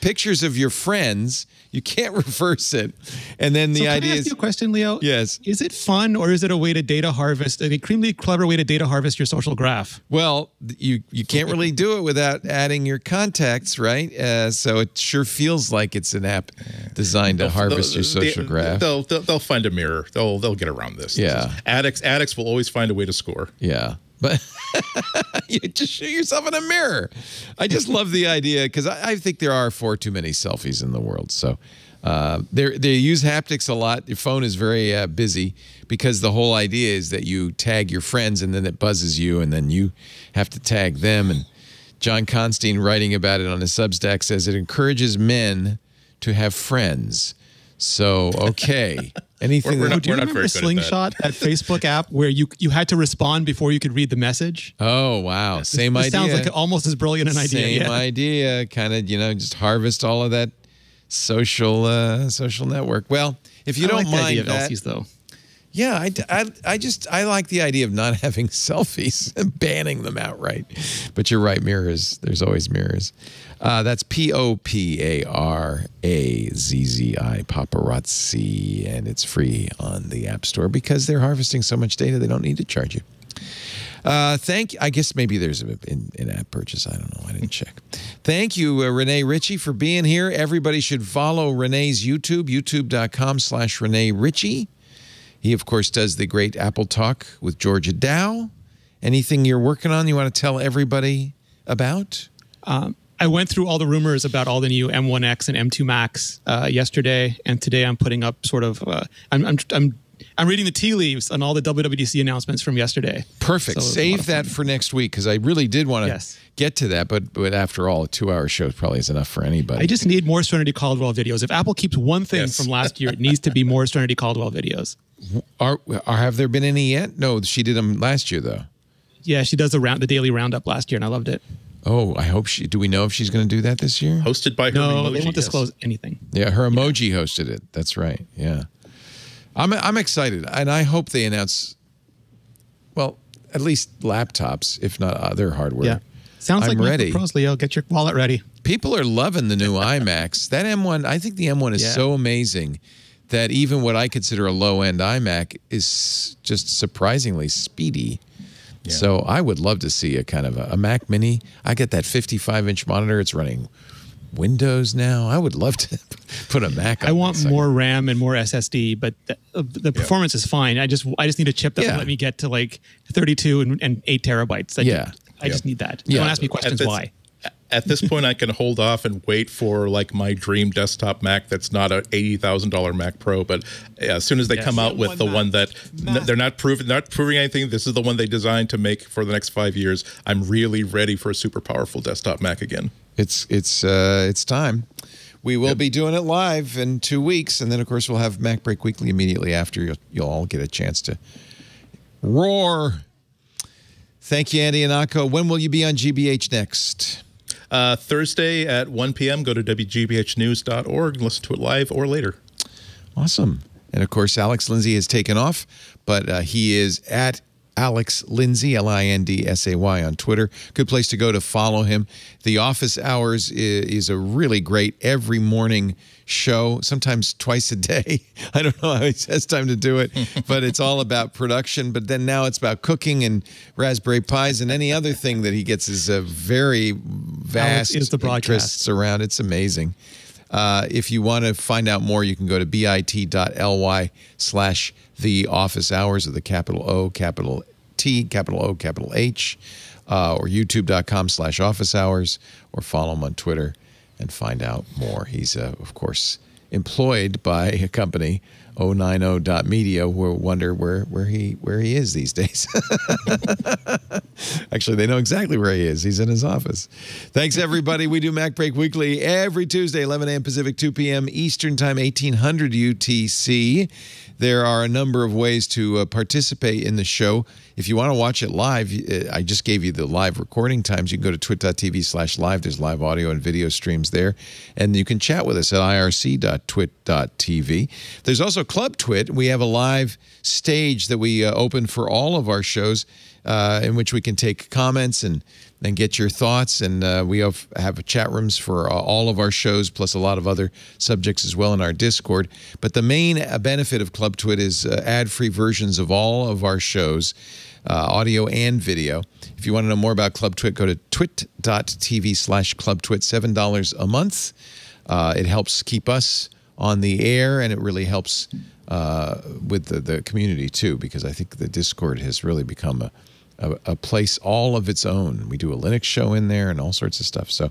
[SPEAKER 1] pictures of your friends. You can't reverse it. And then the idea is...
[SPEAKER 6] Can I ask you a question, Leo?
[SPEAKER 1] Yes.
[SPEAKER 6] Is it fun, or is it a way to data harvest, an extremely clever way to data harvest your social graph?
[SPEAKER 1] Well, you can't really do it without adding your contacts, right? So it sure feels like it's an app designed to harvest your social graph.
[SPEAKER 5] They'll find a mirror. They'll get around this.
[SPEAKER 1] Yeah.
[SPEAKER 5] Addicts will always find a way to score.
[SPEAKER 1] Yeah. But you just shoot yourself in a mirror. I just love the idea because I think there are far too many selfies in the world. So they use haptics a lot. Your phone is very busy because the whole idea is that you tag your friends and then it buzzes you and then you have to tag them. And John Constantine, writing about it on his Substack, says it encourages men to have friends. So, okay. Anything
[SPEAKER 5] We're
[SPEAKER 1] that...
[SPEAKER 5] not-
[SPEAKER 6] Do you
[SPEAKER 5] very
[SPEAKER 6] remember
[SPEAKER 5] good at
[SPEAKER 6] Slingshot, that Facebook app where you had to respond before you could read the message?
[SPEAKER 1] Oh, wow. Same
[SPEAKER 6] It
[SPEAKER 1] idea.
[SPEAKER 6] sounds like almost as brilliant an idea.
[SPEAKER 1] Same idea. Kind of, just harvest all of that social network. Well, if you don't
[SPEAKER 6] like the
[SPEAKER 1] mind
[SPEAKER 6] idea of
[SPEAKER 1] that...
[SPEAKER 6] LCs, though.
[SPEAKER 1] Yeah, I like the idea of not having selfies and banning them outright. But you're right, mirrors. There's always mirrors. That's POPARAZZI, paparazzi, and it's free on the App Store because they're harvesting so much data they don't need to charge you. I guess maybe there's an in-app purchase. I don't know. I didn't check. Thank you, Rene Ritchie, for being here. Everybody should follow Rene's YouTube, youtube.com/Rene Ritchie. He, of course, does the great Apple Talk with Georgia Dow. Anything you're working on you want to tell everybody about?
[SPEAKER 6] I went through all the rumors about all the new M1X and M2 Macs yesterday, and today I'm putting up sort of. I'm reading the tea leaves on all the WWDC announcements from yesterday.
[SPEAKER 1] Perfect.
[SPEAKER 6] So
[SPEAKER 1] Save that for next week because I really did want to get to that, but after all, a 2-hour show probably is enough for anybody.
[SPEAKER 6] I just need more Serenity Caldwell videos. If Apple keeps one thing from last year, it needs to be more Serenity Caldwell videos.
[SPEAKER 1] Have there been any yet? No, she did them last year though.
[SPEAKER 6] Yeah, she does the daily roundup last year, and I loved it.
[SPEAKER 1] Oh, I hope do we know if she's going to do that this year?
[SPEAKER 5] Hosted by her
[SPEAKER 6] No,
[SPEAKER 5] emoji,
[SPEAKER 6] they won't disclose anything.
[SPEAKER 1] Yeah, her emoji hosted it. That's right. Yeah. I'm excited, and I hope they announce, well, at least laptops, if not other hardware.
[SPEAKER 6] Yeah. Sounds like
[SPEAKER 1] ready.
[SPEAKER 6] MacBook Pros, Leo. Get your wallet ready.
[SPEAKER 1] People are loving the new iMacs. That M1, I think the M1 is so amazing that even what I consider a low-end iMac is just surprisingly speedy. Yeah. So I would love to see a kind of a Mac Mini. I get that 55-inch monitor. It's running Windows now. I would love to put a Mac on.
[SPEAKER 6] I want more RAM and more SSD, but the performance is fine. I just need a chip that will let me get to like 32 and 8 terabytes. I just need that. Don't ask me questions why.
[SPEAKER 5] At this point, I can hold off and wait for like my dream desktop Mac that's not a $80,000 Mac Pro. But as soon as they come out with the one that they're not proving anything, this is the one they designed to make for the next 5 years. I'm really ready for a super powerful desktop Mac again.
[SPEAKER 1] It's time. We will be doing it live in 2 weeks, and then of course we'll have Mac Break Weekly immediately after. You'll all get a chance to roar. Thank you, Andy Anako. When will you be on GBH next?
[SPEAKER 5] Thursday at 1 p.m. Go to WGBHnews.org and listen to it live or later.
[SPEAKER 1] Awesome. And of course, Alex Lindsay has taken off, but he is at Alex Lindsay, Lindsay on Twitter. Good place to go to follow him. The Office Hours is a really great every morning show, sometimes twice a day. I don't know how he has time to do it, but it's all about production. But then now it's about cooking and Raspberry Pis and any other thing that he gets his very vast interests around. It's amazing. If you want to find out more, you can go to bit.ly/The Office Hours of the capital O, capital T, capital O, capital H, or youtube.com/Office Hours, or follow him on Twitter and find out more. He's, of course, employed by a company, 090.media. We'll wonder where he is these days. Actually, they know exactly where he is. He's in his office. Thanks, everybody. We do Mac Break Weekly every Tuesday, 11 a.m. Pacific, 2 p.m. Eastern Time, 1800 UTC. There are a number of ways to participate in the show. If you want to watch it live, I just gave you the live recording times. You can go to twit.tv/live. There's live audio and video streams there. And you can chat with us at irc.twit.tv. There's also Club Twit. We have a live stage that we open for all of our shows in which we can take comments and get your thoughts. And we have chat rooms for all of our shows, plus a lot of other subjects as well in our Discord. But the main benefit of Club Twit is ad-free versions of all of our shows, audio and video. If you want to know more about Club Twit, go to twit.tv/clubtwit, $7 a month. It helps keep us on the air, and it really helps with the community too, because I think the Discord has really become a place all of its own. We do a Linux show in there and all sorts of stuff. So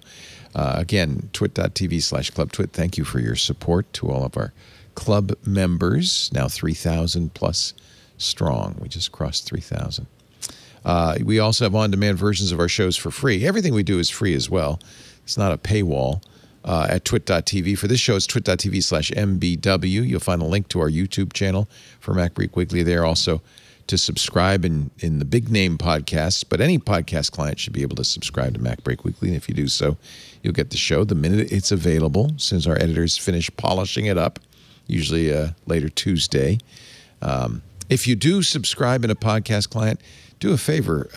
[SPEAKER 1] again, twit.tv/clubtwit. Thank you for your support to all of our club members, now 3,000 plus strong. We just crossed 3,000. We also have on-demand versions of our shows for free. Everything we do is free as well. It's not a paywall. at twit.tv. For this show, it's twit.tv/MBW. You'll find a link to our YouTube channel for MacBreak Weekly there. Also, to subscribe in the big name podcasts, but any podcast client should be able to subscribe to MacBreak Weekly. And if you do so, you'll get the show the minute it's available, as soon as our editors finish polishing it up, usually later Tuesday. If you do subscribe in a podcast client, do a favor,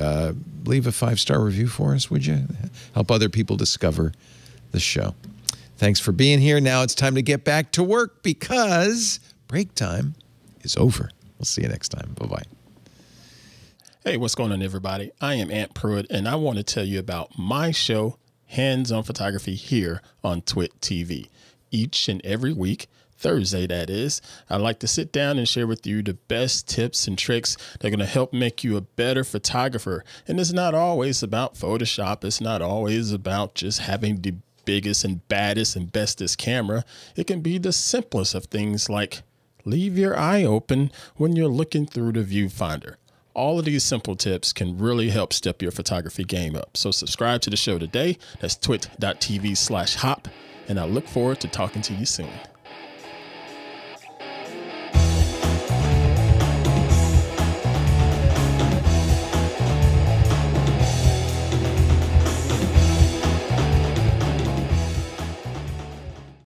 [SPEAKER 1] leave a 5-star review for us, would you? Help other people discover the show. Thanks for being here. Now it's time to get back to work because break time is over. We'll see you next time. Bye-bye.
[SPEAKER 7] Hey, what's going on, everybody? I am Ant Pruitt, and I want to tell you about my show, Hands-On Photography, here on Twit TV. Each and every week, Thursday that is, I like to sit down and share with you the best tips and tricks that are going to help make you a better photographer. And it's not always about Photoshop. It's not always about just having the biggest and baddest and bestest camera. It can be the simplest of things like leave your eye open when you're looking through the viewfinder. All of these simple tips can really help step your photography game up. So subscribe to the show today. That's twit.tv/hop. And I look forward to talking to you soon.